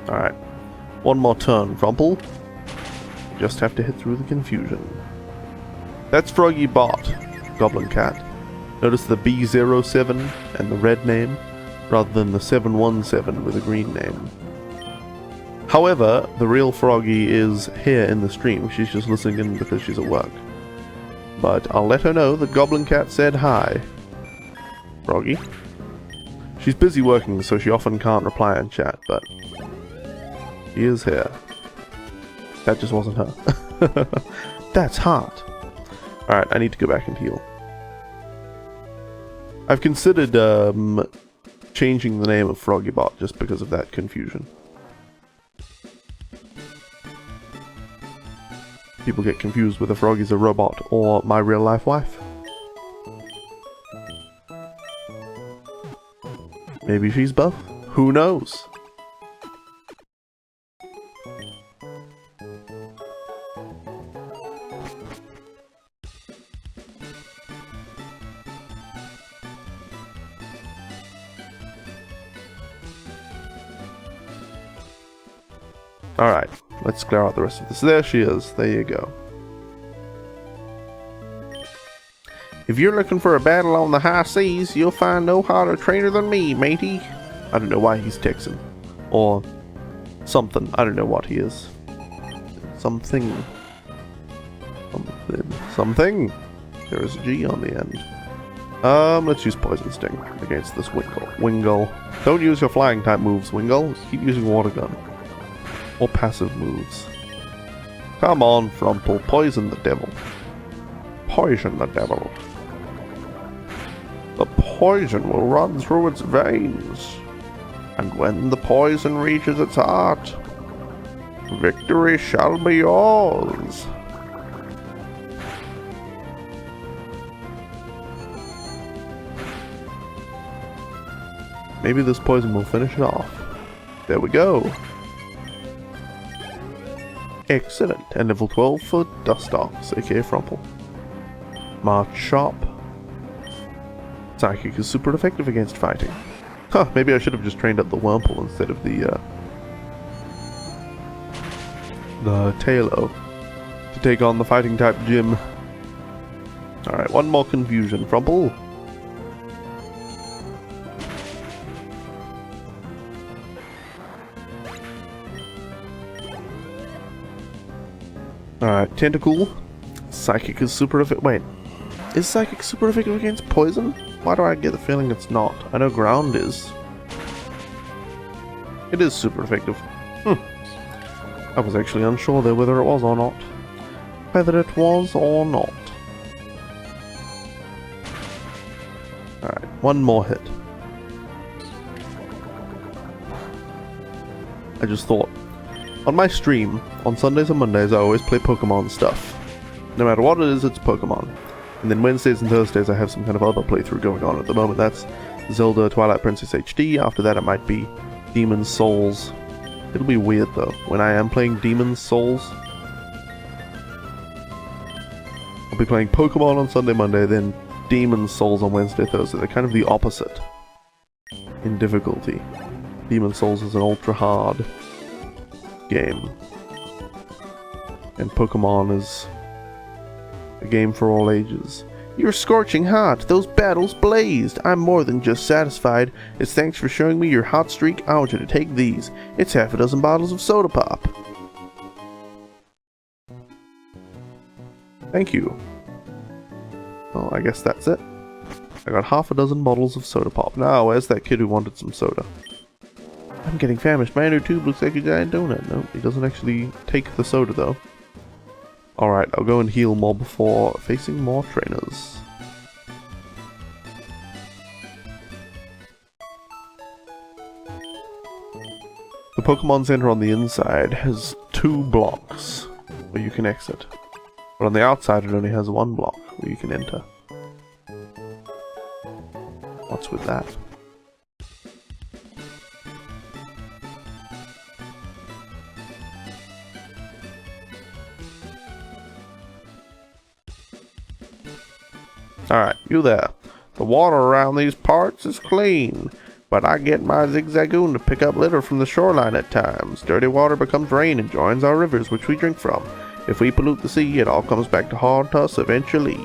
Alright. One more turn, Rumple. Just have to hit through the confusion. That's Froggy Bot, Goblin Cat. Notice the B07 and the red name, rather than the 717 with a green name. However, the real Froggy is here in the stream. She's just listening in because she's at work. But I'll let her know that Goblin Cat said hi. Froggy. She's busy working, so she often can't reply in chat, but she is here. That just wasn't her. That's hot. Alright, I need to go back and heal. I've considered changing the name of Froggybot just because of that confusion. People get confused whether Froggy's a robot or my real life wife. Maybe she's both. Who knows? Alright, let's clear out the rest of this. There she is. There you go. If you're looking for a battle on the high seas, you'll find no harder trainer than me, matey. I don't know why he's Texan. Or something. I don't know what he is. Something. Something. There is a G on the end. Let's use Poison Sting against this Wingull. Don't use your flying type moves, Wingull. Keep using Water Gun. Or passive moves. Come on, Frumple, poison the devil. Poison the devil. The poison will run through its veins, and when the poison reaches its heart, victory shall be yours. Maybe this poison will finish it off. There we go. Excellent, and level 12 for Dustox, aka Frumple. March Sharp. Psychic is super effective against fighting. Huh, maybe I should have just trained up the Wurmple instead of the Tailo to take on the fighting type gym. Alright, one more confusion, Frumple. Alright, Tentacool. Psychic is super effective. Wait, is Psychic super effective against poison? Why do I get the feeling it's not? I know Ground is. It is super effective. I was actually unsure there whether it was or not. Whether it was or not. Alright, one more hit. I just thought, on my stream, on Sundays and Mondays, I always play Pokemon stuff. No matter what it is, it's Pokemon. And then Wednesdays and Thursdays I have some kind of other playthrough going on. At the moment that's Zelda Twilight Princess HD. After that it might be Demon's Souls. It'll be weird though. When I am playing Demon's Souls, I'll be playing Pokemon on Sunday, Monday, then Demon's Souls on Wednesday, Thursday. They're kind of the opposite in difficulty. Demon's Souls is an ultra hard game. And Pokemon is a game for all ages. You're scorching hot. Those battles blazed. I'm more than just satisfied. It's thanks for showing me your hot streak. I want you to take these. It's half a dozen bottles of soda pop. Thank you. Well, I guess that's it. I got half a dozen bottles of soda pop. Now, where's that kid who wanted some soda? I'm getting famished. My inner tube looks like a giant donut. No, he doesn't actually take the soda though. Alright, I'll go and heal more before facing more trainers. The Pokemon Center on the inside has 2 blocks where you can exit. But on the outside it only has 1 block where you can enter. What's with that? Alright, you there. The water around these parts is clean, but I get my Zigzagoon to pick up litter from the shoreline at times. Dirty water becomes rain and joins our rivers, which we drink from. If we pollute the sea, it all comes back to haunt us eventually.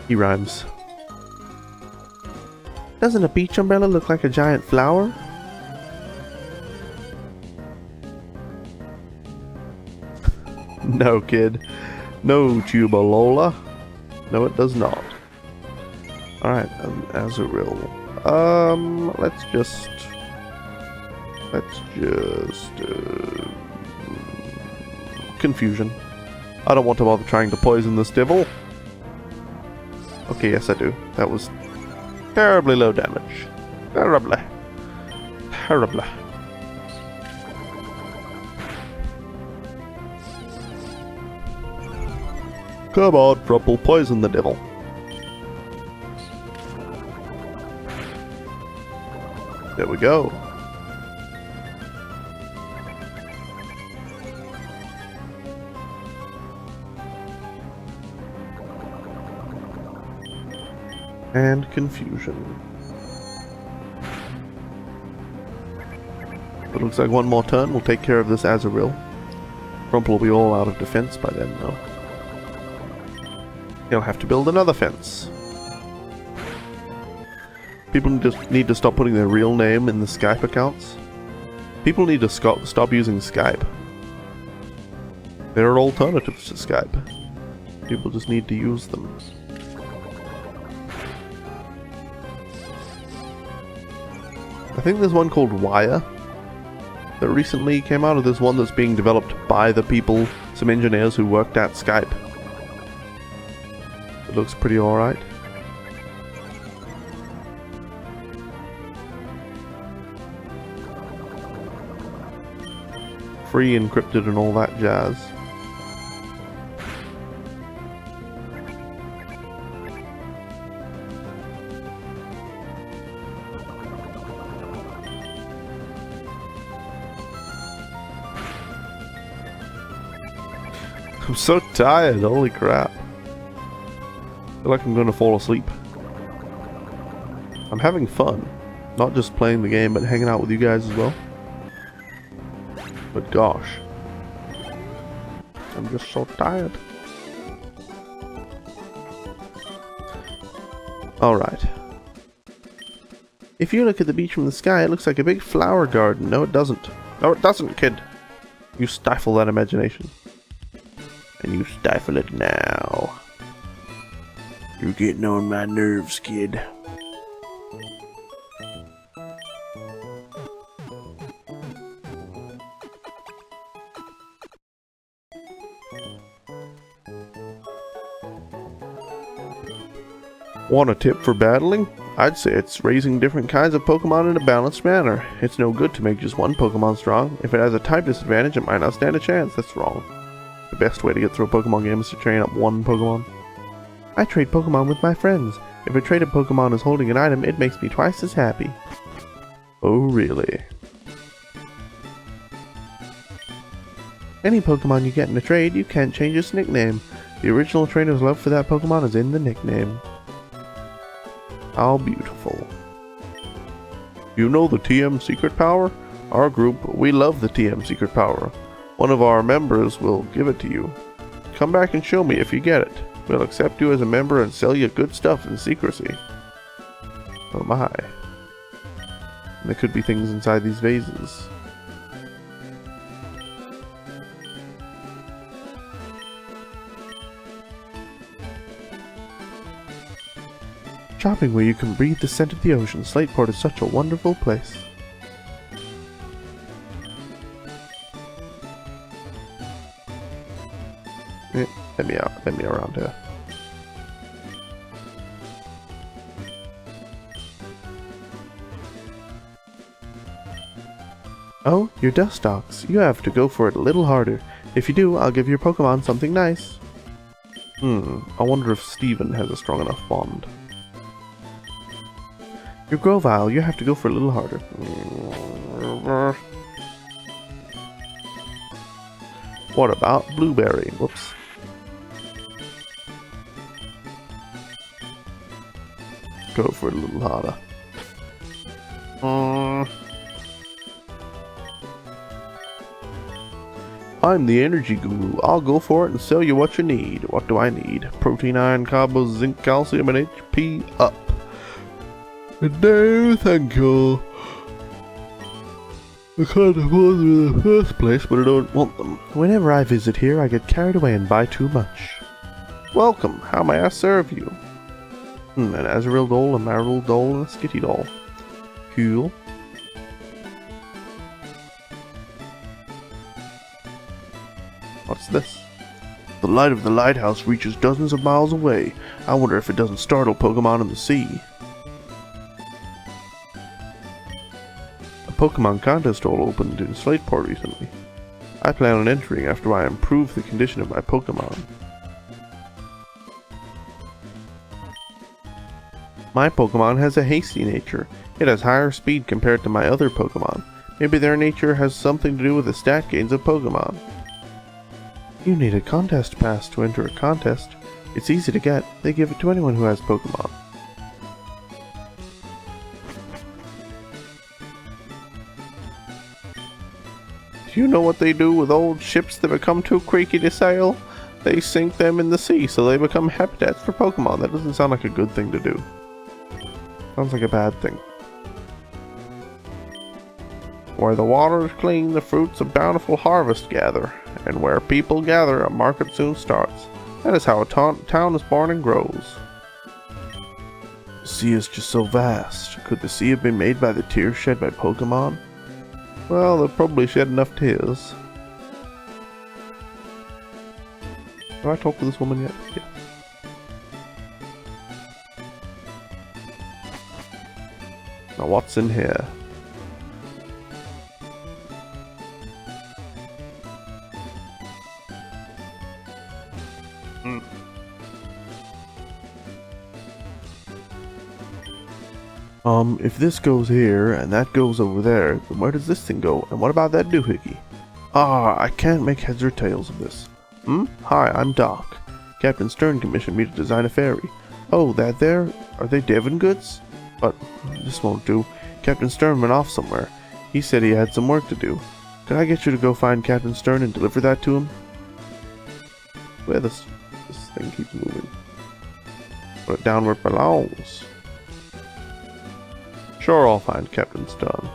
He rhymes. Doesn't a beach umbrella look like a giant flower? No, kid. No, Tubalola. No, it does not. Alright, Azurill. Let's just... Confusion. I don't want to bother trying to poison this devil. Okay, yes I do. That was terribly low damage. Terribly. Terribly. Come on, Frumple, poison the devil. There we go. And confusion. It looks like one more turn will take care of this Azurill. Frumple will be all out of defense by then, though. He'll have to build another fence. People just need to stop putting their real name in the Skype accounts. People need to stop using Skype. There are alternatives to Skype. People just need to use them. I think there's one called Wire that recently came out, or there's one that's being developed by the people, some engineers who worked at Skype. It looks pretty alright. Free, encrypted, and all that jazz. I'm so tired, holy crap. I feel like I'm gonna fall asleep. I'm having fun. Not just playing the game, but hanging out with you guys as well. But gosh. I'm just so tired. Alright. If you look at the beach from the sky, it looks like a big flower garden. No, it doesn't. No, it doesn't, kid. You stifle that imagination. And you stifle it now. You're getting on my nerves, kid. Want a tip for battling? I'd say it's raising different kinds of Pokemon in a balanced manner. It's no good to make just one Pokemon strong. If it has a type disadvantage, it might not stand a chance. That's wrong. The best way to get through a Pokemon game is to train up one Pokemon. I trade Pokemon with my friends. If a traded Pokemon is holding an item, it makes me twice as happy. Oh, really? Any Pokemon you get in a trade, you can't change its nickname. The original trainer's love for that Pokemon is in the nickname. How beautiful. You know the TM secret power? Our group, we love the TM secret power. One of our members will give it to you. Come back and show me if you get it. We'll accept you as a member and sell you good stuff in secrecy. Oh my. There could be things inside these vases. Shopping where you can breathe the scent of the ocean. Slateport is such a wonderful place. Let me out. Let me around here. Oh, your Dustox. You have to go for it a little harder. If you do, I'll give your Pokemon something nice. I wonder if Steven has a strong enough bond. Your Grovyle, you have to go for a little harder. What about Blueberry? Whoops. Go for it a little harder. I'm the energy guru. I'll go for it and sell you what you need. What do I need? Protein, iron, carbs, zinc, calcium, and HP up. No, thank you. I can't afford them in the first place, but I don't want them. Whenever I visit here, I get carried away and buy too much. Welcome. How may I serve you? An Azrael doll, a Marigold doll, and a Skitty doll. Cool. What's this? The light of the lighthouse reaches dozens of miles away. I wonder if it doesn't startle Pokemon in the sea. A Pokemon contest hall opened in Slateport recently. I plan on entering after I improve the condition of my Pokemon. My Pokemon has a hasty nature. It has higher speed compared to my other Pokemon. Maybe their nature has something to do with the stat gains of Pokemon. You need a contest pass to enter a contest. It's easy to get. They give it to anyone who has Pokemon. Do you know what they do with old ships that become too creaky to sail? They sink them in the sea so they become habitats for Pokemon. That doesn't sound like a good thing to do. Sounds like a bad thing. Where the water is clean, the fruits of bountiful harvest gather. And where people gather, a market soon starts. That is how a town is born and grows. The sea is just so vast. Could the sea have been made by the tears shed by Pokemon? Well, they'll probably shed enough tears. Have I talked to this woman yet? Yeah. Now what's in here? If this goes here, and that goes over there, then where does this thing go? And what about that doohickey? Ah, I can't make heads or tails of this. Hi, I'm Doc. Captain Stern commissioned me to design a ferry. Oh, that there? Are they Devon goods? But this won't do. Captain Stern went off somewhere. He said he had some work to do. Could I get you to go find Captain Stern and deliver that to him? Where this thing keeps moving. Put it down where it belongs. Sure, I'll find Captain Stern.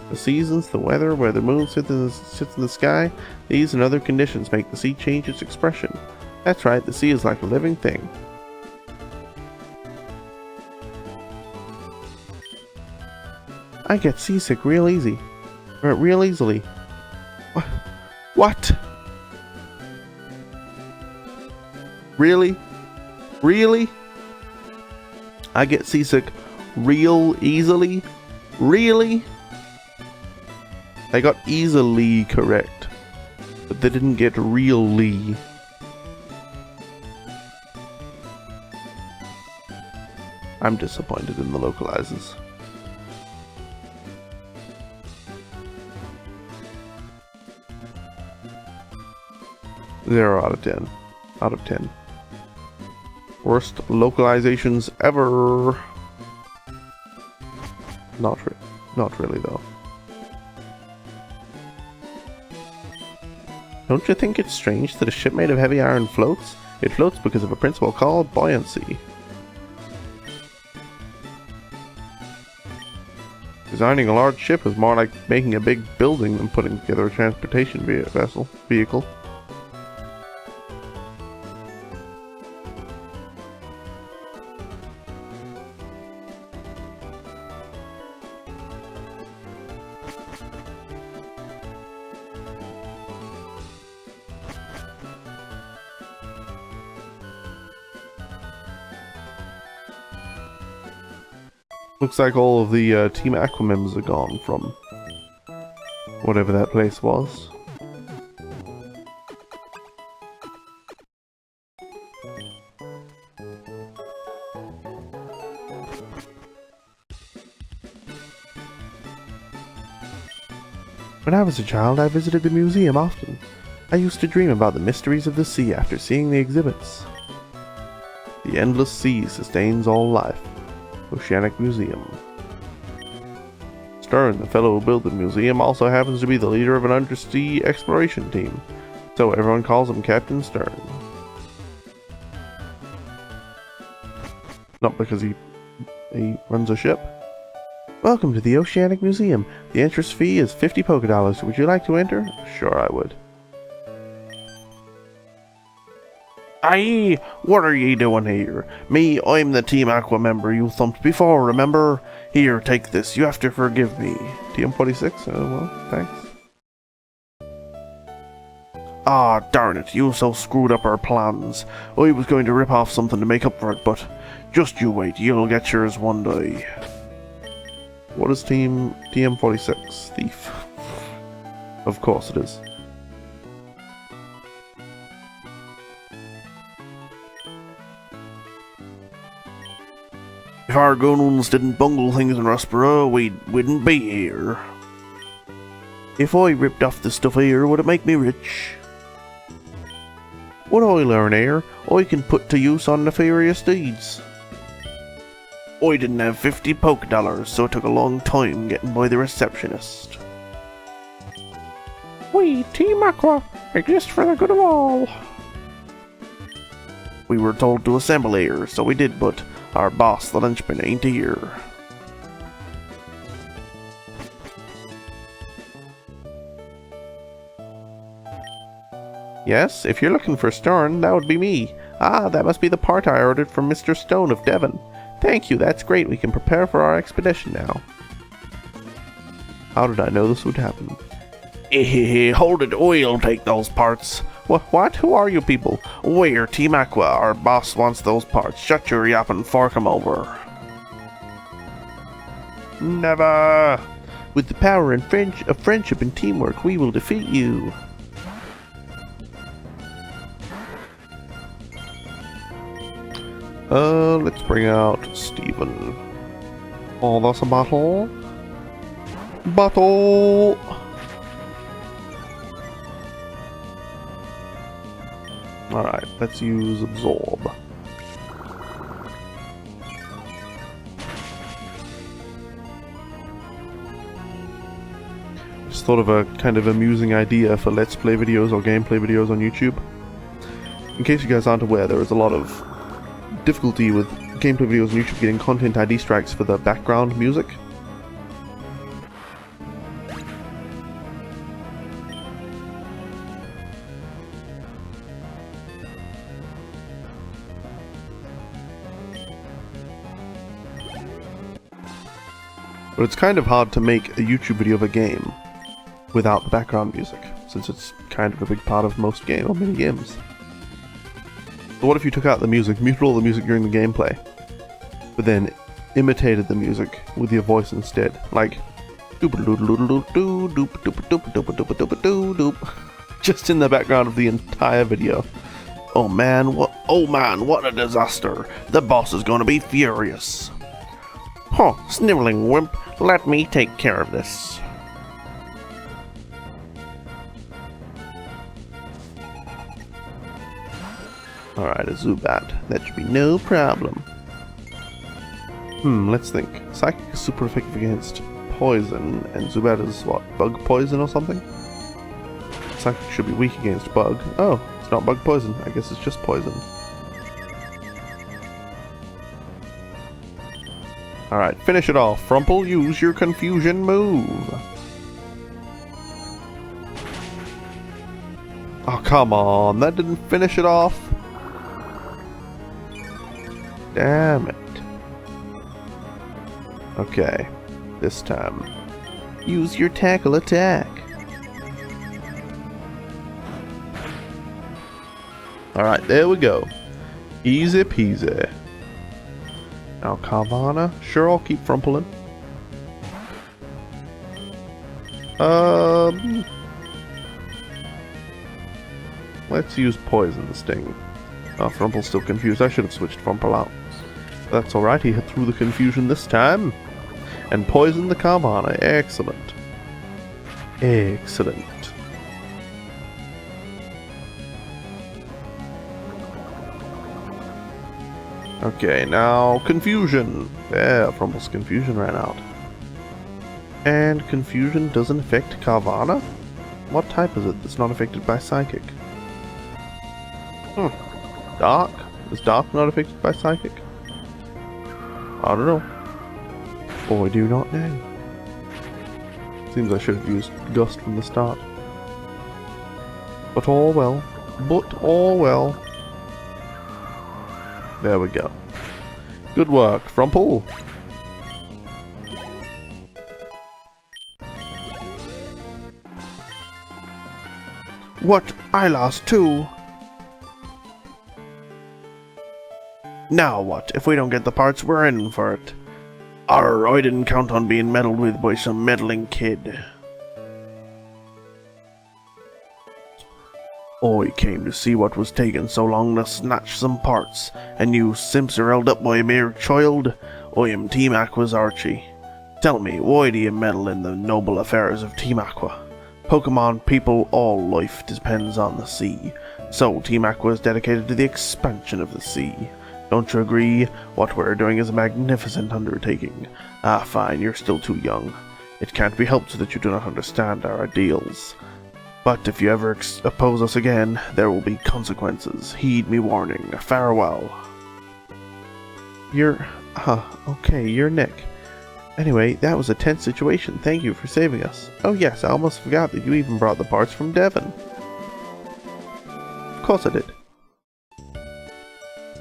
The seasons, the weather, where the moon sits in the sky, these and other conditions make the sea change its expression. That's right, the sea is like a living thing. I get seasick real easy. Or real easily. What? Really? Really? I get seasick real easily? Really? I got easily correct. But they didn't get real Lee. I'm disappointed in the localizers. 0 out of 10. Out of 10. Worst localizations ever. Not really though. Don't you think it's strange that a ship made of heavy iron floats? It floats because of a principle called buoyancy. Designing a large ship is more like making a big building than putting together a transportation vehicle. Looks like all of the Team Aquamems are gone from whatever that place was. When I was a child, I visited the museum often. I used to dream about the mysteries of the sea after seeing the exhibits. The endless sea sustains all life. Oceanic Museum. Stern, the fellow who built the museum, also happens to be the leader of an undersea exploration team, so everyone calls him Captain Stern. Not because he runs a ship. Welcome to the Oceanic Museum. The entrance fee is 50 $. Would you like to enter? Sure, I would. Aye, what are ye doing here? Me, I'm the Team Aqua member you thumped before, remember? Here, take this, you have to forgive me. TM46? Oh, well, thanks. Ah, darn it, you so screwed up our plans. I was going to rip off something to make up for it, but just you wait, you'll get yours one day. What is TM46? Thief. Of course it is. If our goons didn't bungle things in Rustboro, we wouldn't be here. If I ripped off the stuff here, would it make me rich? What I learn here, I can put to use on nefarious deeds. I didn't have 50 $, so it took a long time getting by the receptionist. We, Team Aqua, exist for the good of all. We were told to assemble here, so we did, but our boss, the linchpin, ain't here. Yes, if you're looking for Stern, that would be me. Ah, that must be the part I ordered from Mr. Stone of Devon. Thank you, that's great. We can prepare for our expedition now. How did I know this would happen? Hold it, I'll take those parts. What? Who are you people? We're Team Aqua. Our boss wants those parts. Shut your yap and fork 'em over. Never! With the power and of friendship and teamwork, we will defeat you. Let's bring out Steven. Oh, that's a bottle. Bottle! Alright, let's use Absorb. Just thought of a kind of amusing idea for Let's Play videos or gameplay videos on YouTube. In case you guys aren't aware, there is a lot of difficulty with gameplay videos on YouTube getting content ID strikes for the background music. But it's kind of hard to make a YouTube video of a game without the background music, since it's kind of a big part of most games, or many games. So what if you took out the music, muted all the music during the gameplay, but then imitated the music with your voice instead, like doop doop doop doop doop doop doop doop doop doop doop doop. Just in the background of the entire video. Oh man, what a disaster. The boss is gonna be furious. Huh, sniveling wimp, let me take care of this. Alright, a Zubat. That should be no problem. Let's think. Psychic is super effective against poison, and Zubat is what? Bug poison or something? Psychic should be weak against bug. Oh, it's not bug poison. I guess it's just poison. Alright, finish it off. Frumple, use your confusion move. Oh, come on. That didn't finish it off. Damn it. Okay. This time. Use your tackle attack. Alright, there we go. Easy peasy. Now, Carvana. Sure, I'll keep Frumpling. Let's use Poison Sting. Oh, Frumple's still confused. I should have switched Frumple out. That's alright, he hit through the confusion this time. And poisoned the Carvana. Excellent. Excellent. Okay, now confusion. Yeah, Frumple's confusion ran out. And confusion doesn't affect Carvana? What type is it that's not affected by Psychic? Dark? Is Dark not affected by Psychic? I don't know. Or I do not know. Seems I should have used Gust from the start. But all well. But all well. There we go. Good work, Frumple. What? I lost too. Now what? If we don't get the parts, we're in for it. Arr, I didn't count on being meddled with by some meddling kid. I came to see what was taking so long to snatch some parts, and you simps are held up by a mere child. I am Team Aqua's Archie. Tell me, why do you meddle in the noble affairs of Team Aqua? Pokemon people, all life depends on the sea, so Team Aqua is dedicated to the expansion of the sea. Don't you agree? What we're doing is a magnificent undertaking. Ah, fine, you're still too young. It can't be helped that you do not understand our ideals. But if you ever oppose us again, there will be consequences. Heed me warning. Farewell. Okay, you're Nick. Anyway, that was a tense situation. Thank you for saving us. Oh yes, I almost forgot that you even brought the parts from Devon. Of course I did.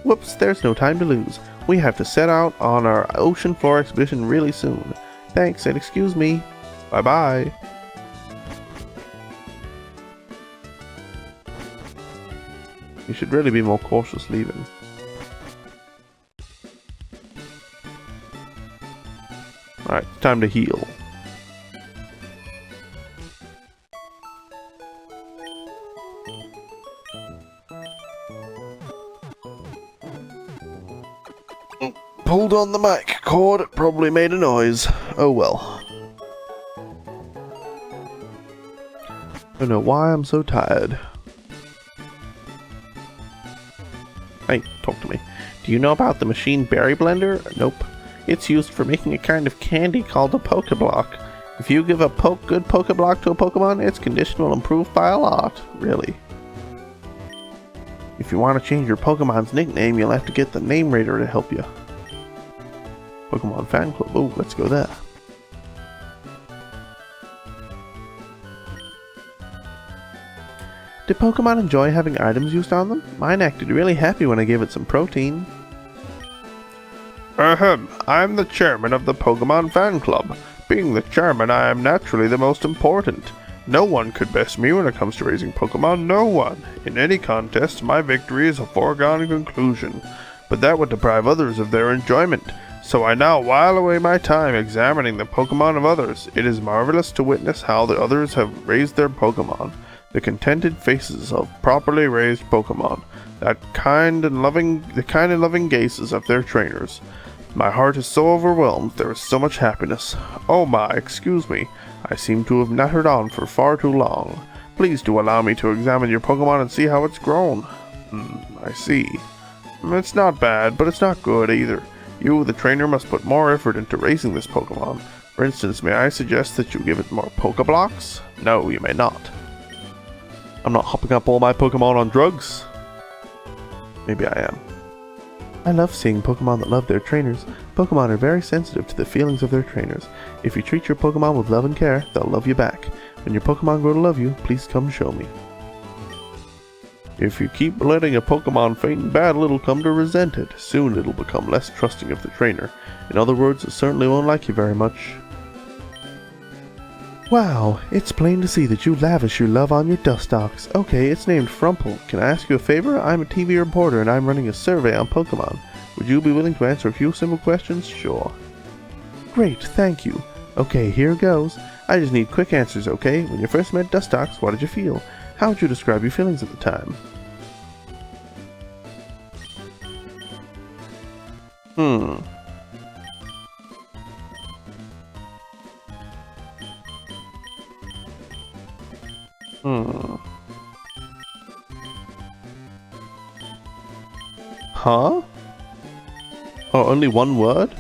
Whoops, there's no time to lose. We have to set out on our ocean floor expedition really soon. Thanks, and excuse me. Bye-bye. You should really be more cautious leaving. Alright, time to heal. Pulled on the mic cord, it probably made a noise. Oh well. I don't know why I'm so tired. Hey, talk to me. Do you know about the machine berry blender? Nope. It's used for making a kind of candy called a Pokeblock. If you give a good Pokeblock to a Pokemon, its condition will improve by a lot. Really. If you want to change your Pokemon's nickname, you'll have to get the Name Rater to help you. Pokemon Fan Club. Oh, let's go there. Did Pokemon enjoy having items used on them? Mine acted really happy when I gave it some protein. Ahem, I'm the chairman of the Pokemon Fan Club. Being the chairman, I am naturally the most important. No one could best me when it comes to raising Pokemon, no one. In any contest, my victory is a foregone conclusion, but that would deprive others of their enjoyment. So I now while away my time examining the Pokemon of others. It is marvelous to witness how the others have raised their Pokemon. The contented faces of properly raised Pokemon. The kind and loving gazes of their trainers. My heart is so overwhelmed, there is so much happiness. Oh my, excuse me. I seem to have nattered on for far too long. Please do allow me to examine your Pokemon and see how it's grown. I see. It's not bad, but it's not good either. You, the trainer, must put more effort into raising this Pokemon. For instance, may I suggest that you give it more Pokeblocks? No, you may not. I'm not hopping up all my Pokemon on drugs. Maybe I am. I love seeing Pokemon that love their trainers. Pokemon are very sensitive to the feelings of their trainers. If you treat your Pokemon with love and care, they'll love you back. When your Pokemon grow to love you, please come show me. If you keep letting a Pokemon faint in battle, it'll come to resent it. Soon it'll become less trusting of the trainer. In other words, it certainly won't like you very much. Wow, it's plain to see that you lavish your love on your Dustox. Okay, it's named Frumple. Can I ask you a favor? I'm a TV reporter and I'm running a survey on Pokemon. Would you be willing to answer a few simple questions? Sure. Great, thank you. Okay, here goes. I just need quick answers, okay? When you first met Dustox, what did you feel? How would you describe your feelings at the time? Huh? Oh, only one word?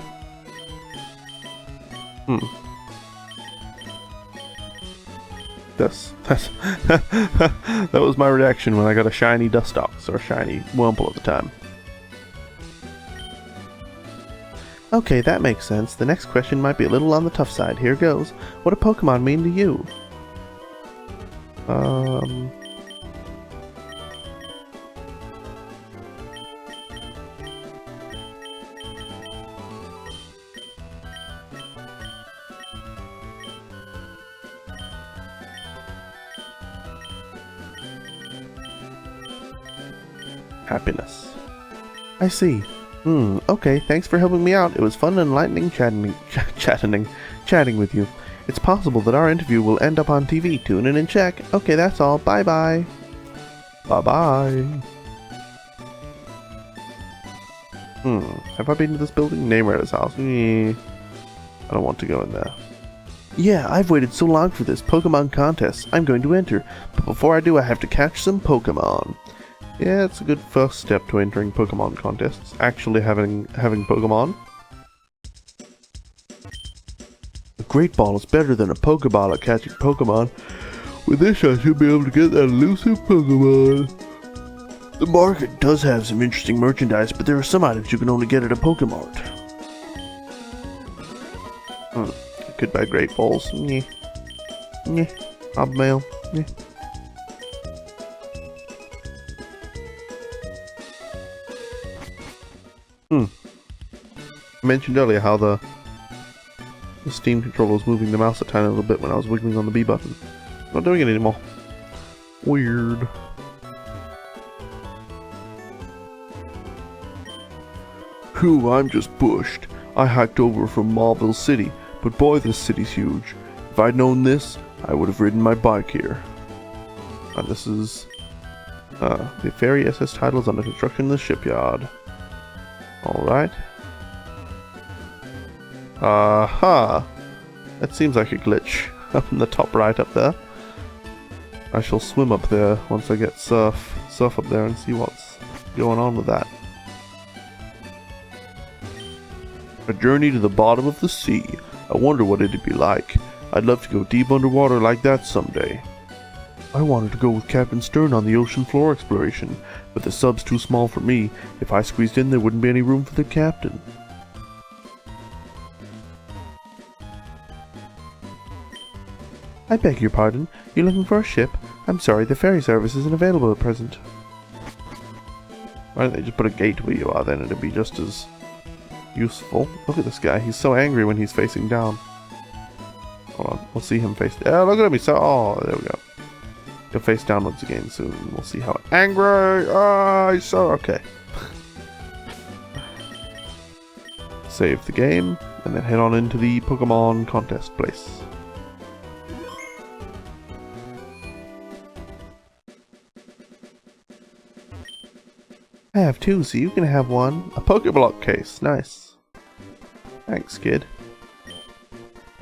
That's that was my reaction when I got a shiny Dustox, or a shiny Wurmple at the time. Okay, that makes sense. The next question might be a little on the tough side. Here goes. What do Pokemon mean to you? Happiness. I see. Okay, thanks for helping me out. It was fun and enlightening chatting with you. It's possible that our interview will end up on TV. Tune in and check. Okay, that's all. Bye-bye. Bye-bye. Have I been to this building? Namera's house. I don't want to go in there. Yeah, I've waited so long for this Pokemon contest. I'm going to enter. But before I do, I have to catch some Pokemon. Yeah, it's a good first step to entering Pokemon contests. Actually having Pokemon. A Great Ball is better than a Pokeball at catching Pokemon. With this, I should be able to get that elusive Pokemon. The market does have some interesting merchandise, but there are some items you can only get at a Pokemart. I could buy Great Balls. Hobmail. I mentioned earlier how the Steam controller was moving the mouse a tiny little bit when I was wiggling on the B button. Not doing it anymore. Weird. Phew, I'm just bushed. I hiked over from Marville City, but boy, this city's huge. If I'd known this, I would have ridden my bike here. And this is the ferry SS title is under construction in the shipyard. Alright. Aha! That seems like a glitch up in the top right up there. I shall swim up there once I get surf up there and see what's going on with that. A journey to the bottom of the sea. I wonder what it'd be like. I'd love to go deep underwater like that someday. I wanted to go with Captain Stern on the ocean floor exploration, but the sub's too small for me. If I squeezed in, there wouldn't be any room for the captain. I beg your pardon. You're looking for a ship? I'm sorry, the ferry service isn't available at present. Why don't they just put a gate where you are then? It'd be just as useful. Look at this guy. He's so angry when he's facing down. Hold on. We'll see him face... Yeah, look at him. He's so... Oh, there we go. He'll face downwards again soon. We'll see how angry... Ah, he's so... Okay. Save the game, and then head on into the Pokemon contest place. I have two, so you can have one. A Pokeblock case. Nice. Thanks, kid.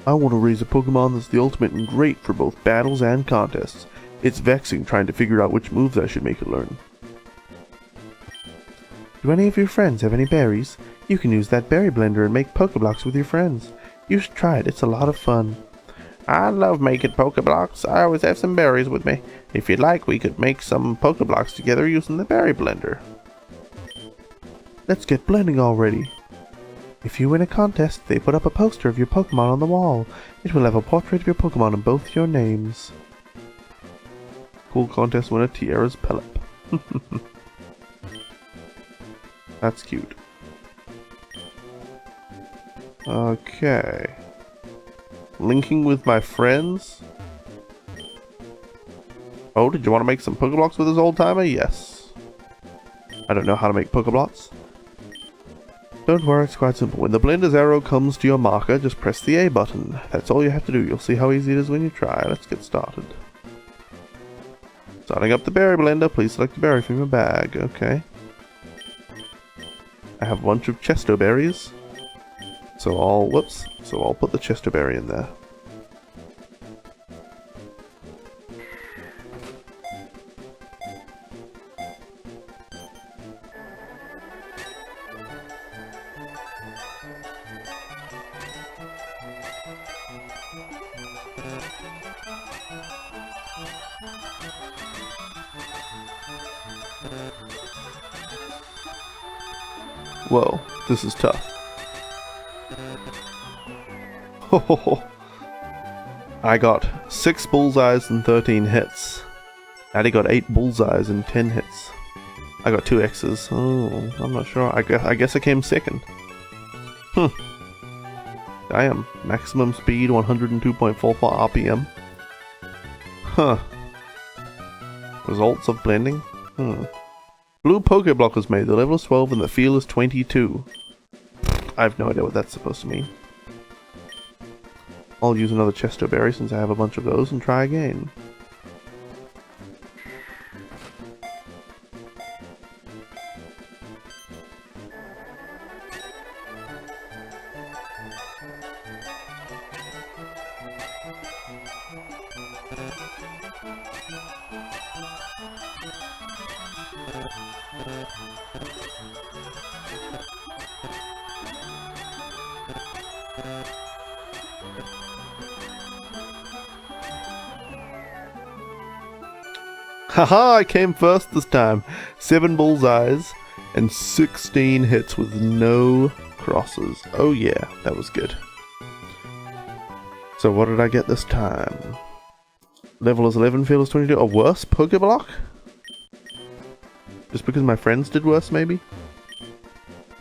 I want to raise a Pokemon that's the ultimate and great for both battles and contests. It's vexing trying to figure out which moves I should make it learn. Do any of your friends have any berries? You can use that berry blender and make Pokeblocks with your friends. You should try it, it's a lot of fun. I love making Pokeblocks. I always have some berries with me. If you'd like, we could make some Pokeblocks together using the berry blender. Let's get blending already. If you win a contest, they put up a poster of your Pokemon on the wall. It will have a portrait of your Pokemon and both your names. Cool contest winner, Tiara's Pelip. That's cute. Okay. Linking with my friends? Oh, did you want to make some Pokeblocks with this old timer? Yes. I don't know how to make Pokeblocks. Don't worry, it's quite simple. When the blender's arrow comes to your marker, just press the A button. That's all you have to do. You'll see how easy it is when you try. Let's get started. Starting up the berry blender. Please select a berry from your bag. Okay. I have a bunch of Chesto berries. So I'll put the Chesto berry in there. Whoa, this is tough. I got 6 bullseyes and 13 hits. Addy got 8 bullseyes and 10 hits. I got 2 X's. Oh, I'm not sure. I guess I came second. Damn. Maximum speed 102.44 RPM. Huh. Results of blending? Blue Pokeblock was made. The level is 12 and the feel is 22. I have no idea what that's supposed to mean. I'll use another Chesto berry since I have a bunch of those and try again. Haha, I came first this time. 7 bullseyes and 16 hits with no crosses. Oh yeah, that was good. So what did I get this time? Level is 11, feel is 22. A worse Pokeblock? Just because my friends did worse, maybe?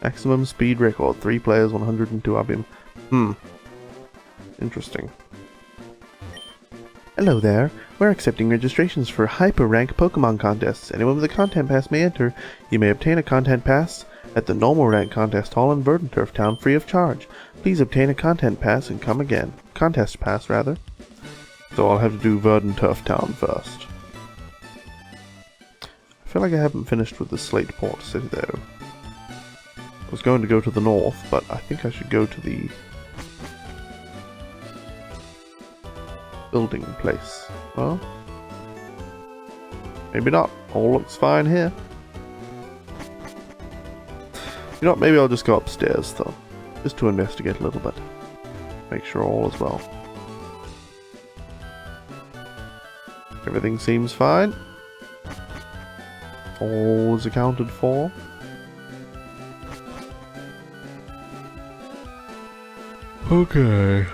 Maximum speed record. 3 players, 102 RPM. Interesting. Hello there. We're accepting registrations for Hyper Rank Pokemon contests. Anyone with a Content Pass may enter. You may obtain a Content Pass at the Normal Rank Contest Hall in Verdanturf Town free of charge. Please obtain a Content Pass and come again. Contest Pass, rather. So I'll have to do Verdanturf Town first. I feel like I haven't finished with the Slate Port City though. I was going to go to the north, but I think I should go to the building place. Well, maybe not. All looks fine here. You know what, maybe I'll just go upstairs though. Just to investigate a little bit. Make sure all is well. Everything seems fine. All is accounted for. Okay.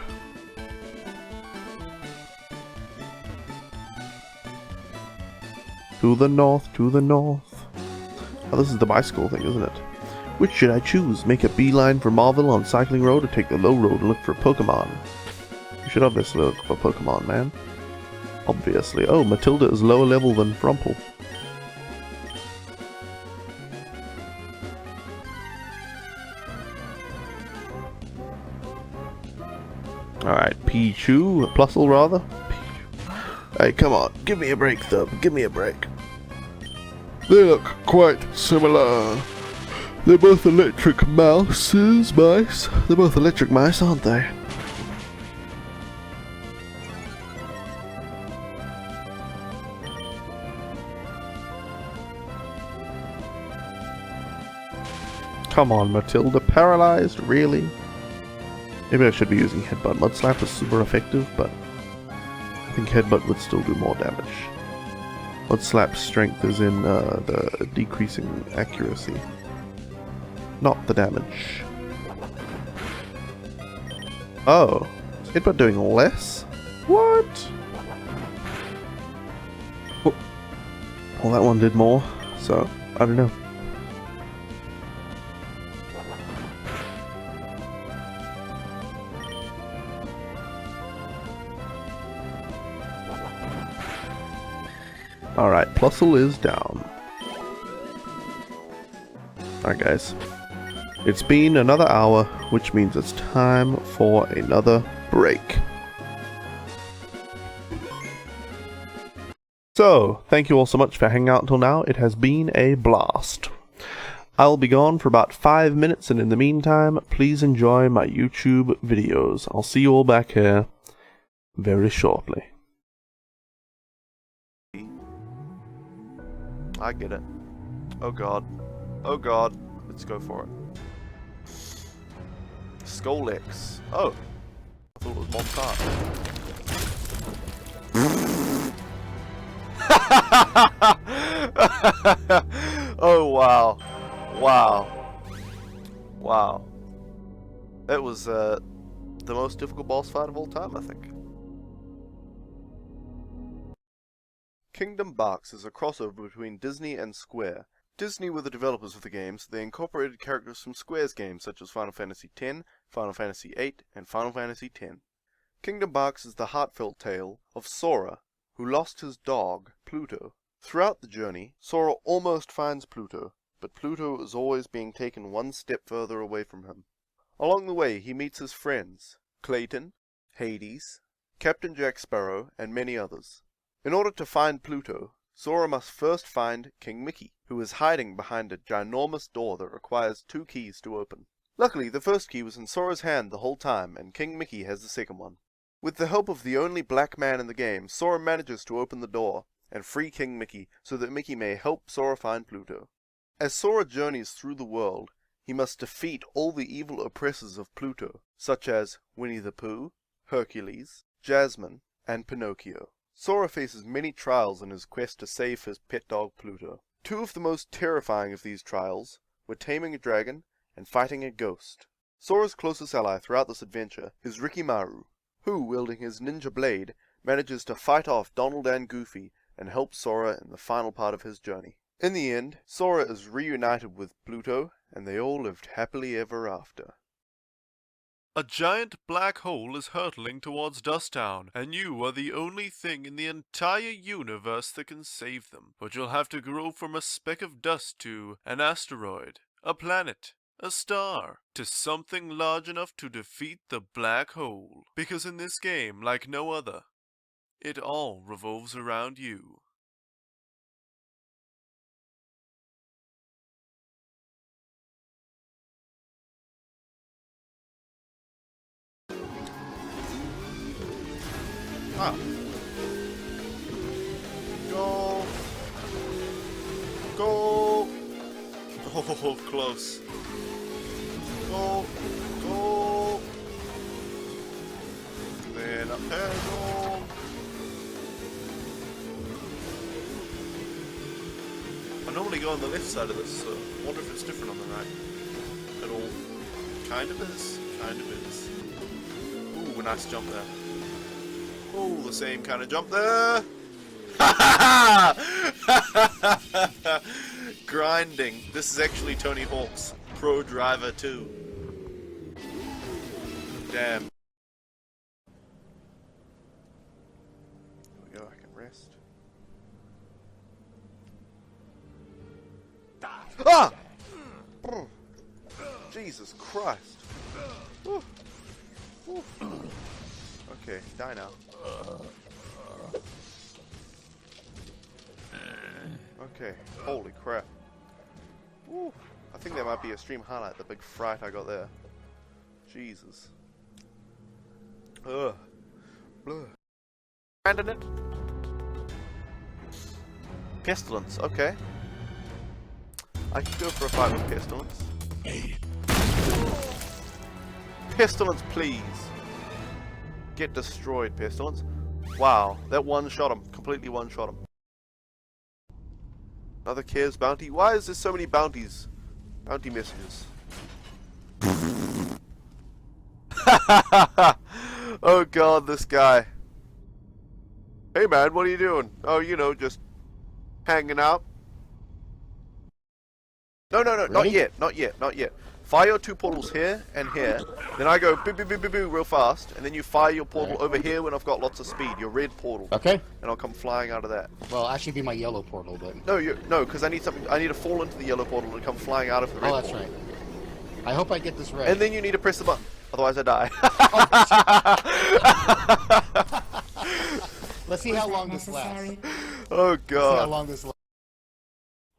To the north, to the north. Oh, this is the bicycle thing, isn't it? Which should I choose? Make a beeline for Marville on Cycling Road or take the low road and look for Pokemon? You should obviously look for Pokemon, man. Obviously. Oh, Matilda is lower level than Frumple. Alright, Pichu, Plusle rather. Pichu. Hey, come on, give me a break, Thub, give me a break. They look quite similar. They're both electric mice. They're both electric mice, aren't they? Come on, Matilda. Paralyzed? Really? Maybe I should be using Headbutt. Mud Slap is super effective, but I think Headbutt would still do more damage. Mud Slap's strength is in the decreasing accuracy, not the damage. Oh, is Headbutt doing less? What? Oh. Well, that one did more, so I don't know. Alright, Plusle is down. Alright guys, it's been another hour, which means it's time for another break. So, thank you all so much for hanging out until now. It has been a blast. I'll be gone for about 5 minutes, and in the meantime, please enjoy my YouTube videos. I'll see you all back here very shortly. I get it. Oh god. Oh god. Let's go for it. Skolex. Oh. I thought it was Mom Cart. Oh wow. Wow. Wow. That was the most difficult boss fight of all time, I think. Kingdom Box is a crossover between Disney and Square. Disney were the developers of the games. They incorporated characters from Square's games such as Final Fantasy X, Final Fantasy VIII, and Final Fantasy X. Kingdom Box is the heartfelt tale of Sora, who lost his dog, Pluto. Throughout the journey, Sora almost finds Pluto, but Pluto is always being taken one step further away from him. Along the way, he meets his friends, Clayton, Hades, Captain Jack Sparrow, and many others. In order to find Pluto, Sora must first find King Mickey, who is hiding behind a ginormous door that requires 2 keys to open. Luckily, the first key was in Sora's hand the whole time, and King Mickey has the second one. With the help of the only black man in the game, Sora manages to open the door and free King Mickey so that Mickey may help Sora find Pluto. As Sora journeys through the world, he must defeat all the evil oppressors of Pluto, such as Winnie the Pooh, Hercules, Jasmine, and Pinocchio. Sora faces many trials in his quest to save his pet dog Pluto. 2 of the most terrifying of these trials were taming a dragon and fighting a ghost. Sora's closest ally throughout this adventure is Rikimaru, who, wielding his ninja blade, manages to fight off Donald and Goofy and help Sora in the final part of his journey. In the end, Sora is reunited with Pluto, and they all lived happily ever after. A giant black hole is hurtling towards Dust Town, and you are the only thing in the entire universe that can save them. But you'll have to grow from a speck of dust to an asteroid, a planet, a star, to something large enough to defeat the black hole. Because in this game, like no other, it all revolves around you. Ah. Go. Go. Oh, close. Go. Go. Then up there, go. I normally go on the left side of this, so I wonder if it's different on the right. It all kind of is. Kind of is. Ooh, a nice jump there. Oh, the same kind of jump there. Grinding. This is actually Tony Hawk's Pro Driver 2. Damn. There we go, I can rest. Ah! Jesus Christ. Whew. Whew. Okay, die now. Okay, holy crap. Woo. I think that might be a stream highlight, the big fright I got there. Jesus. Ugh. Bleh. Abandon it. Pestilence, okay. I could go for a fight with Pestilence. Pestilence, please. Get destroyed, Pestilence. Wow, that one-shot him. Completely one-shot him. Another Cares bounty. Why is there so many bounties? Bounty messages. Oh god, this guy. Hey man, what are you doing? Oh, you know, just hanging out. No, not yet, not yet, not yet. Fire your 2 portals here and here. Then I go boo boo boo boo boo real fast, and then you fire your portal over here when I've got lots of speed. Your red portal. Okay. And I'll come flying out of that. Well, actually, be my yellow portal, but. No, because I need something. I need to fall into the yellow portal and come flying out of the red portal. Oh, that's right. I hope I get this right. And then you need to press the button, otherwise I die. Let's see how long this lasts. Oh god. Let's see how long this lasts.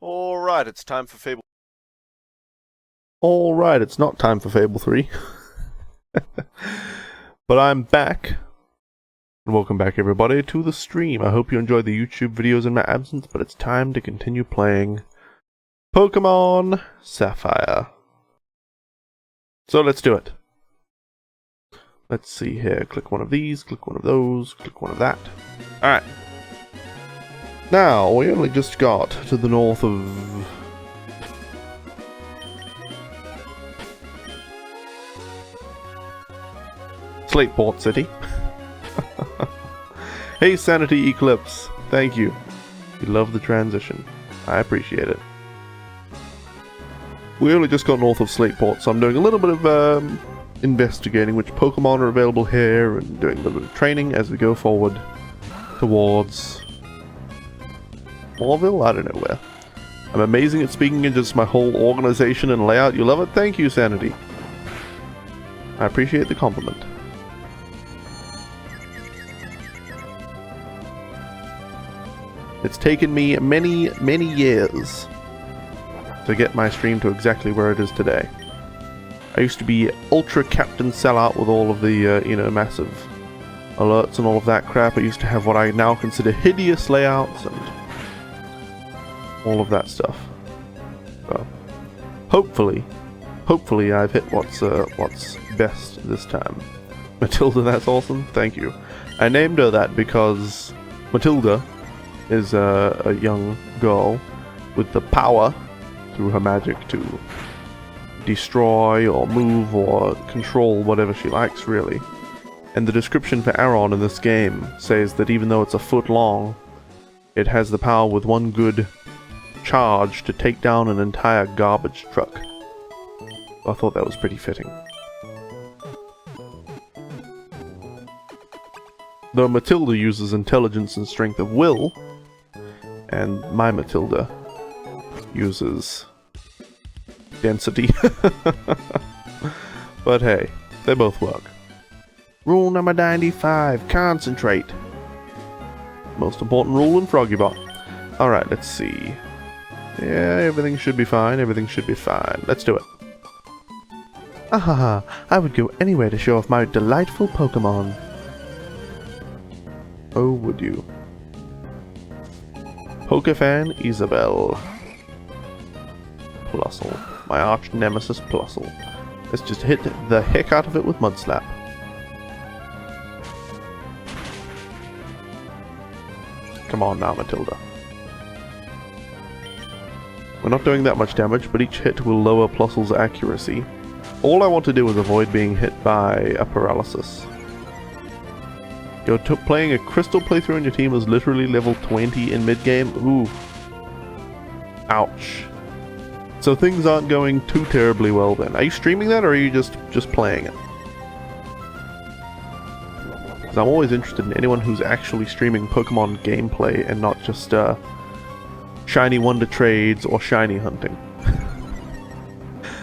Alright, it's time for Fable. Alright, it's not time for Fable 3. But I'm back. And welcome back everybody to the stream. I hope you enjoyed the YouTube videos in my absence, but it's time to continue playing Pokemon Sapphire. So let's do it. Let's see here. Click one of these, click one of those, click one of that. Alright. Now, we only just got to the north of... Slateport City. Hey, Sanity Eclipse. Thank you. You love the transition. I appreciate it. We only just got north of Slateport, so I'm doing a little bit of investigating which Pokemon are available here and doing a little bit of training as we go forward towards Moorville? I don't know where. I'm amazing at speaking in just my whole organization and layout. You love it? Thank you, Sanity. I appreciate the compliment. It's taken me many, many years to get my stream to exactly where it is today. I used to be ultra captain sellout with all of the, massive alerts and all of that crap. I used to have what I now consider hideous layouts and all of that stuff. So, hopefully I've hit what's best this time. Matilda, that's awesome. Thank you. I named her that because Matilda is a young girl with the power through her magic to destroy or move or control whatever she likes, really. And the description for Aron in this game says that even though it's a foot long, it has the power with one good charge to take down an entire garbage truck. I thought that was pretty fitting. Though Matilda uses intelligence and strength of will, and my Matilda uses density. But hey, they both work. Rule number 95, concentrate. Most important rule in Froggybot. Alright, let's see. Yeah, everything should be fine, everything should be fine. Let's do it. Ahaha, I would go anywhere to show off my delightful Pokemon. Oh, would you? Pokefan Isabelle. Plusle. My arch nemesis Plusle. Let's just hit the heck out of it with Mud Slap. Come on now, Matilda. We're not doing that much damage, but each hit will lower Plusle's accuracy. All I want to do is avoid being hit by a paralysis. You're playing a Crystal playthrough and your team is literally level 20 in mid-game? Ooh. Ouch. So things aren't going too terribly well then. Are you streaming that or are you just playing it? Because I'm always interested in anyone who's actually streaming Pokemon gameplay and not just shiny wonder trades or shiny hunting.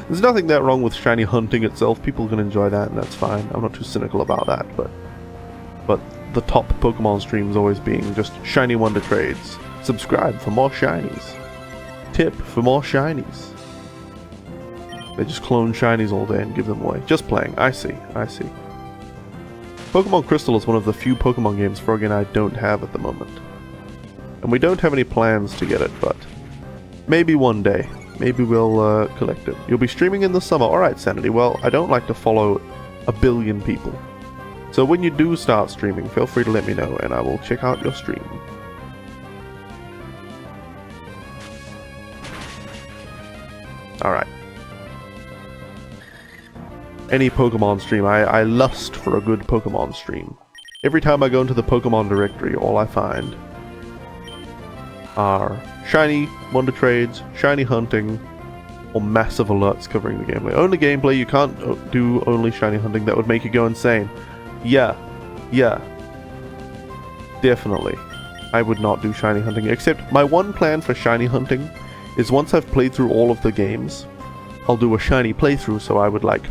There's nothing that wrong with shiny hunting itself. People can enjoy that and that's fine. I'm not too cynical about that, but the top Pokemon streams always being just shiny wonder trades. Subscribe for more shinies. Tip for more shinies. They just clone shinies all day and give them away. Just playing. I see. I see. Pokemon Crystal is one of the few Pokemon games Froggy and I don't have at the moment. And we don't have any plans to get it, but maybe one day. Maybe we'll collect it. You'll be streaming in the summer. Alright, Sanity. Well, I don't like to follow a billion people. So when you do start streaming, feel free to let me know and I will check out your stream. Alright. Any Pokemon stream. I lust for a good Pokemon stream. Every time I go into the Pokemon directory, all I find are shiny Wonder Trades, shiny hunting, or massive alerts covering the gameplay. Only gameplay, you can't do only shiny hunting, that would make you go insane. Yeah, definitely. I would not do shiny hunting, except my one plan for shiny hunting is once I've played through all of the games, I'll do a shiny playthrough, so I would like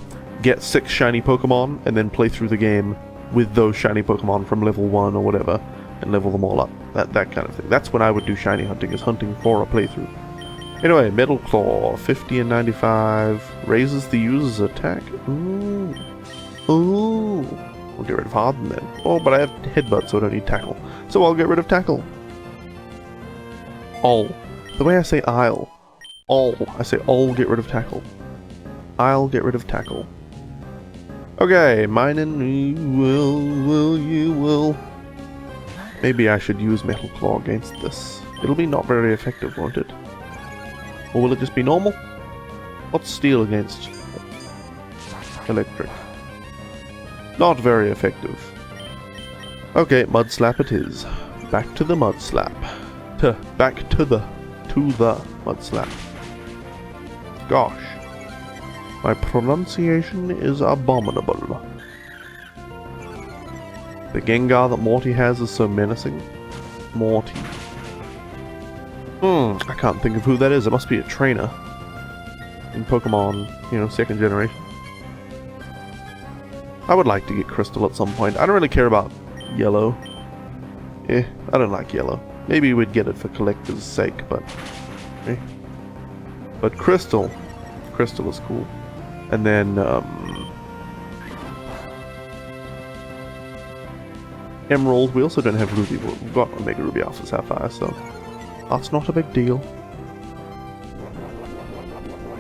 get 6 shiny Pokemon and then play through the game with those shiny Pokemon from level 1 or whatever and level them all up. That kind of thing. That's when I would do shiny hunting, is hunting for a playthrough. Anyway, Metal Claw, 50 and 95, raises the user's attack. Ooh. We'll get rid of Harden then. Oh, but I have Headbutt, so I don't need Tackle. So I'll get rid of Tackle. All. The way I say I'll. All. I say all get rid of Tackle. I'll get rid of Tackle. Okay, mining, you will. Maybe I should use Metal Claw against this. It'll be not very effective, won't it? Or will it just be normal? What's Steel against Electric? Not very effective. Okay, Mud Slap it is. Back to the Mud Slap. Back to the Mud Slap. Gosh. My pronunciation is abominable. The Gengar that Morty has is so menacing. Morty. I can't think of who that is. It must be a trainer. In Pokemon, you know, 2nd generation. I would like to get Crystal at some point. I don't really care about Yellow. I don't like Yellow. Maybe we'd get it for collector's sake, but... But Crystal is cool. And then, Emerald, we also don't have Ruby, but we've got Omega Ruby Alpha Sapphire, so that's not a big deal.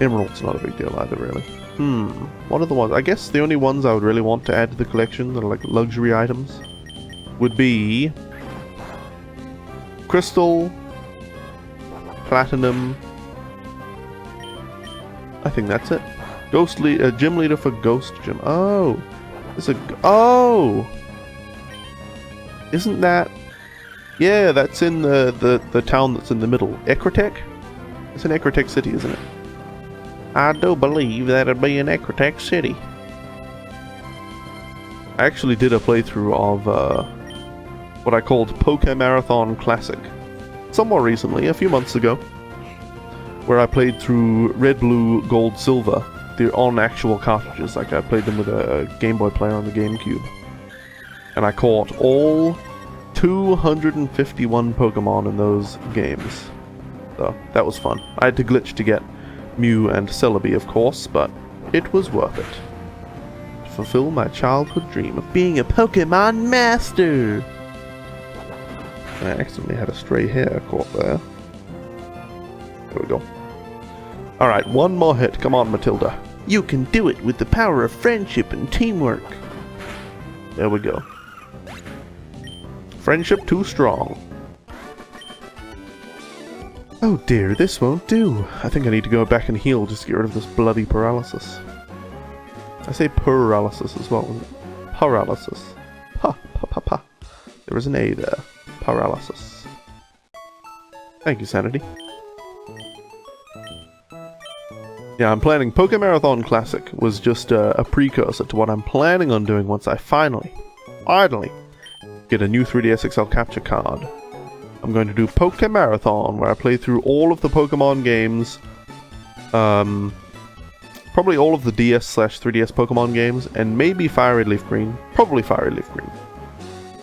Emerald's not a big deal either, really. What are the ones? I guess the only ones I would really want to add to the collection that are like luxury items would be Crystal, Platinum. I think that's it. Gym leader for Ghost Gym. Oh, it's a. Oh, isn't that? Yeah, that's in the town that's in the middle. Ecrotech? It's in Ecrotech City, isn't it? I do believe that'd be in Ecrotech City. I actually did a playthrough of what I called Pokemarathon Classic somewhat recently, a few months ago, where I played through Red, Blue, Gold, Silver. They're on actual cartridges, like I played them with a Game Boy player on the GameCube. And I caught all 251 Pokemon in those games. So, that was fun. I had to glitch to get Mew and Celebi, of course, but it was worth it. To fulfill my childhood dream of being a Pokemon Master! I accidentally had a stray hair caught there. There we go. Alright, one more hit. Come on, Matilda. You can do it with the power of friendship and teamwork. There we go. Friendship too strong. Oh dear, this won't do. I think I need to go back and heal just to get rid of this bloody paralysis. I say paralysis as well. Paralysis. Pa. There is an A there. Paralysis. Thank you, Sanity. Yeah, I'm planning Pokemarathon Classic was just a precursor to what I'm planning on doing once I finally get a new 3DS XL capture card. I'm going to do Pokemarathon, where I play through all of the Pokemon games, probably all of the DS/3DS Pokemon games, and maybe Fire Red Leaf Green. Probably Fire Red Leaf Green.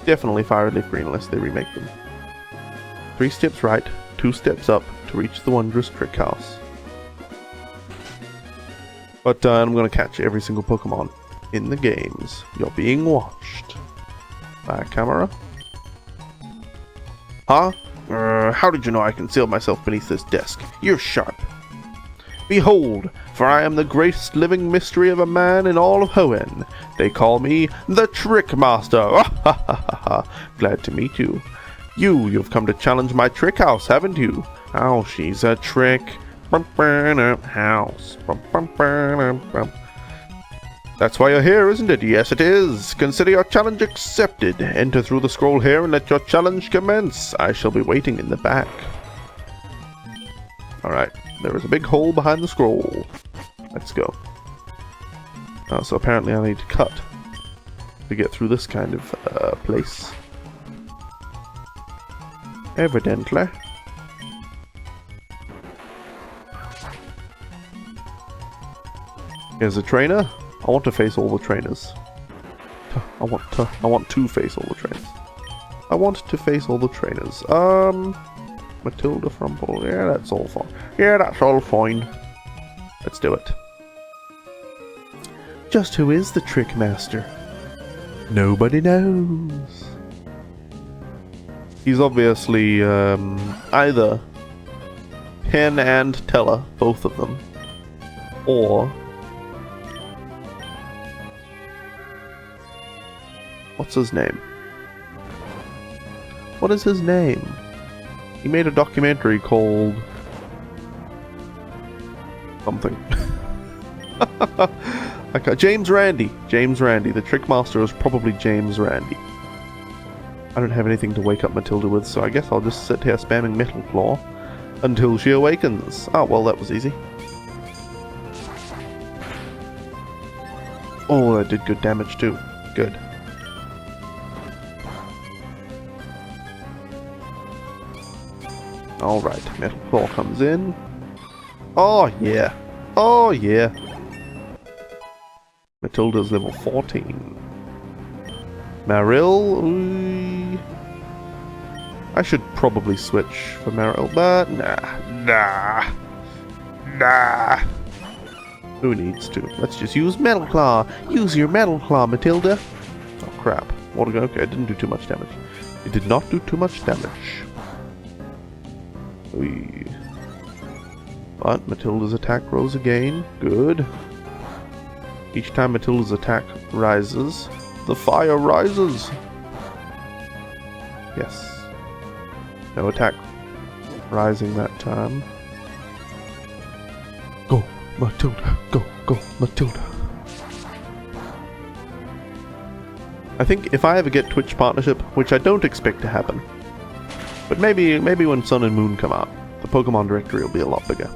Definitely Fire Red Leaf Green, unless they remake them. 3 steps right, 2 steps up to reach the wondrous trick house. But I'm going to catch every single Pokemon in the games. You're being watched by a camera. Huh? How did you know I concealed myself beneath this desk? You're sharp. Behold, for I am the greatest living mystery of a man in all of Hoenn. They call me the Trick Master. Glad to meet you. You've come to challenge my trick house, haven't you? Oh, she's a trick house. That's why you're here, isn't it? Yes, it is. Consider your challenge accepted. Enter through the scroll here and let your challenge commence. I shall be waiting in the back. Alright, there is a big hole behind the scroll. Let's go. So apparently I need to cut to get through this kind of place. Evidently. Here's a trainer. I want to face all the trainers. I want to face all the trainers. I want to face all the trainers. Matilda Frumple. Yeah, that's all fine. Yeah, that's all fine. Let's do it. Just who is the Trick Master? Nobody knows. He's obviously either Penn and Teller, both of them, or what's his name? What is his name? He made a documentary called something. Okay, James Randi. James Randi. The Trick Master is probably James Randi. I don't have anything to wake up Matilda with, so I guess I'll just sit here spamming Metal Claw until she awakens. Oh, well, that was easy. Oh, that did good damage too. Good. Alright, Metal Claw comes in. Oh, yeah. Oh, yeah. Matilda's level 14. Marill. I should probably switch for Marill, but nah. Who needs to? Let's just use Metal Claw. Use your Metal Claw, Matilda. Oh crap. Water gun. Okay, it didn't do too much damage. It did not do too much damage. But Matilda's attack rose again. Good. Each time Matilda's attack rises, the fire rises. Yes. No attack rising that time. Go, Matilda. Go, Matilda. I think if I ever get Twitch partnership, which I don't expect to happen, but maybe when Sun and Moon come out, the Pokemon directory will be a lot bigger.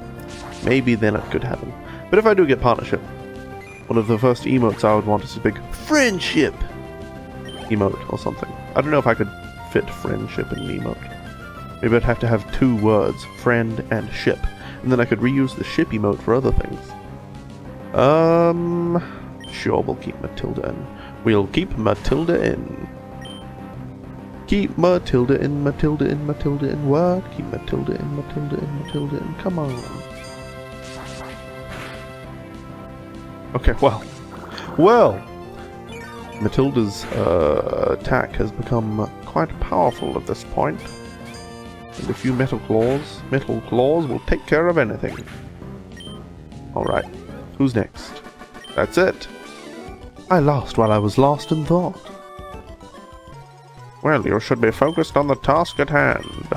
Maybe then it could happen. But if I do get partnership, one of the first emotes I would want is a big friendship emote or something. I don't know if I could fit friendship in an emote. Maybe I'd have to have 2 words, friend and ship, and then I could reuse the ship emote for other things. Sure, we'll keep Matilda in. We'll keep Matilda in. Keep Matilda in, Matilda in, Matilda in what? Keep Matilda in, Matilda in, Matilda in. Come on. Okay, well, Matilda's attack has become quite powerful at this point. And a few Metal Claws will take care of anything. Alright, who's next? That's it. I lost while I was lost in thought. Well, you should be focused on the task at hand.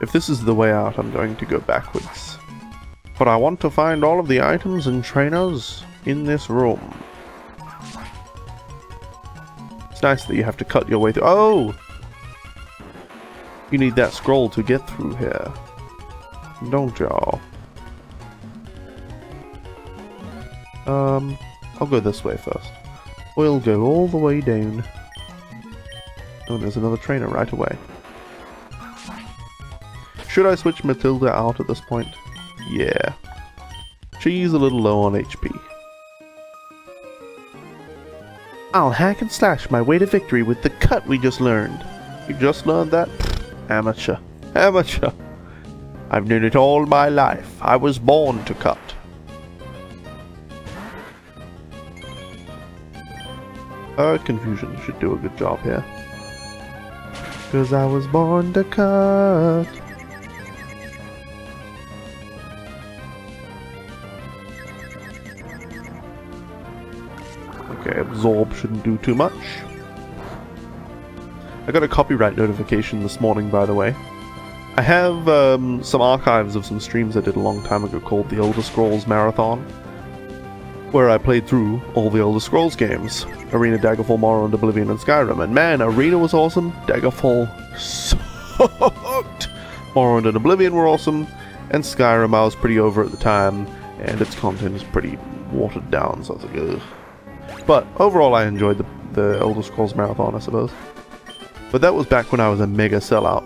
If this is the way out, I'm going to go backwards. But I want to find all of the items and trainers in this room. It's nice that you have to cut your way through. Oh! You need that scroll to get through here. Don't y'all? I'll go this way first. We'll go all the way down. Oh, there's another trainer right away. Should I switch Matilda out at this point? Yeah. She's a little low on HP. I'll hack and slash my way to victory with the cut we just learned. You just learned that? Amateur. Amateur. I've known it all my life. I was born to cut. Confusion should do a good job here. 'Cause I was born to cut. Okay, absorb shouldn't do too much. I got a copyright notification this morning, by the way. I have some archives of some streams I did a long time ago called the Elder Scrolls Marathon, where I played through all the Elder Scrolls games. Arena, Daggerfall, Morrowind, Oblivion, and Skyrim. And man, Arena was awesome, Daggerfall sucked! Morrowind and Oblivion were awesome, and Skyrim I was pretty over at the time, and its content is pretty watered down, so I was like, ugh. But overall I enjoyed the Elder Scrolls Marathon, I suppose. But that was back when I was a mega sellout,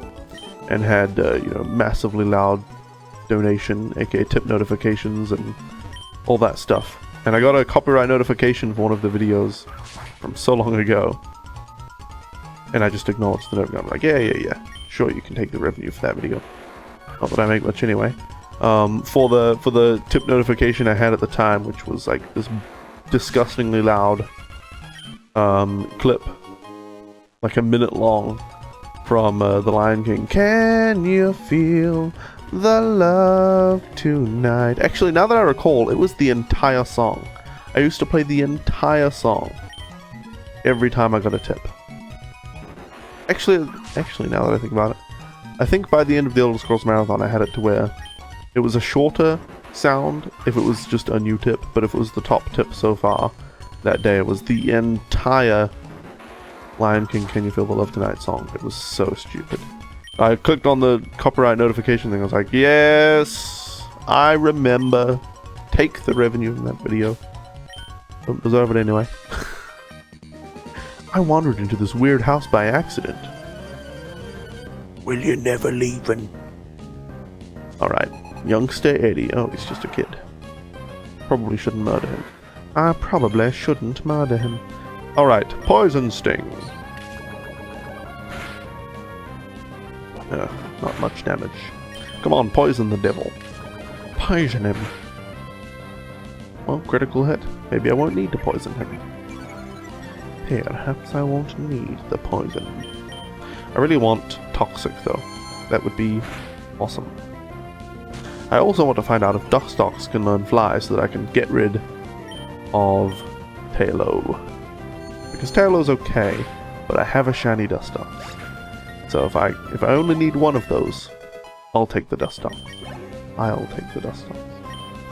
and had, you know, massively loud donation, aka tip notifications, and all that stuff. And I got a copyright notification for one of the videos from so long ago, and I just acknowledged the note. I'm like, yeah, sure, you can take the revenue for that video. Not that I make much anyway. For the tip notification I had at the time, which was like this disgustingly loud clip, like a minute long, from The Lion King. Can you feel the love tonight? Actually, now that I recall, it was the entire song. I used to play the entire song every time I got a tip. Actually, now that I think about it, I think by the end of the Elder Scrolls Marathon I had it to where it was a shorter sound if it was just a new tip, but if it was the top tip so far that day, it was the entire Lion King Can You Feel the Love Tonight song. It was so stupid. I clicked on the copyright notification thing. I was like, yes, I remember. Take the revenue from that video. Don't deserve it anyway. I wandered into this weird house by accident. Will you never leavin'? Alright, youngster Eddie. Oh, he's just a kid. Probably shouldn't murder him. I probably shouldn't murder him. Alright, poison sting. Not much damage. Come on, poison the devil. Poison him. Well, critical hit. Maybe I won't need to poison him. Perhaps I won't need the poison. I really want toxic though. That would be awesome. I also want to find out if Dustox can learn fly so that I can get rid of Tailo. Because Tailo's okay, but I have a shiny Dustox. So if I only need one of those, I'll take the Dustox. I'll take the Dustox.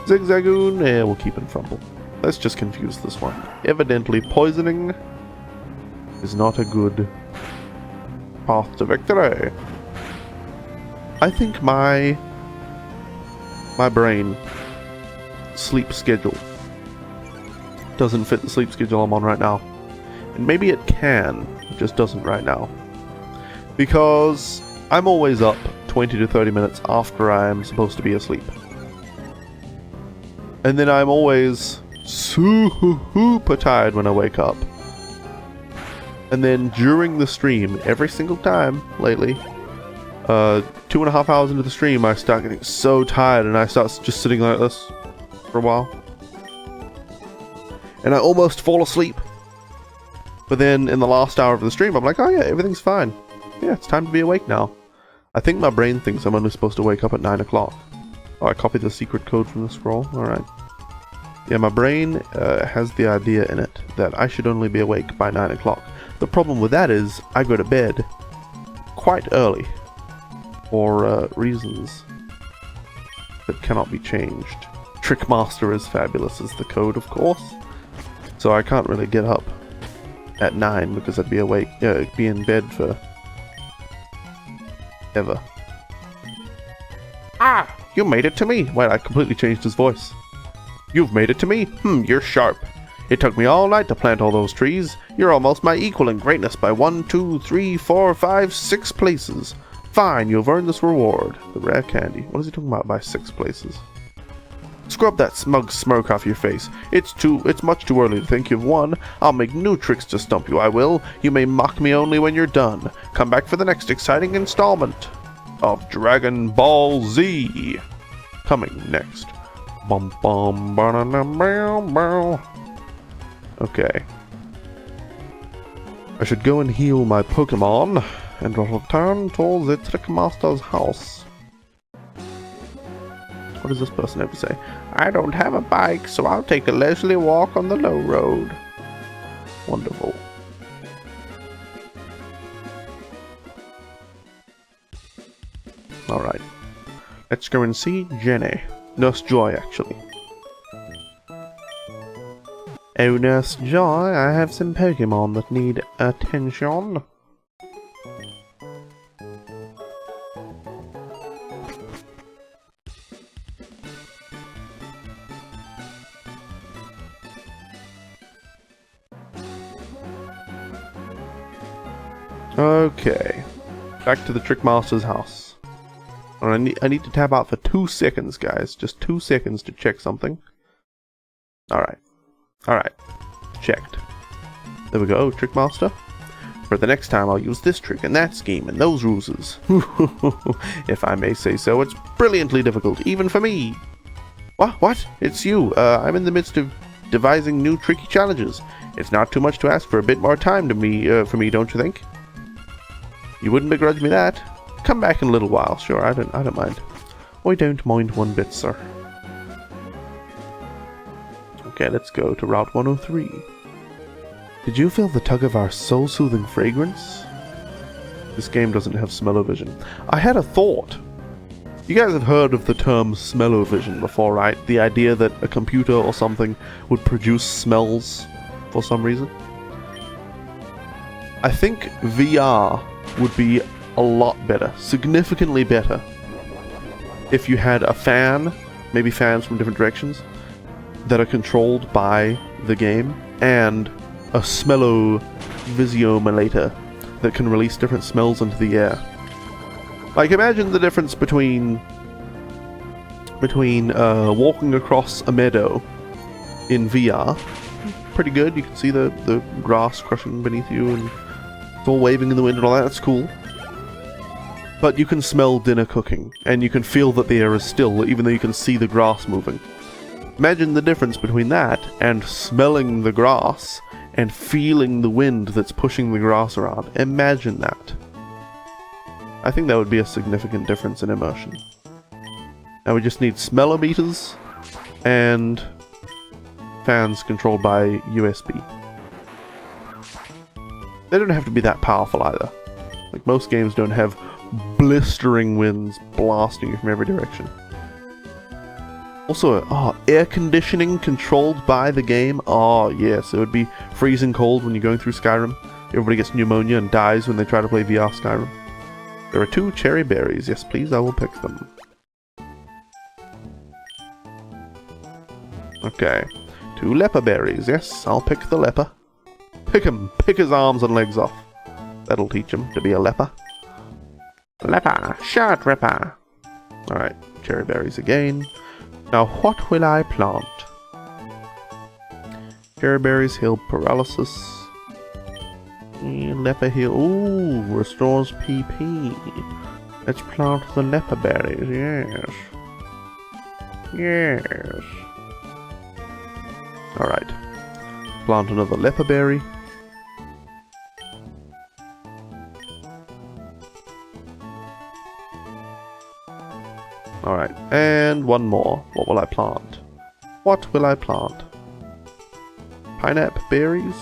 Zigzagoon, we'll keep in Frumble. Let's just confuse this one. Evidently poisoning is not a good path to victory. I think my brain sleep schedule doesn't fit the sleep schedule I'm on right now. And maybe it can, it just doesn't right now. Because I'm always up 20 to 30 minutes after I'm supposed to be asleep. And then I'm always super tired when I wake up. And then during the stream, every single time lately, 2.5 hours into the stream, I start getting so tired and I start just sitting like this for a while. And I almost fall asleep. But then in the last hour of the stream, I'm like, oh yeah, everything's fine. Yeah, it's time to be awake now. I think my brain thinks I'm only supposed to wake up at 9 o'clock. Oh, I copied the secret code from the scroll. Alright. Yeah, my brain has the idea in it that I should only be awake by 9 o'clock. The problem with that is I go to bed quite early for reasons that cannot be changed. Trickmaster is fabulous is the code, of course. So I can't really get up at 9 because I'd be awake, be in bed for ever. Ah! You made it to me! Wait, I completely changed his voice. You've made it to me? You're sharp. It took me all night to plant all those trees. You're almost my equal in greatness by 1, 2, 3, 4, 5, 6 places. Fine, you've earned this reward. The rare candy. What is he talking about by 6 places? Scrub that smug smirk off your face. It's much too early to think you've won. I'll make new tricks to stump you, I will. You may mock me only when you're done. Come back for the next exciting installment of Dragon Ball Z. Coming next. Bum bum ba-da-da-bow-bow. Okay. I should go and heal my Pokemon and return to the Trickmaster's house. What does this person have to say? I don't have a bike, so I'll take a leisurely walk on the low road. Wonderful. Alright. Let's go and see Jenny. Nurse Joy, actually. Oh, Nurse Joy, I have some Pokemon that need attention. Okay, back to the Trickmaster's house. And I need to tap out for 2 seconds, guys. Just 2 seconds to check something. Alright. Alright. Checked. There we go, Trickmaster. For the next time I'll use this trick and that scheme and those ruses. If I may say so, it's brilliantly difficult, even for me. What? It's you. I'm in the midst of devising new tricky challenges. It's not too much to ask for a bit more time for me, don't you think? You wouldn't begrudge me that? Come back in a little while. Sure, I don't mind. I don't mind one bit, sir. Okay, let's go to Route 103. Did you feel the tug of our soul-soothing fragrance? This game doesn't have smell-o-vision. I had a thought. You guys have heard of the term smell-o-vision before, right? The idea that a computer or something would produce smells for some reason. I think VR would be a lot better, significantly better, if you had a fan, maybe fans from different directions, that are controlled by the game, and a smell-o-visiomulator that can release different smells into the air. Like, imagine the difference between walking across a meadow in VR. Pretty good, you can see the grass crushing beneath you, and it's all waving in the wind and all that, that's cool. But you can smell dinner cooking, and you can feel that the air is still, even though you can see the grass moving. Imagine the difference between that, and smelling the grass, and feeling the wind that's pushing the grass around. Imagine that. I think that would be a significant difference in immersion. Now we just need smellometers, and fans controlled by USB. They don't have to be that powerful either. Like, most games don't have blistering winds blasting you from every direction. Also, air conditioning controlled by the game. Oh, yes, it would be freezing cold when you're going through Skyrim. Everybody gets pneumonia and dies when they try to play VR Skyrim. There are 2 cherry berries. Yes, please, I will pick them. Okay. 2 leper berries. Yes, I'll pick the leper. Pick him. Pick his arms and legs off. That'll teach him to be a leper. Leper. Shut, ripper. Alright, cherry berries again. Now, what will I plant? Cherry berries heal paralysis. Leper heal. Ooh, restores PP. Let's plant the leper berries. Yes. Yes. Alright. Plant another leper berry. Alright, and one more. What will I plant? What will I plant? Pineapple berries?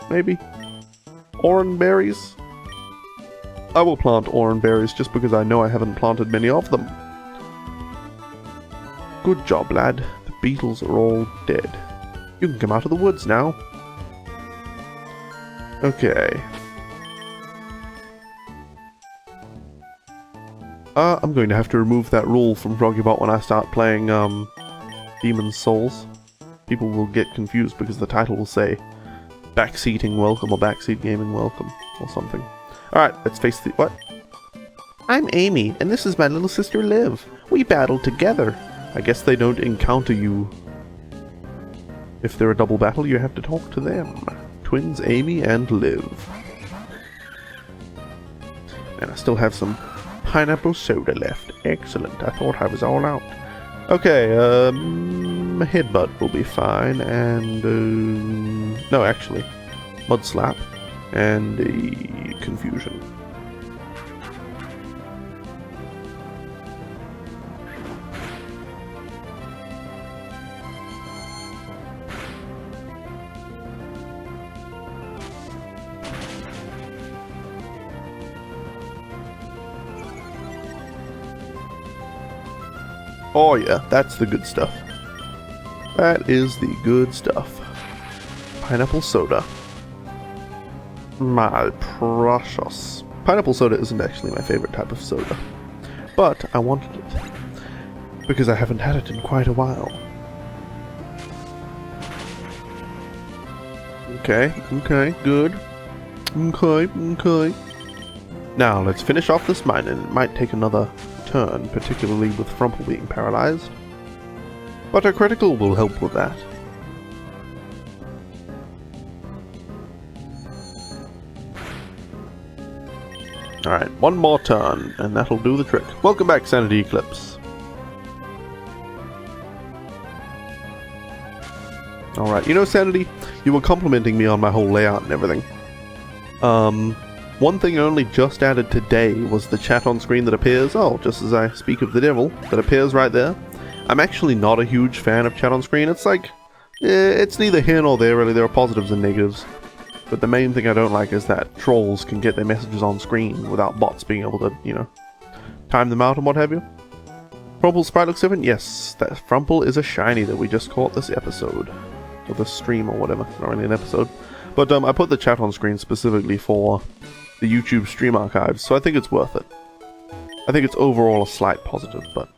Maybe? Orange berries? I will plant orange berries just because I know I haven't planted many of them. Good job, lad. The beetles are all dead. You can come out of the woods now. Okay. I'm going to have to remove that rule from Froggybot when I start playing, Demon's Souls. People will get confused because the title will say Backseating Welcome or Backseat Gaming Welcome or something. Alright, let's face the... What? I'm Amy, and this is my little sister Liv. We battled together. I guess they don't encounter you. If they're a double battle, you have to talk to them. Twins Amy and Liv. And I still have some pineapple soda left. Excellent. I thought I was all out. Okay, headbutt will be fine, and no, actually, mud slap and a confusion. Oh yeah, that's the good stuff. That is the good stuff. Pineapple soda. My precious. Pineapple soda isn't actually my favorite type of soda, but I wanted it because I haven't had it in quite a while. Okay, good. Okay. Now let's finish off this mine, and it might take another turn, particularly with Frumple being paralyzed. But a critical will help with that. Alright, one more turn, and that'll do the trick. Welcome back, Sanity Eclipse. Alright, you know, Sanity, you were complimenting me on my whole layout and everything. One thing I only just added today was the chat on screen that appears, just as I speak of the devil, that appears right there. I'm actually not a huge fan of chat on screen. It's like, it's neither here nor there really, there are positives and negatives. But the main thing I don't like is that trolls can get their messages on screen without bots being able to, you know, time them out and what have you. Frumple's sprite looks different? Yes, that Frumple is a shiny that we just caught this episode. Or this stream or whatever, not really an episode. But I put the chat on screen specifically for the YouTube stream archives, so I think it's worth it. I think it's overall a slight positive, but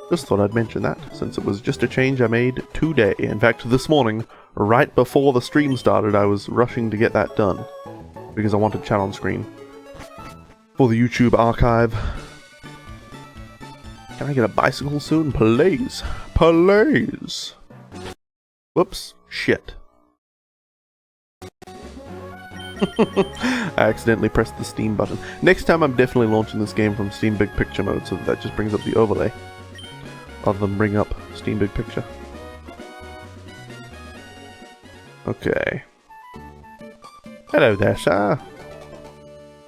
just thought I'd mention that, since it was just a change I made today. In fact, this morning, right before the stream started, I was rushing to get that done, because I wanted chat on screen for the YouTube archive. Can I get a bicycle soon? Please! Please! Whoops. Shit. I accidentally pressed the Steam button. Next time I'm definitely launching this game from Steam Big Picture mode, so that just brings up the overlay, rather than bring up Steam Big Picture. Okay. Hello there, sir.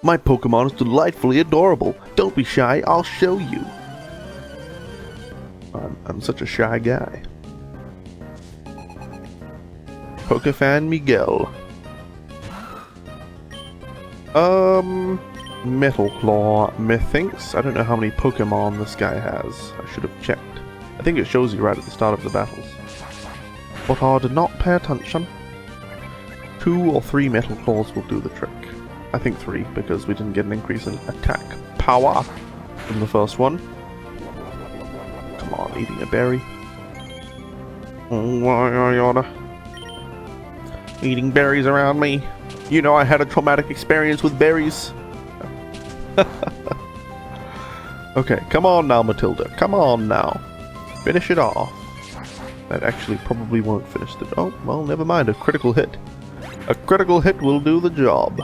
My Pokemon is delightfully adorable. Don't be shy, I'll show you. I'm such a shy guy. Pokefan Miguel. Metal Claw, methinks. I don't know how many Pokemon this guy has. I should have checked. I think it shows you right at the start of the battles. But I did not pay attention. 2 or 3 Metal Claws will do the trick. I think 3, because we didn't get an increase in attack power from the first one. Come on, eating a berry. Eating berries around me. You know I had a traumatic experience with berries. Okay, come on now, Matilda. Come on now. Finish it off. That actually probably won't finish the... Oh, well, never mind. A critical hit. A critical hit will do the job.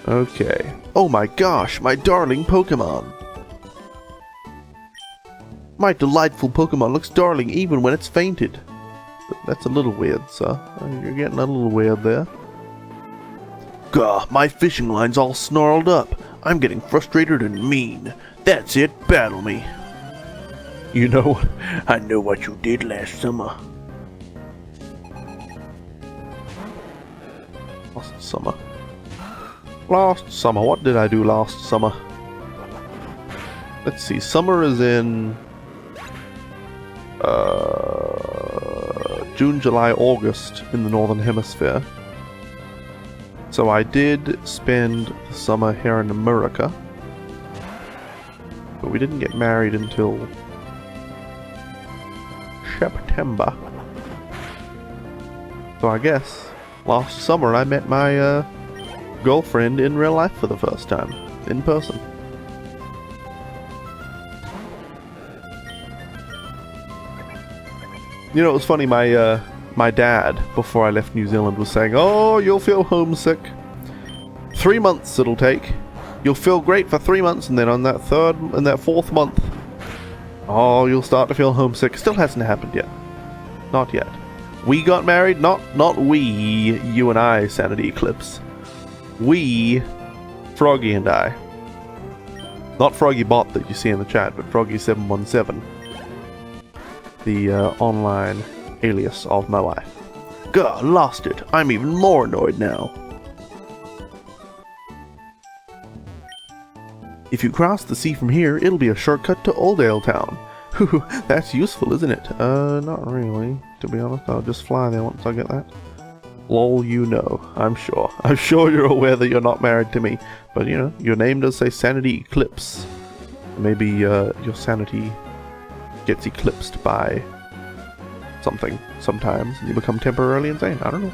Okay. Oh my gosh, my darling Pokemon. My delightful Pokemon looks darling even when it's fainted. That's a little weird, sir. You're getting a little weird there. Gah, my fishing line's all snarled up. I'm getting frustrated and mean. That's it, battle me. You know, I know what you did last summer. Last summer. Last summer. What did I do last summer? Let's see. Summer is in... June, July, August in the Northern Hemisphere. So I did spend the summer here in America. But we didn't get married until September. So I guess last summer I met my girlfriend in real life for the first time, in person. You know, it was funny, my dad, before I left New Zealand, was saying, "Oh, you'll feel homesick. 3 months it'll take. You'll feel great for 3 months, and then on that fourth month, oh, you'll start to feel homesick." Still hasn't happened yet. Not yet. We got married, not we, you and I, Sanity Eclipse. We, Froggy and I. Not Froggy Bot that you see in the chat, but Froggy717. The online alias of my wife. God, lost it. I'm even more annoyed now. If you cross the sea from here, it'll be a shortcut to Oldale Town. That's useful, isn't it? Not really, to be honest. I'll just fly there once I get that. Lol, you know, I'm sure. I'm sure you're aware that you're not married to me. But, you know, your name does say Sanity Eclipse. Maybe your sanity gets eclipsed by something sometimes, and you become temporarily insane. I don't know.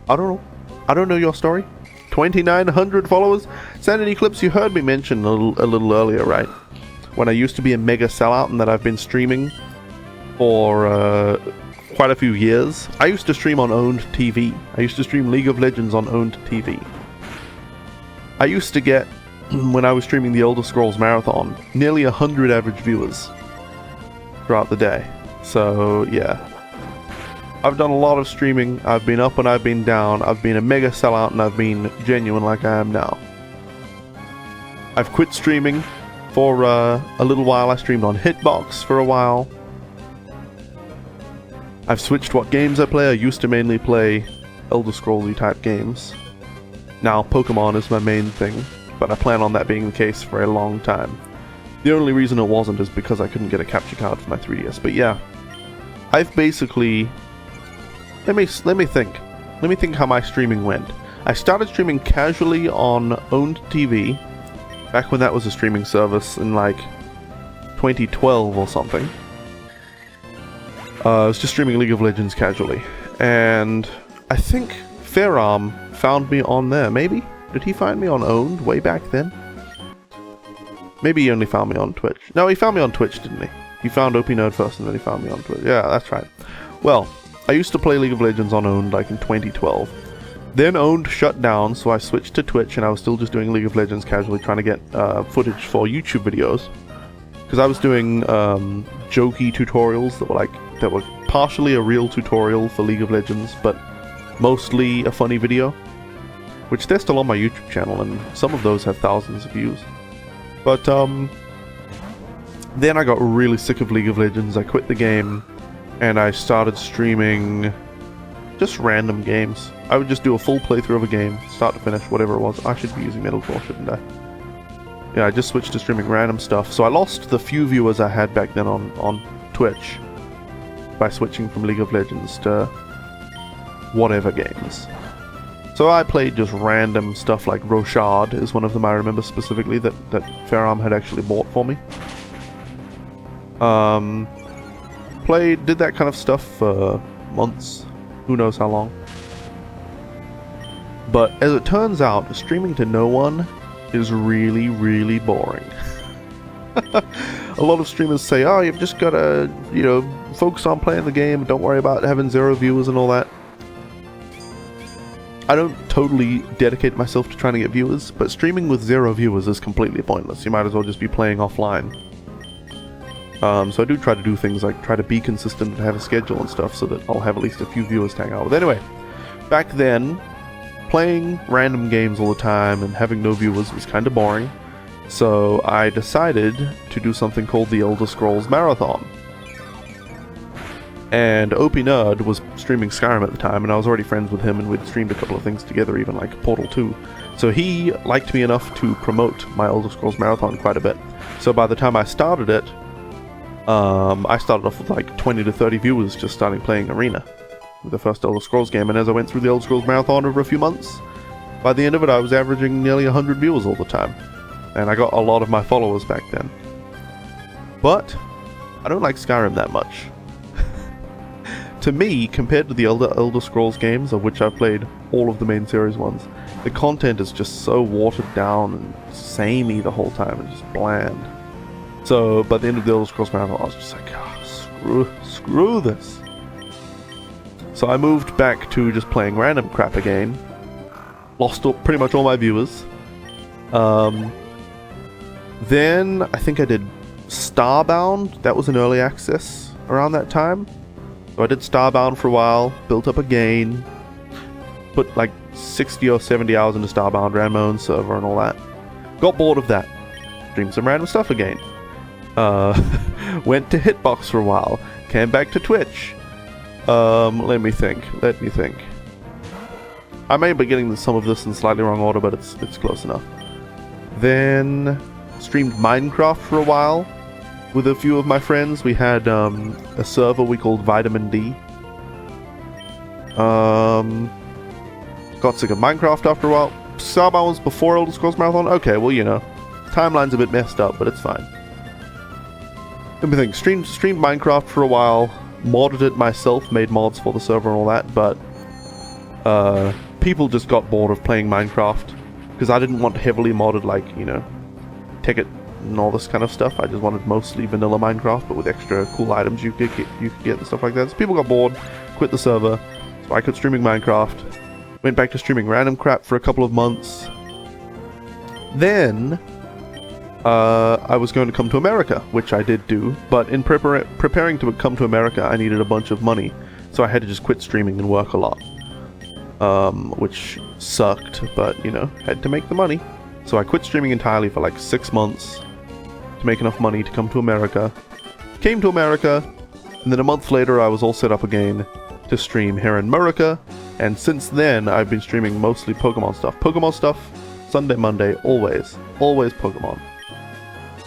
I don't know. I don't know your story. 2,900 followers? Sanity Eclipse, you heard me mention a little earlier, right? When I used to be a mega sellout and that I've been streaming for quite a few years. I used to stream on owned TV. I used to stream League of Legends on owned TV. I used to get, when I was streaming the Elder Scrolls Marathon, nearly 100 average viewers throughout the day. So, yeah. I've done a lot of streaming. I've been up and I've been down. I've been a mega sellout and I've been genuine like I am now. I've quit streaming for a little while. I streamed on Hitbox for a while. I've switched what games I play. I used to mainly play Elder Scrolls-y type games. Now Pokemon is my main thing, but I plan on that being the case for a long time. The only reason it wasn't is because I couldn't get a capture card for my 3DS. But yeah, I've basically... Let me think. Let me think how my streaming went. I started streaming casually on owned TV, back when that was a streaming service in like 2012 or something. I was just streaming League of Legends casually, and I think Fairarm found me on there, maybe? Did he find me on owned way back then? Maybe he only found me on Twitch. No, he found me on Twitch, didn't he? He found OP Nerd first and then he found me on Twitch. Yeah, that's right. Well, I used to play League of Legends on owned like in 2012. Then owned shut down, so I switched to Twitch and I was still just doing League of Legends casually, trying to get footage for YouTube videos. Because I was doing jokey tutorials that were partially a real tutorial for League of Legends, but mostly a funny video. Which they're still on my YouTube channel, and some of those have thousands of views. But then I got really sick of League of Legends. I quit the game, and I started streaming just random games. I would just do a full playthrough of a game, start to finish, whatever it was. I should be using Metalcore, shouldn't I? Yeah, I just switched to streaming random stuff. So I lost the few viewers I had back then on Twitch by switching from League of Legends to whatever games. So I played just random stuff, like Rochard is one of them I remember specifically that Fairarm had actually bought for me. Did that kind of stuff for months, who knows how long. But as it turns out, streaming to no one is really, really boring. A lot of streamers say, oh, you've just gotta, you know, focus on playing the game, don't worry about having 0 viewers and all that. I don't totally dedicate myself to trying to get viewers, but streaming with 0 viewers is completely pointless. You might as well just be playing offline. So I do try to do things like try to be consistent and have a schedule and stuff so that I'll have at least a few viewers to hang out with. Anyway, back then, playing random games all the time and having no viewers was kind of boring. So I decided to do something called the Elder Scrolls Marathon. And OP Nerd was streaming Skyrim at the time, and I was already friends with him, and we'd streamed a couple of things together, even like Portal 2. So he liked me enough to promote my Elder Scrolls Marathon quite a bit. So by the time I started it, I started off with like 20 to 30 viewers just starting playing Arena with the first Elder Scrolls game, and as I went through the Elder Scrolls Marathon over a few months, by the end of it I was averaging nearly 100 viewers all the time. And I got a lot of my followers back then. But I don't like Skyrim that much. To me, compared to the Elder Scrolls games, of which I've played all of the main series ones, the content is just so watered down and samey the whole time, and just bland. So by the end of the Elder Scrolls Marathon, I was just like, oh, screw this. So I moved back to just playing random crap again. Lost pretty much all my viewers. Then I think I did Starbound. That was an early access around that time. So I did Starbound for a while, built up a gain, put like 60 or 70 hours into Starbound, ran my own server and all that. Got bored of that. Streamed some random stuff again. Went to Hitbox for a while. Came back to Twitch. Let me think. I may be getting some of this in slightly wrong order, but it's close enough. Then streamed Minecraft for a while with a few of my friends. We had a server we called Vitamin D. Got sick of Minecraft after a while. Starbound was before Elder Scrolls Marathon. Okay, well, you know, timeline's a bit messed up, but it's fine. Let me think. Streamed Minecraft for a while. Modded it myself, made mods for the server and all that, but people just got bored of playing Minecraft because I didn't want heavily modded, like, you know, Ticket and all this kind of stuff. I just wanted mostly vanilla Minecraft, but with extra cool items you could get and stuff like that. So people got bored, quit the server, so I quit streaming Minecraft. Went back to streaming random crap for a couple of months. Then I was going to come to America, which I did do, but in preparing to come to America, I needed a bunch of money, so I had to just quit streaming and work a lot, which sucked, but, you know, had to make the money. So I quit streaming entirely for like 6 months to make enough money to come to America. Came to America, and then a month later I was all set up again to stream here in America, and since then I've been streaming mostly Pokemon stuff. Pokemon stuff, Sunday, Monday, always Pokemon.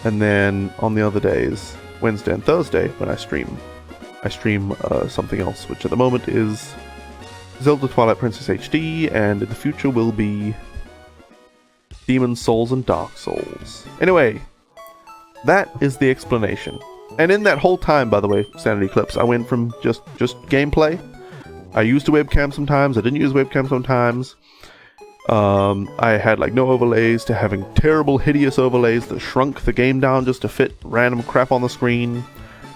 And then on the other days, Wednesday and Thursday, when I stream something else, which at the moment is Zelda Twilight Princess HD, and in the future will be Demon's Souls and Dark Souls. Anyway, that is the explanation. And in that whole time, by the way, Sanity Clips, I went from just gameplay. I used a webcam sometimes, I didn't use webcam sometimes. I had like no overlays to having terrible, hideous overlays that shrunk the game down just to fit random crap on the screen.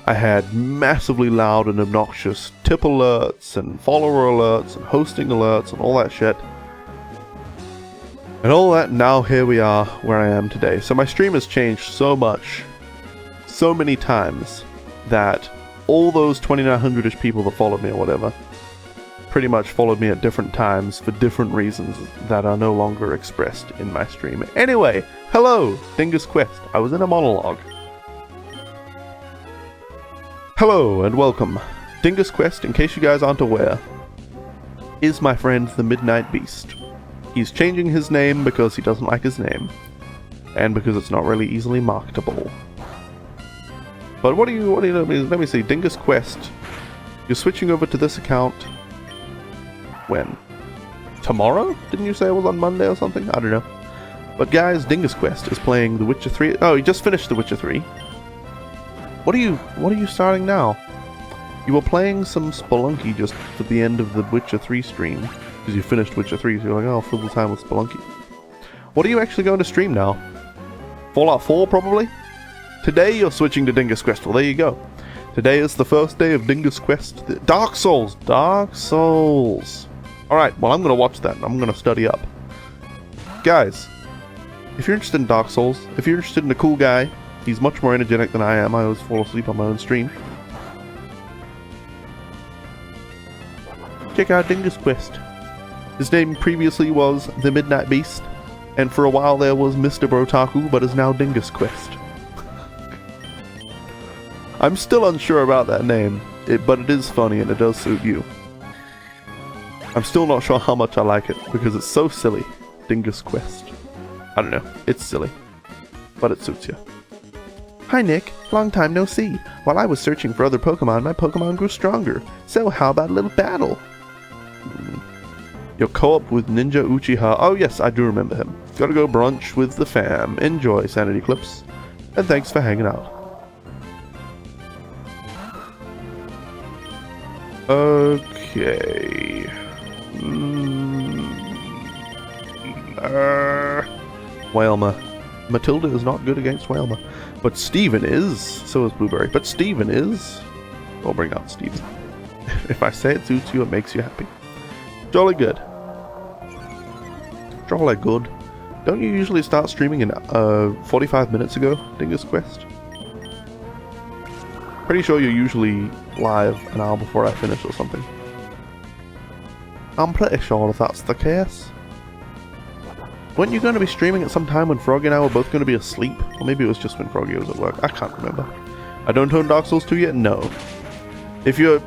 I had massively loud and obnoxious tip alerts and follower alerts and hosting alerts and all that shit. And all that, now here we are where I am today. So my stream has changed so much, so many times, that all those 2,900-ish people that followed me or whatever pretty much followed me at different times for different reasons that are no longer expressed in my stream. Anyway, hello, Dingus Quest. I was in a monologue. Hello and welcome. Dingus Quest, in case you guys aren't aware, is my friend the Midnight Beast. He's changing his name because he doesn't like his name, and because it's not really easily marketable. But what do you let me see, Dingus Quest. You're switching over to this account when? Tomorrow? Didn't you say it was on Monday or something? I don't know. But guys, Dingus Quest is playing The Witcher 3. Oh, he just finished The Witcher 3. What are you starting now? You were playing some Spelunky just at the end of the Witcher 3 stream, because you finished Witcher 3, so you're like, oh, I'll fill the time with Spelunky. What are you actually going to stream now? Fallout 4, probably? Today you're switching to Dingus Quest. Well, there you go. Today is the first day of Dingus Quest. Dark Souls! Dark Souls! Alright, well, I'm going to watch that. I'm going to study up. Guys, if you're interested in Dark Souls, if you're interested in a cool guy, he's much more energetic than I am. I always fall asleep on my own stream. Check out Dingus Quest. His name previously was The Midnight Beast, and for a while there was Mr. Brotaku, but is now Dingus Quest. I'm still unsure about that name, but it is funny and it does suit you. I'm still not sure how much I like it, because it's so silly. Dingus Quest. I don't know, it's silly. But it suits you. Hi Nick, long time no see. While I was searching for other Pokemon, my Pokemon grew stronger. So how about a little battle? Your co-op with Ninja Uchiha. Oh yes, I do remember him. Gotta go brunch with the fam. Enjoy, Sanity Clips. And thanks for hanging out. Okay. Whalmer. Matilda is not good against Whalmer. But Steven is. So is Blueberry. But Steven is. I'll bring out Steven. If I say it suits you, it makes you happy. Jolly good. Jolly good. Don't you usually start streaming in 45 minutes ago, Dingus Quest? Pretty sure you're usually live an hour before I finish or something. I'm pretty sure if that's the case. Weren't you going to be streaming at some time when Froggy and I were both going to be asleep? Or maybe it was just when Froggy was at work. I can't remember. I don't own Dark Souls 2 yet? No. If you're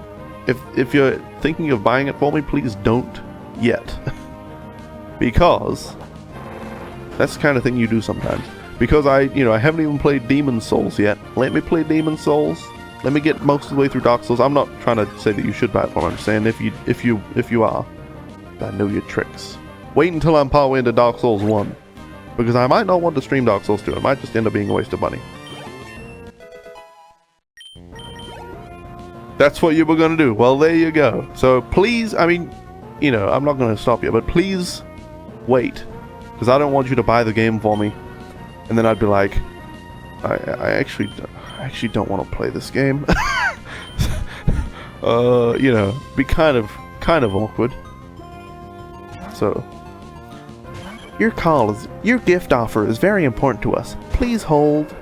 thinking of buying it for me, please don't yet. Because that's the kind of thing you do sometimes. Because I haven't even played Demon's Souls yet. Let me play Demon's Souls. Let me get most of the way through Dark Souls. I'm not trying to say that you should buy it for me. I'm saying if you are, I know your tricks. Wait until I'm partway into Dark Souls 1. Because I might not want to stream Dark Souls 2. It might just end up being a waste of money. That's what you were going to do. Well, there you go. So please, I mean, I'm not going to stop you, but please wait. Because I don't want you to buy the game for me. And then I'd be like, I actually don't want to play this game. Be kind of awkward. So, your gift offer is very important to us. Please hold,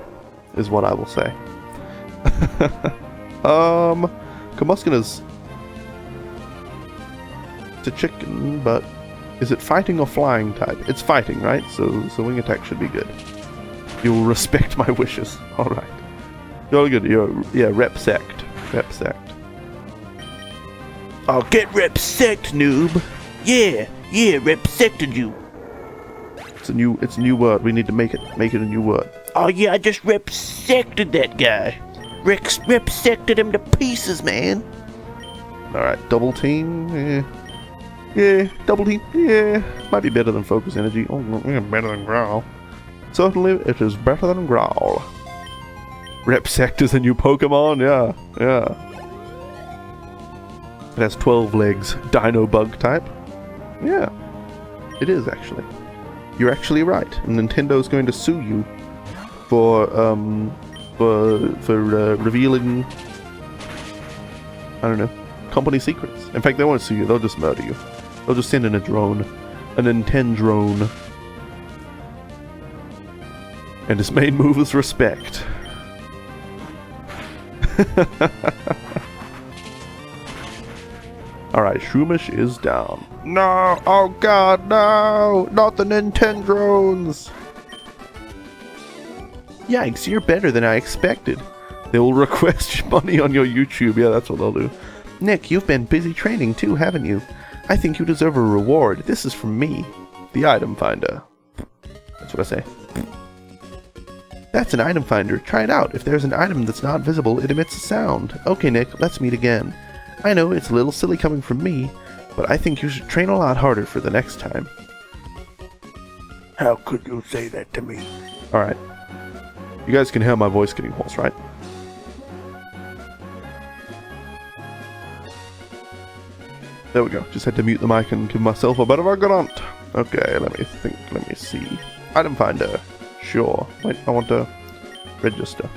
is what I will say. Combustion is it's a chicken, but is it fighting or flying type? It's fighting, right? So wing attack should be good. You'll respect my wishes. Alright. You're good. Yeah, rep sect. Rep sect. I'll get rep sect, noob. Yeah, rep sected you. It's a new word. We need to make it a new word. Oh yeah, I just rep sected that guy. Rep sected him to pieces, man. Alright, double team. Yeah, double team. Yeah, might be better than focus energy. Oh, yeah, better than growl. Certainly, it is better than growl. Repsect is a new Pokemon. Yeah. It has 12 legs. Dino bug type. Yeah, it is actually. You're actually right. Nintendo's going to sue you for revealing, I don't know, company secrets. In fact, they won't sue you. They'll just murder you. They'll just send in a drone, a Nintendo drone. And his main move is respect. Alright, Shroomish is down. No! Oh god, no! Not the Nintendo drones! Yikes, you're better than I expected. They will request money on your YouTube. Yeah, that's what they'll do. Nick, you've been busy training too, haven't you? I think you deserve a reward. This is from me. The item finder. That's what I say. That's an item finder. Try it out. If there's an item that's not visible, it emits a sound. Okay, Nick, let's meet again. I know it's a little silly coming from me, but I think you should train a lot harder for the next time. How could you say that to me? Alright. You guys can hear my voice getting hoarse, right? There we go. Just had to mute the mic and give myself a bit of a grunt. Okay, let me think. Let me see. Item finder. Sure. Wait, I want to register.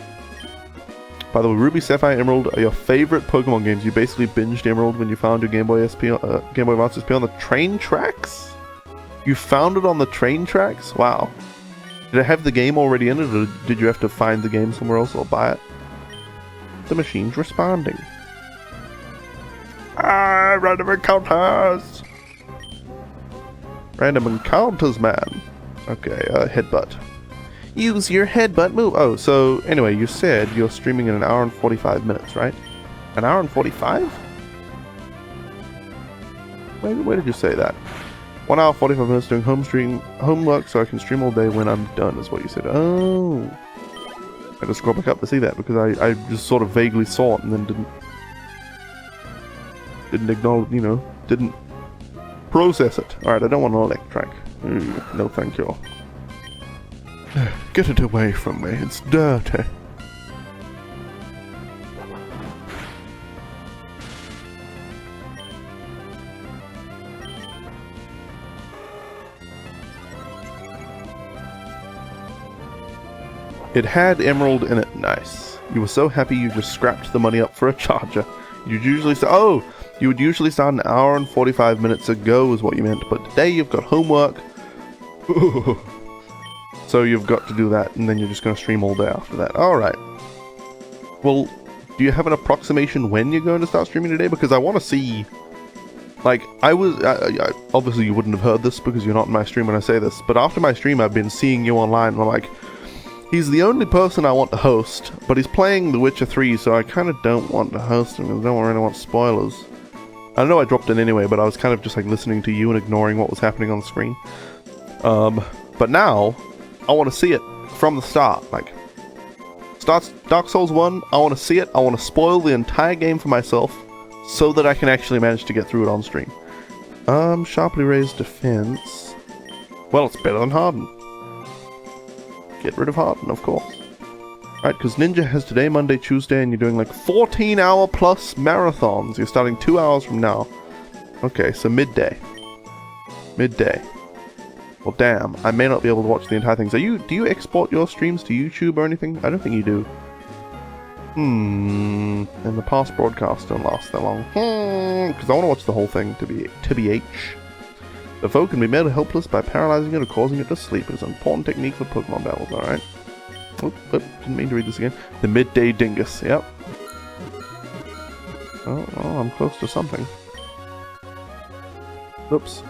By the way, Ruby, Sapphire, Emerald are your favorite Pokemon games. You basically binged Emerald when you found your Game Boy Advance SP on the train tracks? You found it on the train tracks? Wow. Did it have the game already in it, or did you have to find the game somewhere else or buy it? The machine's responding. Ah, random encounters! Random encounters, man. Okay, headbutt. Use your headbutt move. Oh, so anyway, you said you're streaming in 1 hour and 45 minutes, right? 1 hour and 45? Where did you say that? 1 hour 45 minutes doing homework so I can stream all day when I'm done is what you said. Oh. I had to scroll back up to see that because I just sort of vaguely saw it and then didn't acknowledge, didn't process it. Alright, I don't want an electric. No thank you. Get it away from me, it's dirty. It had Emerald in it, nice. You were so happy you just scrapped the money up for a charger. You'd usually start. Oh, you would usually start an hour and 45 minutes ago, is what you meant. But today you've got homework, so you've got to do that, and then you're just going to stream all day after that. All right. Well, do you have an approximation when you're going to start streaming today? Because I want to see. Like, I obviously you wouldn't have heard this because you're not in my stream when I say this, but after my stream I've been seeing you online, and I'm like, he's the only person I want to host, but he's playing The Witcher 3, so I kind of don't want to host him, because I don't really want spoilers. I know I dropped in anyway, but I was kind of just like listening to you and ignoring what was happening on the screen. But now, I want to see it from the start. Like, starts Dark Souls 1, I want to see it, I want to spoil the entire game for myself, so that I can actually manage to get through it on stream. Sharply raised defense. Well, it's better than Harden. Get rid of Harden, of course. Right, because Ninja has today, Monday, Tuesday, and you're doing like 14-hour plus marathons. You're starting 2 hours from now. Okay, so midday. Midday. Well, damn, I may not be able to watch the entire thing. So do you export your streams to YouTube or anything? I don't think you do. And the past broadcasts don't last that long. Because I want to watch the whole thing to be TBH. The foe can be made helpless by paralyzing it or causing it to sleep. It's an important technique for Pokemon battles, alright? Oop, didn't mean to read this again. The Midday Dingus, yep. Oh, well, I'm close to something. Oops.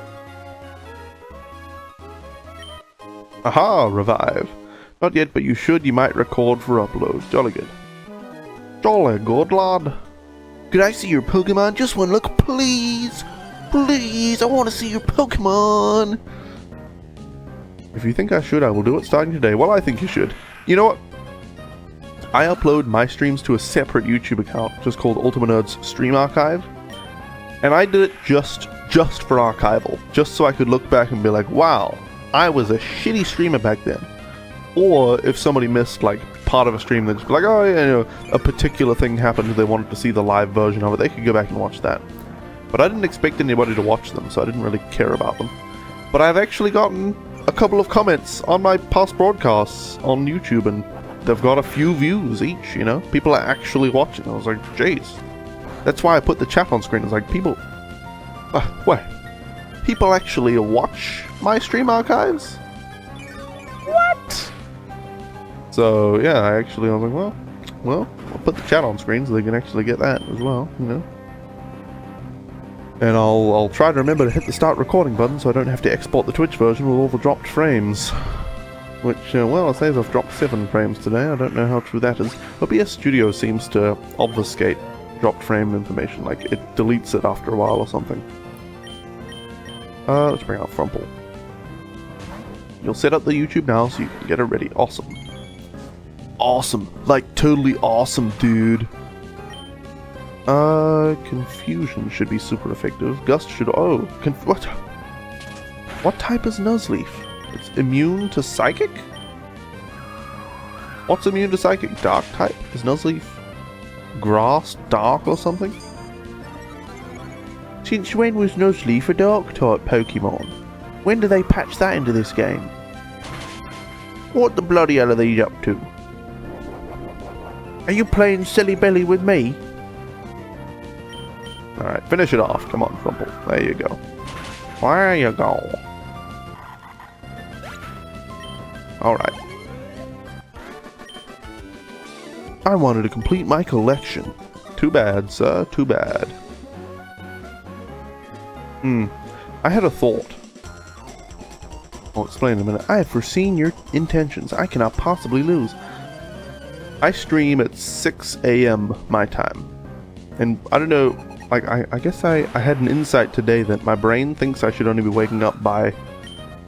Aha, revive. Not yet, but you should. You might record for upload. Jolly good. Jolly good, lad. Could I see your Pokemon? Just one look, please. Please, I want to see your Pokemon. If you think I should, I will do it starting today. Well, I think you should. You know what? I upload my streams to a separate YouTube account, just called Ultima Nerd's Stream Archive. And I did it just for archival. Just so I could look back and be like, wow, I was a shitty streamer back then. Or if somebody missed, like, part of a stream, they'd just be like, oh, yeah, you know, a particular thing happened, they wanted to see the live version of it, they could go back and watch that. But I didn't expect anybody to watch them, so I didn't really care about them. But I've actually gotten a couple of comments on my past broadcasts on YouTube, and they've got a few views each, you know? People are actually watching. I was like, jeez. That's why I put the chat on screen. It's like, people... wait. People actually watch my stream archives? What? So, yeah, I was like, well, I'll put the chat on screen so they can actually get that as well, you know? And I'll try to remember to hit the start recording button so I don't have to export the Twitch version with all the dropped frames. Which, well, it says I've dropped 7 frames today. I don't know how true that is. OBS Studio seems to obfuscate dropped frame information. Like, it deletes it after a while or something. Let's bring out Frumple. You'll set up the YouTube now so you can get it ready. Awesome. Awesome. Like, totally awesome, dude. Confusion should be super effective. Gust should... Oh, what? What type is Nuzleaf? It's immune to Psychic? What's immune to Psychic? Dark type? Is Nuzleaf Grass, Dark or something? Since when was Nuzleaf a Dark type Pokemon? When do they patch that into this game? What the bloody hell are they up to? Are you playing silly belly with me? Alright, finish it off. Come on, Frumple. There you go. There you go. Alright. I wanted to complete my collection. Too bad, sir. Too bad. I had a thought. I'll explain in a minute. I have foreseen your intentions. I cannot possibly lose. I stream at 6 a.m. my time. And I don't know, like, I guess I had an insight today that my brain thinks I should only be waking up by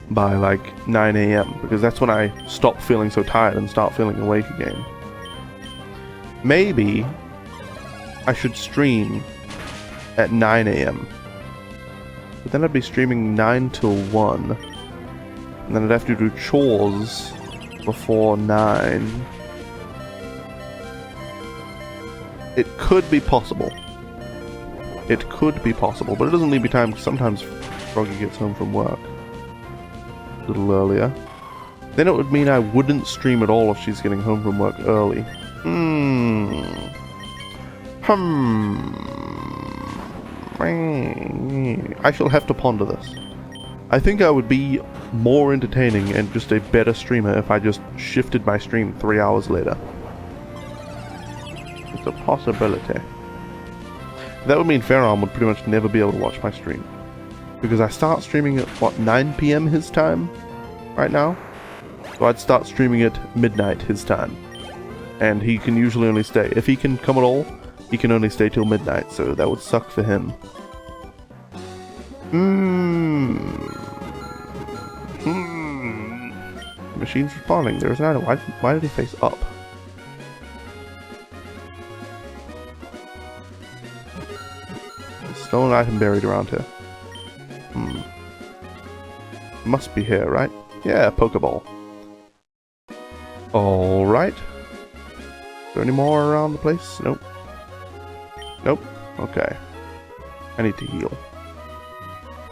like 9 a.m. because that's when I stop feeling so tired and start feeling awake again. Maybe I should stream at 9 a.m. But then I'd be streaming 9 till 1. And then I'd have to do chores before 9. It could be possible. It could be possible, but it doesn't leave me time because sometimes Froggy gets home from work a little earlier. Then it would mean I wouldn't stream at all if she's getting home from work early. I shall have to ponder this. I think I would be more entertaining and just a better streamer if I just shifted my stream 3 hours later. It's a possibility. That would mean Farron would pretty much never be able to watch my stream. Because I start streaming at, what, 9 PM his time? Right now? So I'd start streaming at midnight his time. And he can usually only stay. If he can come at all, he can only stay till midnight, so that would suck for him. The machine's responding. There's an item. Why did he face up? Stolen item buried around here. Must be here, right? Yeah, Pokeball. Alright. Is there any more around the place? Nope. Nope. Okay. I need to heal.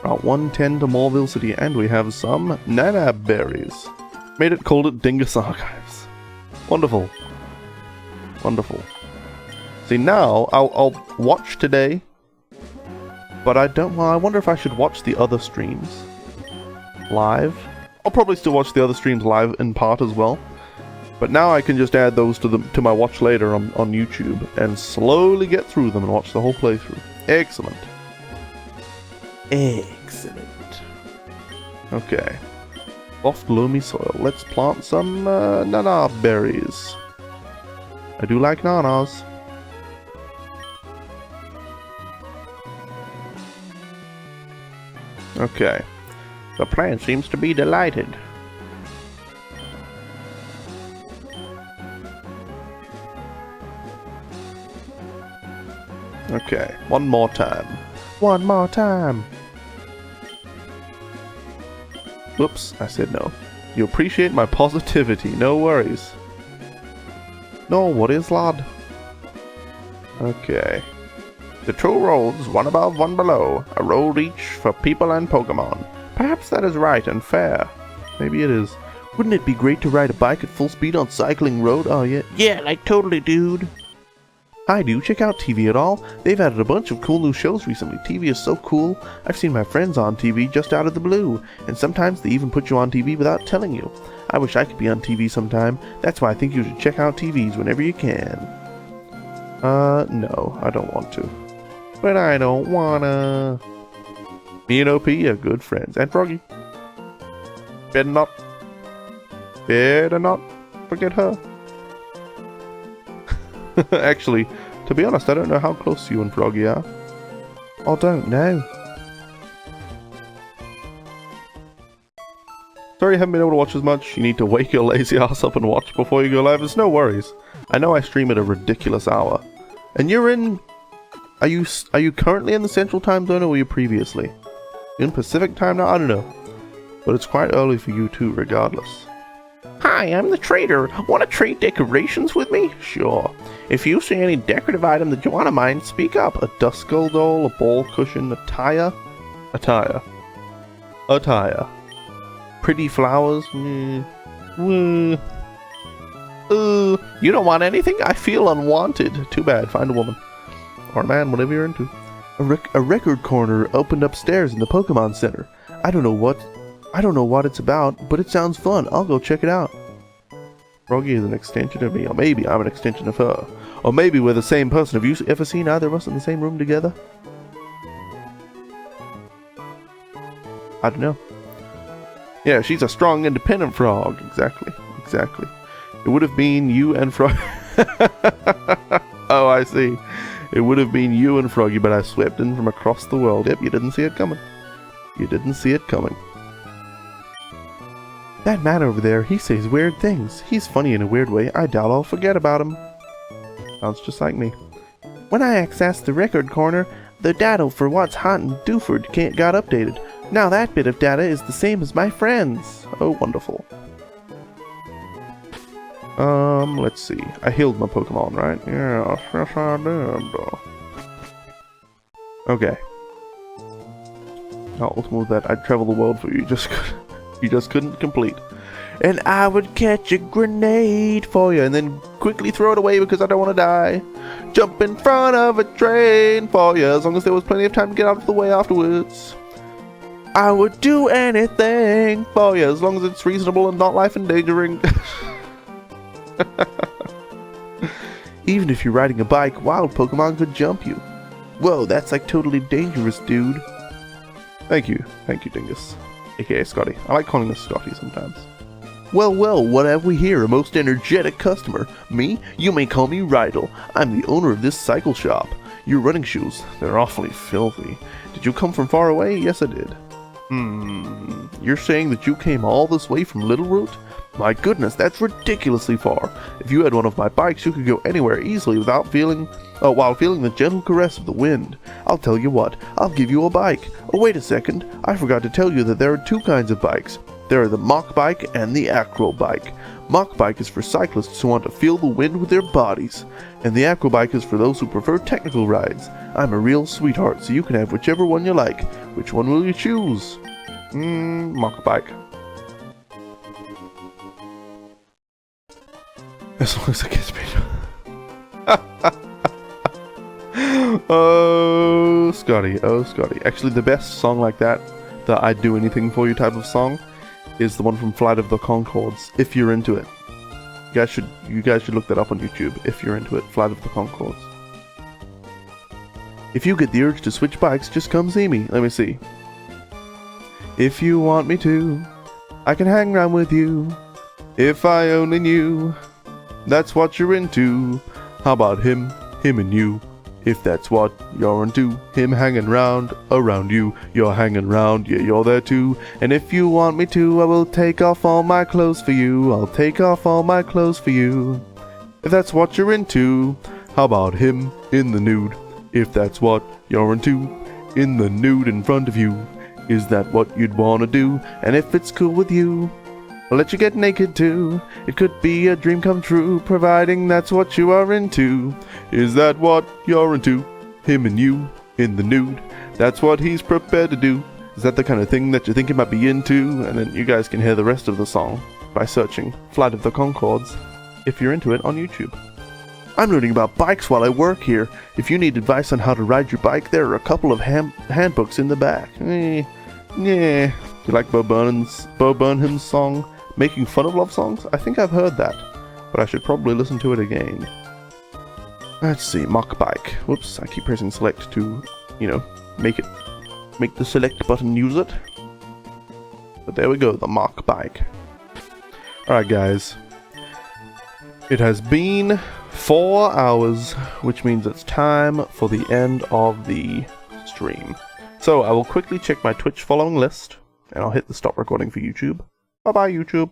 Route 110 to Morville City, and we have some Nana berries. Made it, called it Dingus Archives. Wonderful. Wonderful. See, now, I'll watch today, but I don't, well, I wonder if I should watch the other streams live. I'll probably still watch the other streams live in part as well. But now I can just add those to my watch later on YouTube and slowly get through them and watch the whole playthrough. Excellent. Excellent. Okay. Soft, loamy soil. Let's plant some nana berries. I do like nanas. Okay. The plant seems to be delighted. Okay, one more time. One more time! Whoops, I said no. You appreciate my positivity, no worries. No worries, lad. Okay. The two roads, one above, one below. A road each for people and Pokemon. Perhaps that is right and fair. Maybe it is. Wouldn't it be great to ride a bike at full speed on Cycling Road? Oh yeah. Yeah, like totally, dude. Hi, do you check out TV at all? They've added a bunch of cool new shows recently. TV is so cool. I've seen my friends on TV just out of the blue. And sometimes they even put you on TV without telling you. I wish I could be on TV sometime. That's why I think you should check out TVs whenever you can. No, I don't want to. But I don't wanna. Me and OP are good friends. And Froggy. Better not forget her. Actually, to be honest, I don't know how close you and Froggy are. I don't know. Sorry you haven't been able to watch as much. You need to wake your lazy ass up and watch before you go live. It's no worries. I know I stream at a ridiculous hour. And you're in... Are you currently in the Central Time Zone or were you previously? You in Pacific Time now? I don't know. But it's quite early for you too, regardless. Hi, I'm the trader. Want to trade decorations with me? Sure. If you see any decorative item that you want to mine, speak up. A Duskull doll, a ball cushion, a tire. Pretty flowers. You don't want anything? I feel unwanted. Too bad. Find a woman. Or a man, whatever you're into. A record corner opened upstairs in the Pokemon Center. I don't know what it's about, but it sounds fun. I'll go check it out. Froggy is an extension of me, or maybe I'm an extension of her. Or maybe we're the same person. Have you ever seen either of us in the same room together? I don't know. Yeah, she's a strong, independent frog. Exactly. It would have been you and Froggy. Oh, I see. It would have been you and Froggy, but I swept in from across the world. Yep, you didn't see it coming. That man over there, he says weird things. He's funny in a weird way. I doubt I'll forget about him. Sounds just like me. When I accessed the record corner, the data for what's hot in Dewford got updated. Now that bit of data is the same as my friends. Oh, wonderful. Let's see. I healed my Pokemon, right? Yeah, yes I did. Okay. Now, ultimately with that, I'd travel the world for you. You just couldn't complete. And I would catch a grenade for you, and then quickly throw it away because I don't want to die. Jump in front of a train for you as long as there was plenty of time to get out of the way afterwards. I would do anything for you as long as it's reasonable and not life endangering. Even if you're riding a bike, wild Pokemon could jump you. Whoa, that's like totally dangerous, dude. Thank you, Dingus. AKA Scotty. I like calling us Scotty sometimes. Well, what have we here? A most energetic customer. Me? You may call me Rydell. I'm the owner of this cycle shop. Your running shoes, they're awfully filthy. Did you come from far away? Yes, I did. You're saying that you came all this way from Littleroot? My goodness, that's ridiculously far. If you had one of my bikes, you could go anywhere easily without while feeling the gentle caress of the wind. I'll tell you what, I'll give you a bike. Oh, wait a second, I forgot to tell you that there are two kinds of bikes. There are the mock bike and the acro bike. Mock bike is for cyclists who want to feel the wind with their bodies, and the acro bike is for those who prefer technical rides. I'm a real sweetheart, so you can have whichever one you like. Which one will you choose? Mock bike. As long as it gets paid. Oh, Scotty. Actually, the best song like that I'd do anything for you type of song is the one from Flight of the Conchords, if you're into it. You guys should look that up on YouTube, if you're into it, Flight of the Conchords. If you get the urge to switch bikes, just come see me. Let me see. If you want me to, I can hang around with you. If I only knew that's what you're into. How about him and you? If that's what you're into, him hanging around you, you're hanging around, yeah, you're there too. And if you want me to, I will take off all my clothes for you. I'll take off all my clothes for you. If that's what you're into, how about him in the nude? If that's what you're into, in the nude in front of you. Is that what you'd wanna do? And if it's cool with you, I'll let you get naked too. It could be a dream come true, providing that's what you are into. Is that what you're into? Him and you, in the nude. That's what he's prepared to do. Is that the kind of thing that you think he might be into? And then you guys can hear the rest of the song by searching Flight of the Conchords, if you're into it, on YouTube. I'm learning about bikes while I work here. If you need advice on how to ride your bike, there are a couple of handbooks in the back. Yeah. You like Bo Burnham's song, Making Fun of Love Songs? I think I've heard that, but I should probably listen to it again. Let's see, mock bike. Whoops, I keep pressing select to, make the select button use it. But there we go, the mock bike. Alright guys. It has been 4 hours, which means it's time for the end of the stream. So I will quickly check my Twitch following list, and I'll hit the stop recording for YouTube. Bye bye YouTube.